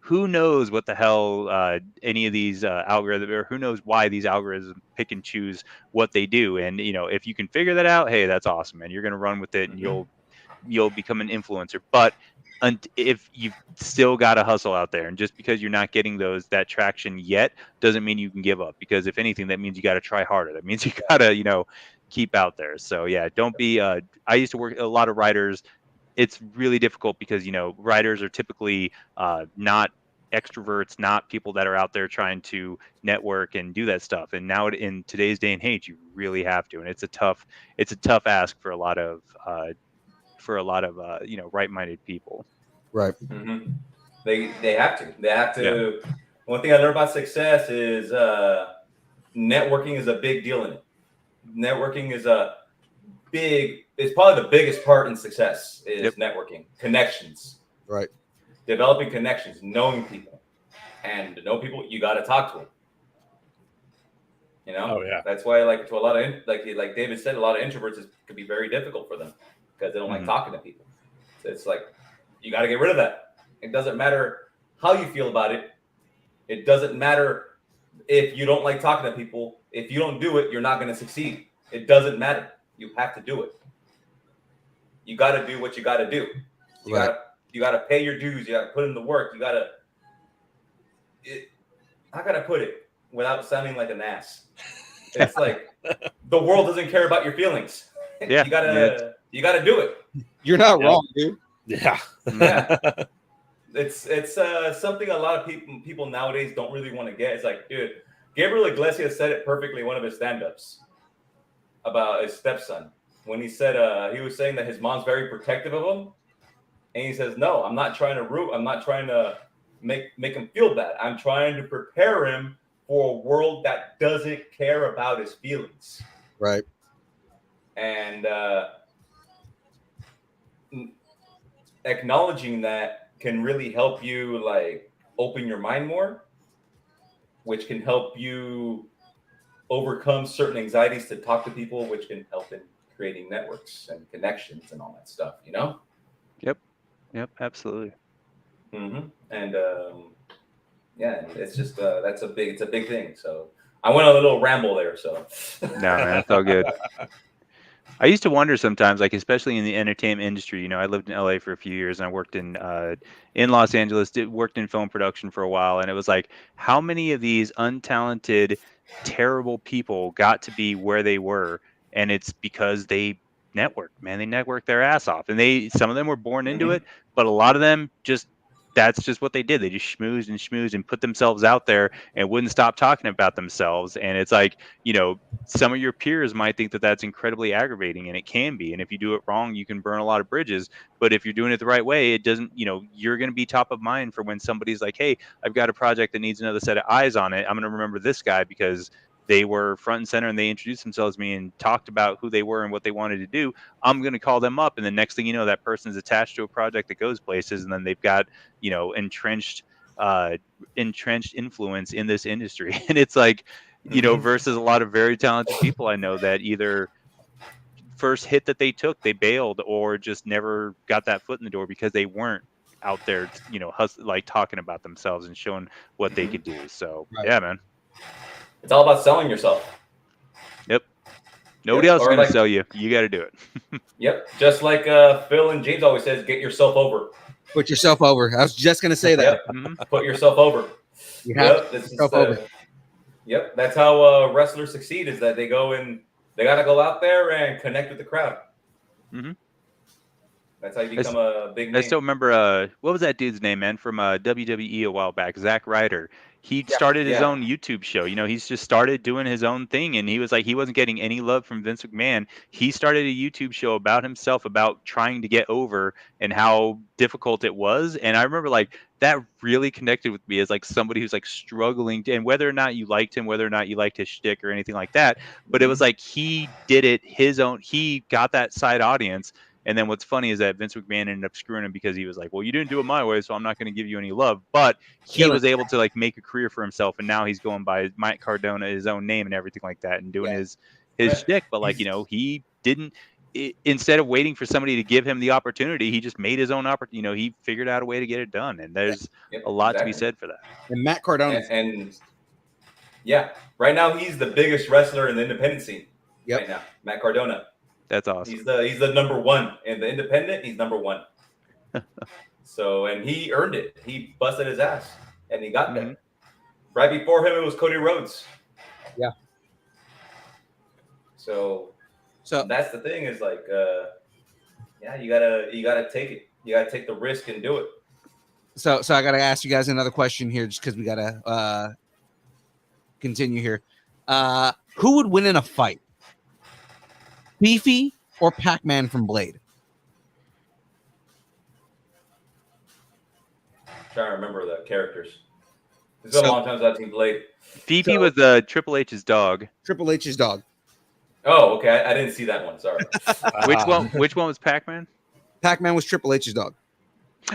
who knows what the hell any of these algorithms, or who knows why these algorithms pick and choose what they do. And, if you can figure that out, hey, that's awesome. And you're going to run with it, and you'll become an influencer. But if you've still got to hustle out there, and just because you're not getting that traction yet doesn't mean you can give up, because if anything, that means you got to try harder. That means you got to, keep out there. So yeah, don't be, I used to work a lot of writers. It's really difficult because, writers are typically not extroverts, not people that are out there trying to network and do that stuff. And now in today's day and age, you really have to. And it's a tough ask for a lot of right-minded people. Right. Mm-hmm. They have to. They have to. Yeah. One thing I learned about success is networking is a big deal in it. Networking is it's probably the biggest part in success is networking, connections. Right. Developing connections, knowing people. And to know people, you got to talk to them. Oh yeah. That's why, to a lot of, like David said, a lot of introverts, it could be very difficult for them because they don't like talking to people. So it's like, you got to get rid of that. It doesn't matter how you feel about it. It doesn't matter if you don't like talking to people. If you don't do it, you're not going to succeed. It doesn't matter. You have to do it. You got to do what you got to do. You got to pay your dues. You got to put in the work. You got to. How can I put it without sounding like an ass? It's like the world doesn't care about your feelings. Yeah. You gotta do it. You're not wrong, dude. Yeah. Yeah. It's something a lot of people nowadays don't really want to get. It's like, dude, Gabriel Iglesias said it perfectly in one of his stand-ups about his stepson. When he said he was saying that his mom's very protective of him. And he says, no, I'm not trying to make him feel bad. I'm trying to prepare him for a world that doesn't care about his feelings. Right. And acknowledging that can really help you open your mind more, which can help you overcome certain anxieties to talk to people, which can help in creating networks and connections and all that stuff, Yep, absolutely. Mm-hmm. And yeah, it's just it's a big thing. So I went on a little ramble there. So no, man, that's all good. I used to wonder sometimes, especially in the entertainment industry. I lived in LA for a few years, and I worked in Los Angeles. Worked in film production for a while, and it was like, how many of these untalented, terrible people got to be where they were, and it's because they networked, man. They networked their ass off, and some of them were born into it, but a lot of them that's just what they did. They just schmoozed and put themselves out there and wouldn't stop talking about themselves. And it's like, some of your peers might think that that's incredibly aggravating, and it can be. And if you do it wrong, you can burn a lot of bridges. But if you're doing it the right way, it doesn't, you're going to be top of mind for when somebody's like, hey, I've got a project that needs another set of eyes on it. I'm going to remember this guy because they were front and center and they introduced themselves to me and talked about who they were and what they wanted to do. I'm going to call them up. And the next thing you know, that person's attached to a project that goes places. And then they've got, entrenched influence in this industry. And it's like, versus a lot of very talented people I know that either first hit that they took, they bailed, or just never got that foot in the door because they weren't out there, talking about themselves and showing what they could do. So yeah, man. It's all about selling yourself. Yep. Nobody else is going to sell you. You got to do it. Yep. Just like Phil and James always says, get yourself over. Put yourself over. I was just going to say that. Yep. Put yourself over. You have to put yourself over. Yep. That's how wrestlers succeed, is that they go and They got to go out there and connect with the crowd. Mm-hmm. That's how you become a big name. I still remember what was that dude's name, man, from WWE a while back, Zack Ryder. He started his own YouTube show. You know, he's just started doing his own thing, and he was like, he wasn't getting any love from Vince McMahon. He started a YouTube show about himself, about trying to get over and how difficult it was. And I remember like that really connected with me as like somebody who's like struggling to, and whether or not you liked him, whether or not you liked his shtick or anything like that, but it was like he did it his own. He got that side audience. And then what's funny is that Vince McMahon ended up screwing him because he was like, well, you didn't do it my way, so I'm not going to give you any love. But he was able to like make a career for himself. And now he's going by Mike Cardona, his own name and everything like that, and doing his shtick. But like, you know, he didn't, instead of waiting for somebody to give him the opportunity, he just made his own opportunity. You know, he figured out a way to get it done. And there's a lot to be said for that. And Matt Cardona. And right now he's the biggest wrestler in the independent scene. Right now, Matt Cardona. That's awesome. He's the number one in the independent. He's number one. So, and he earned it. He busted his ass, and he got there. Right before him, it was Cody Rhodes. Yeah. So that's the thing is like, you gotta take it. You gotta take the risk and do it. So I gotta ask you guys another question here, just because we gotta continue here. Who would win in a fight? Beefy or Pac-Man from Blade? I'm trying to remember the characters. It's been a long time since I've seen Blade. Beefy was Triple H's dog. Triple H's dog. Oh, okay. I didn't see that one. Sorry. Which one was Pac-Man? Pac-Man was Triple H's dog.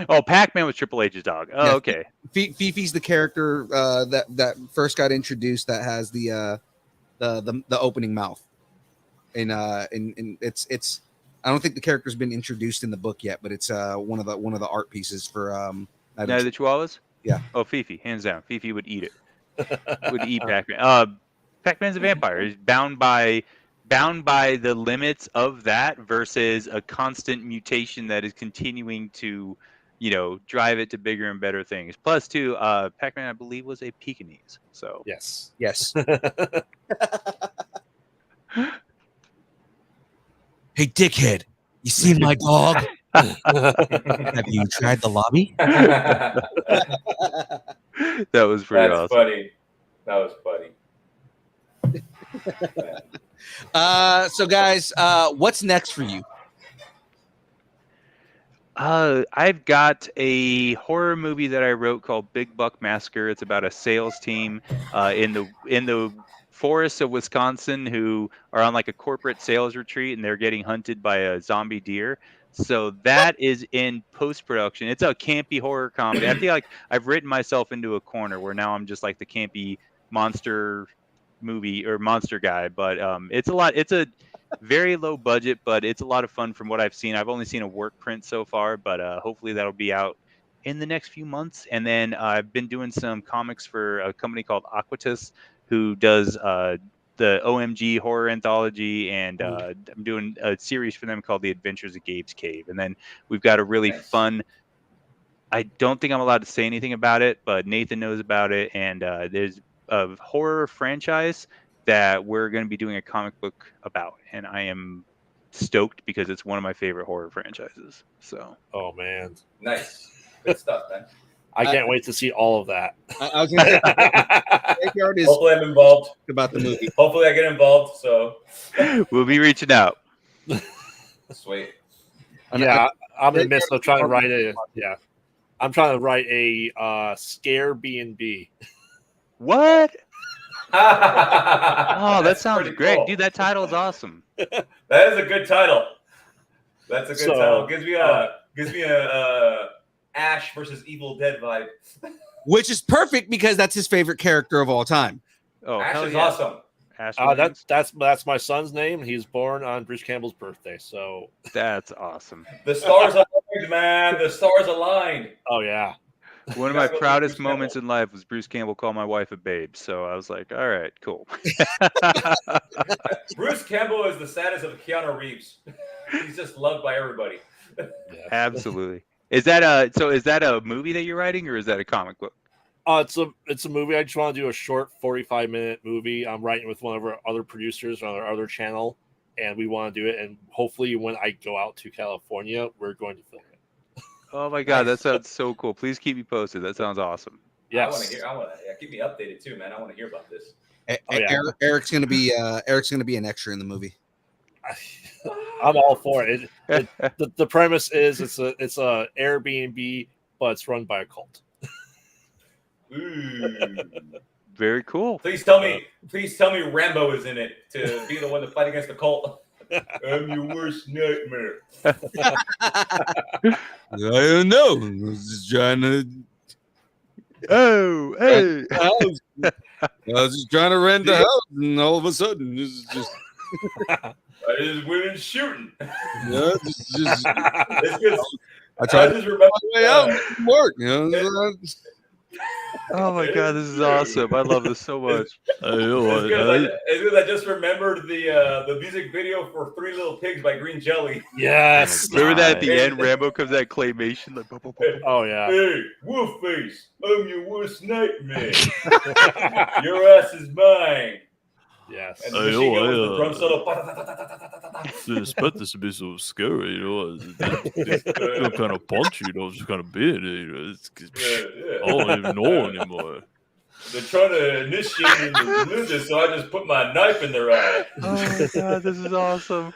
Oh, Pac-Man was Triple H's dog. Oh, okay. Fifi's the character that first got introduced that has the opening mouth. And it's I don't think the character's been introduced in the book yet, but it's one of the art pieces for the Chihuahuas. Yeah. Oh, Fifi, hands down. Fifi would eat it. Would eat Pac-Man. Pac-Man's a vampire. He's bound by the limits of that versus a constant mutation that is continuing to, you know, drive it to bigger and better things. Plus, too, Pac-Man, I believe, was a Pekingese. So yes. Hey, dickhead, you see my dog? Have you tried the lobby? That was pretty awesome. Funny. That was funny. So guys, what's next for you? I've got a horror movie that I wrote called Big Buck Massacre. It's about a sales team in the forests of Wisconsin who are on like a corporate sales retreat, and they're getting hunted by a zombie deer. So that is in post-production. It's a campy horror comedy. I feel like I've written myself into a corner where now I'm just like the campy monster movie or monster guy. But it's a lot. It's a very low budget, but it's a lot of fun from what I've seen. I've only seen a work print so far, but hopefully that'll be out in the next few months. And then I've been doing some comics for a company called Aquatus, who does the OMG horror anthology, and I'm doing a series for them called The Adventures of Gabe's Cave. And then we've got a really fun, I don't think I'm allowed to say anything about it, but Nathan knows about it, and there's a horror franchise that we're going to be doing a comic book about, and I am stoked because it's one of my favorite horror franchises. So, oh man, nice, good stuff, man. I can't wait to see all of that. I was going to say, hopefully I'm involved about the movie. Hopefully I get involved. So we'll be reaching out. Sweet. Yeah, I'm in the midst of trying to write a. Yeah, I'm trying to write a scare B&B. What? Oh, that sounds great, cool. Dude. That title is awesome. That is a good title. That's a good title. Gives me a Ash versus Evil Dead vibe. Which is perfect because that's his favorite character of all time. Oh, Ash is awesome. Ash that's my son's name. He's born on Bruce Campbell's birthday, so that's awesome. The stars aligned, man. The stars aligned. Oh yeah. One of my proudest moments in life was Bruce Campbell called my wife a babe. So I was like, all right, cool. Bruce Campbell is the status of Keanu Reeves. He's just loved by everybody. Absolutely. Is that a movie that you're writing, or is that a comic book? It's a movie. I just want to do a short 45-minute movie. I'm writing with one of our other producers on our other channel, and we want to do it. And hopefully, when I go out to California, we're going to film it. Oh my god, Nice. that sounds so cool. Please keep me posted. That sounds awesome. I want Yes. to hear. Keep me updated too, man. I want to hear about this. Oh, yeah. Eric's gonna be an extra in the movie. I'm all for it. The premise is it's a Airbnb, but it's run by a cult. Ooh. Very cool. Please tell me Rambo is in it to be the one to fight against the cult. I'm your worst nightmare. I don't know. I was just trying to. Oh, hey. I was just trying to rent a house, and all of a sudden, this is just. I just went in shooting. Yeah, just It's good. I tried to just remember way out. It didn't work. You know? Oh my god, this is awesome. I love this so much. It's good. I just remembered the music video for Three Little Pigs by Green Jelly. Yes. Remember that at the Nice. end, Rambo comes that claymation. Like, Oh yeah. Hey, Wolfface, I'm your worst nightmare. Your ass is mine. Yes. And the machine gun with the drum solo. Didn't expect this to be so scary, It kind of punchy, just kind of big, I don't even know anymore. They're trying to initiate me into religion, so I just put my knife in their eye. oh my god, this is awesome.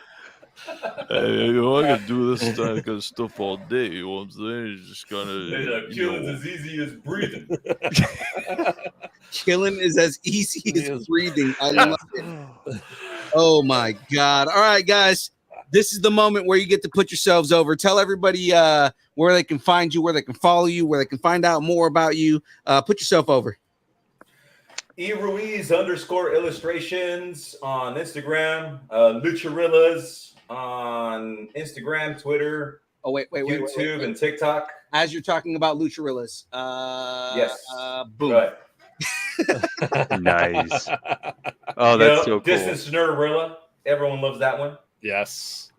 Hey, I can do this kind of stuff all day, you know what I'm saying? It's just kind of, Killing's as easy as breathing. Killing is as easy as breathing. I love it. Oh my god! All right, guys, this is the moment where you get to put yourselves over. Tell everybody where they can find you, where they can follow you, where they can find out more about you. Put yourself over. Ruiz_illustrations on Instagram, Lucharillas on Instagram, Twitter, Oh wait, YouTube, and TikTok. As you're talking about Lucharillas, Yes. boom. Right. Nice. Oh, that's so cool. Distance Nerdrilla. Everyone loves that one. Yes.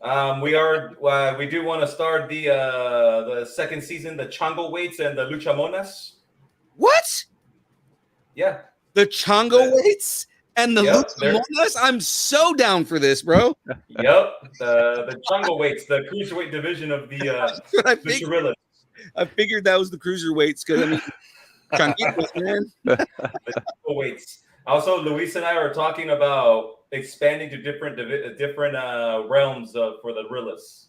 We do want to start the second season, the Chongo Weights and the Luchamonas. What? Yeah. The Chongo weights and the Yep, Luchamonas? I'm so down for this, bro. Yep. The Chongo Weights, the cruiserweight division of the Lucharillas. I figured that was the cruiserweights because I mean, Chonquitos, man. Weights. Also, Luis and I are talking about expanding to different realms for the Rillas,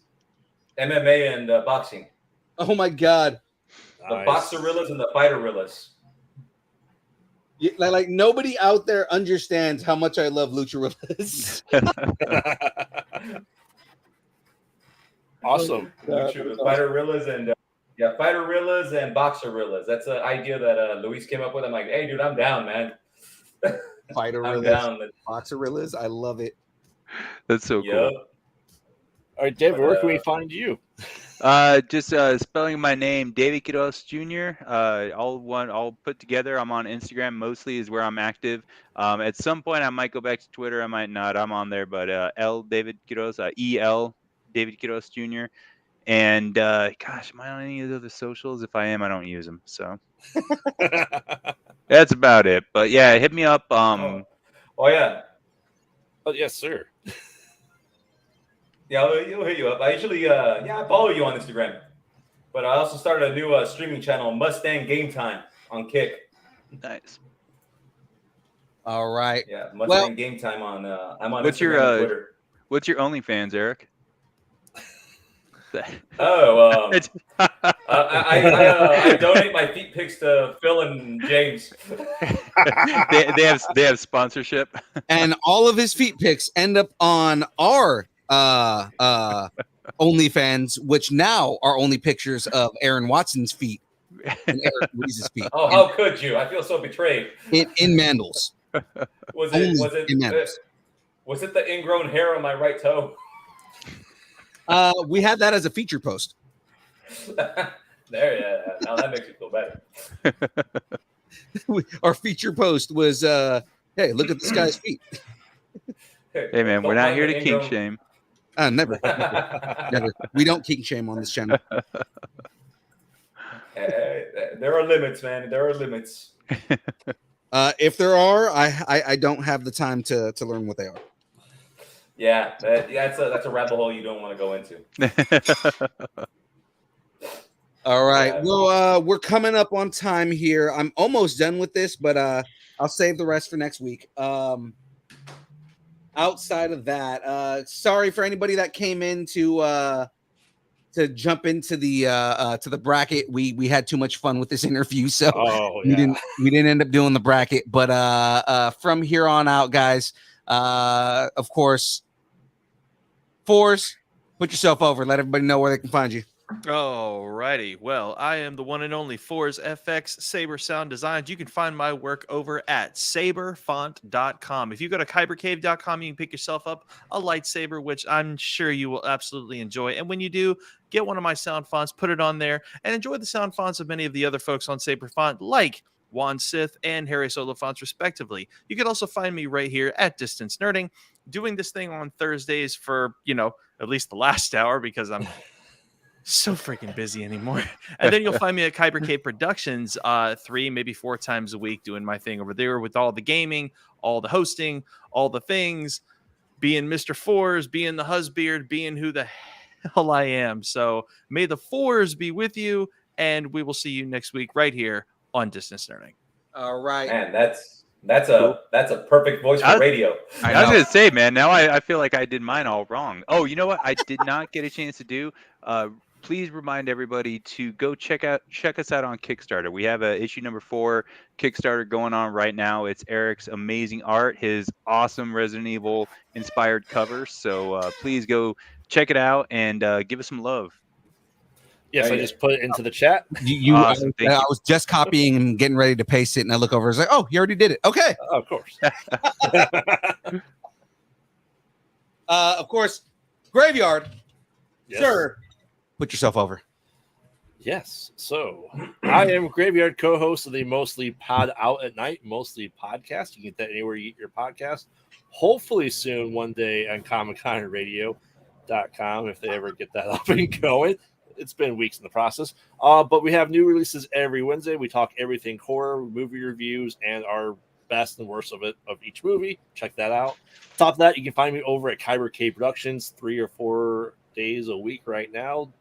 MMA and boxing. Oh my god! The Nice. Boxerillas and the Fighterillas. Like nobody out there understands how much I love Lucharillas. Awesome. Fighterillas and Fighterillas and Boxerillas. That's an idea that Luis came up with. I'm like, hey, dude, I'm down, man. I'm Fighterillas, down. Boxerillas, I love it. That's so Yep. cool. All right, David, where can we find you? Just spelling my name, David Quiroz Jr. All put together. I'm on Instagram mostly is where I'm active. At some point I might go back to Twitter. I might not. I'm on there, but L David Quiroz, EL David Quiroz Jr. And gosh, am I on any of the other socials? If I am, I don't use them. So that's about it. But yeah, hit me up. Oh yeah. Oh yes, sir. Yeah, he'll hit you up. I usually, I follow you on Instagram. But I also started a new streaming channel, Mustang Game Time on Kick. Nice. All right. Yeah, Mustang Game Time on. I'm on What's Instagram your, and Twitter. What's your OnlyFans, Eric? Oh, I donate my feet pics to Phil and James. they have sponsorship. And all of his feet pics end up on our OnlyFans, which now are only pictures of Aaron Watson's feet and Eric Ruiz's feet. Oh, how could you? I feel so betrayed. In Mandels. Was Only it in Mandels. was it the ingrown hair on my right toe? We had that as a feature post. There, yeah. Now that makes me feel better. Our feature post was, hey, look at this guy's feet. Hey man, we're not here to kink shame. Never. Never. We don't kink shame on this channel. There are limits, man. There are limits. If there are, I don't have the time to learn what they are. Yeah, that's a rabbit hole you don't want to go into. All right. Yeah. Well, we're coming up on time here. I'm almost done with this, but I'll save the rest for next week. Outside of that, sorry for anybody that came in to jump into the bracket. We had too much fun with this interview, so we didn't end up doing the bracket. But from here on out, guys, of course, Fours, put yourself over. Let everybody know where they can find you. Alrighty. Well, I am the one and only Fours FX Saber Sound Designs. You can find my work over at saberfont.com. If you go to kybercave.com, you can pick yourself up a lightsaber, which I'm sure you will absolutely enjoy. And when you do, get one of my sound fonts, put it on there, and enjoy the sound fonts of many of the other folks on Saber Font, like Juan Sith and Harry Solo fonts, respectively. You can also find me right here at Distance Nerding, doing this thing on Thursdays for, at least the last hour, because I'm so freaking busy anymore. And then you'll find me at Kyber Cave Productions 3, maybe 4 times a week doing my thing over there with all the gaming, all the hosting, all the things, being Mr. Fours, being the husbeard, being who the hell I am. So may the Fours be with you, and we will see you next week right here on Distance Learning. All right. Man, that's a perfect voice for radio. I was gonna say, man, now I feel like I did mine all wrong. Oh, you know what? I did not get a chance to do. Please remind everybody to go check us out on Kickstarter. We have a issue number 4 Kickstarter going on right now. It's Eric's amazing art, his awesome Resident Evil inspired covers. So please go check it out and give us some love. Yes, I just put it into the chat. Awesome. I was just copying and getting ready to paste it, and I look over. I was like, "Oh, you already did it." Okay. Of course. Of course, Graveyard. Yes. Sir, put yourself over. Yes. So I am Graveyard, co-host of the Mostly Pod Out at Night, Mostly Podcast. You can get that anywhere you get your podcast. Hopefully soon, one day on ComicConRadio.com, if they ever get that up and going. It's been weeks in the process. But we have new releases every Wednesday. We talk everything horror, movie reviews, and our best and worst of each movie. Check that out. Top of that, you can find me over at Kyber K Productions 3 or 4 days a week right now,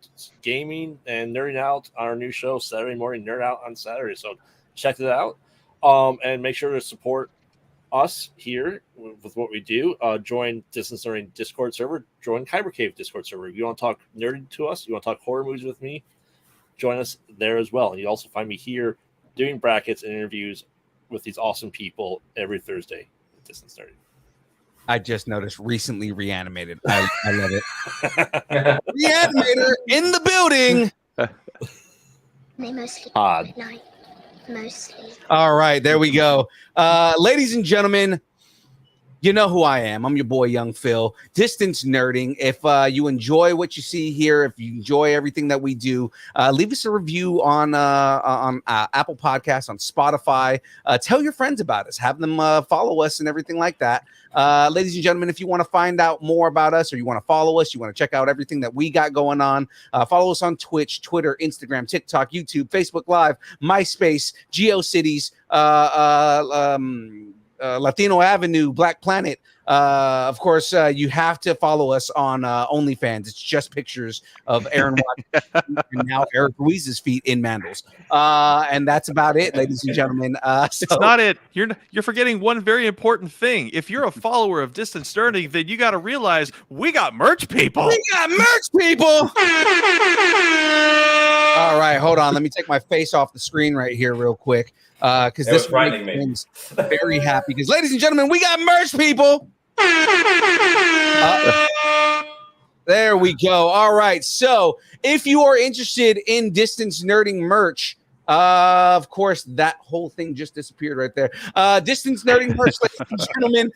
gaming and nerding out on our new show Saturday morning, Nerd Out on Saturday. So check it out, and make sure to support us here with what we do. Join Distance Learning Discord server, join Kyber Cave Discord server. If you want to talk nerdy to us, you want to talk horror movies with me, join us there as well. And you also find me here doing brackets and interviews with these awesome people every Thursday at Distance Learning. I just noticed recently reanimated. I love it. Reanimator in the building. They mostly Odd. at night. Mostly. All right, there we go. Ladies and gentlemen, you know who I am. I'm your boy, Young Phil. Distance Nerding. If you enjoy what you see here, if you enjoy everything that we do, leave us a review on Apple Podcasts, on Spotify. Tell your friends about us. Have them follow us and everything like that. Ladies and gentlemen, if you want to find out more about us, or you want to follow us, you want to check out everything that we got going on, follow us on Twitch, Twitter, Instagram, TikTok, YouTube, Facebook Live, MySpace, GeoCities, Latino Avenue, Black Planet. Of course, you have to follow us on OnlyFans. It's just pictures of Aaron Watson's feet and now Eric Ruiz's feet in Mandels. And that's about it, ladies and gentlemen. It's not it. You're forgetting one very important thing. If you're a follower of Distance Learning, then you got to realize we got merch people. We got merch people. All right, hold on. Let me take my face off the screen right here real quick. Because this makes me very happy. Because, ladies and gentlemen, we got merch people. There we go. All right. So, if you are interested in Distance Nerding merch, of course, that whole thing just disappeared right there. Distance Nerding merch, ladies and gentlemen.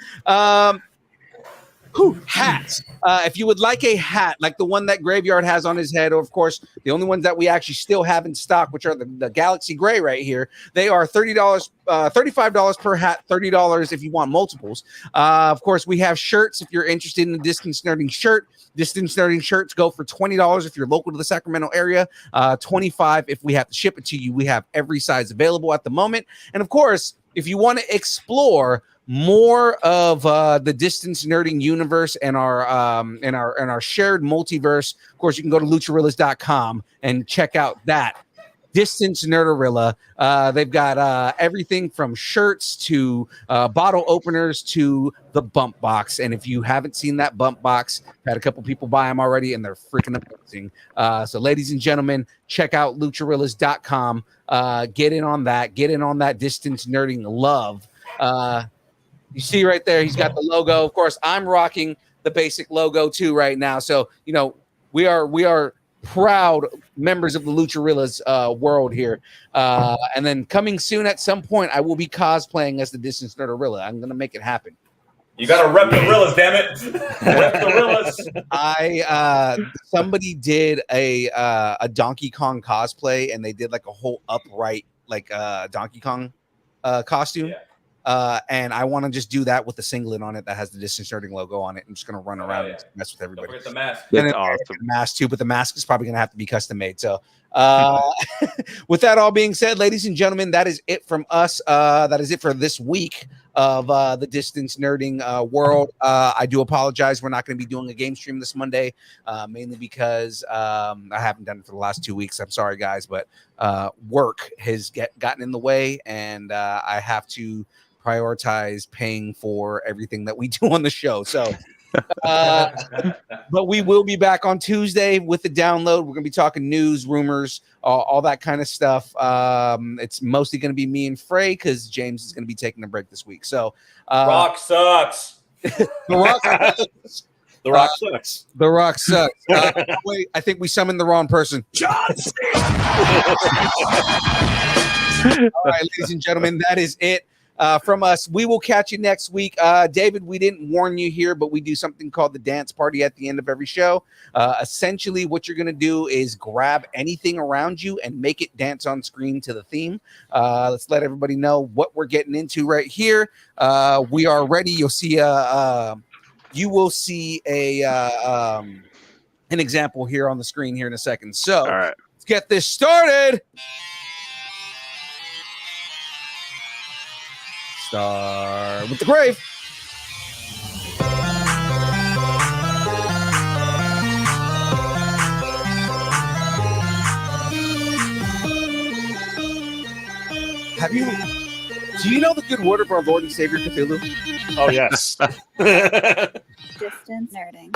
Hats. If you would like a hat like the one that Graveyard has on his head, or of course the only ones that we actually still have in stock, which are the Galaxy Gray right here, they are $30, $35 per hat, $30 if you want multiples. Of course, we have shirts if you're interested in a Distance Nerding shirt. Distance Nerding shirts go for $20 if you're local to the Sacramento area, $25 if we have to ship it to you. We have every size available at the moment. And of course, if you want to explore more of the Distance Nerding universe and our shared multiverse, of course, you can go to lucharillas.com and check out that Distance Nerdarilla. They've got everything from shirts to bottle openers to the bump box. And if you haven't seen that bump box, I've had a couple people buy them already, and they're freaking amazing. So, ladies and gentlemen, check out lucharillas.com. Get in on that. Get in on that Distance Nerding love. You see right there, he's got the logo. Of course, I'm rocking the basic logo too right now. So, you know, we are proud members of the Lucharillas world here. And then coming soon at some point, I will be cosplaying as the Distance Nerdarilla. I'm going to make it happen. You got to rep the Rillas, damn it. Rep the Rillas. Somebody did a Donkey Kong cosplay, and they did like a whole upright like Donkey Kong costume. Yeah. And I want to just do that with a singlet on it that has the Distance Nerding logo on it. I'm just going to run around and mess with everybody. Don't forget the mask. That's awesome. The mask too, but the mask is probably going to have to be custom made. So, with that all being said, ladies and gentlemen, that is it from us. That is it for this week of the Distance Nerding world. I do apologize. We're not going to be doing a game stream this Monday, mainly because I haven't done it for the last 2 weeks. I'm sorry, guys, but work has gotten in the way, and I have to prioritize paying for everything that we do on the show. So, but we will be back on Tuesday with the download. We're going to be talking news, rumors, all that kind of stuff. It's mostly going to be me and Frey because James is going to be taking a break this week. So, Rock sucks. The Rock sucks. The Rock sucks. The Rock sucks. Wait, I think we summoned the wrong person. John Cena. All right, ladies and gentlemen, that is it. From us. We will catch you next week. David, we didn't warn you here, but we do something called the dance party at the end of every show. Essentially, what you're going to do is grab anything around you and make it dance on screen to the theme. Let's let everybody know what we're getting into right here. We are ready. You'll see you will see an example here on the screen here in a second. So All right. let's get this started. Start with the grave. Do you know the good word of our Lord and Savior Cthulhu? Oh, yes. Distance Nerding.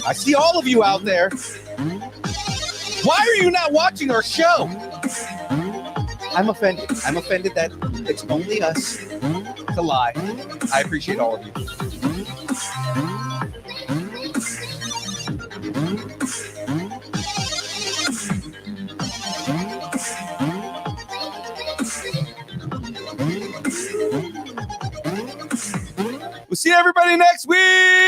I see all of you out there. Why are you not watching our show? I'm offended. I'm offended that it's only us. It's a lie. I appreciate all of you. We'll see everybody next week.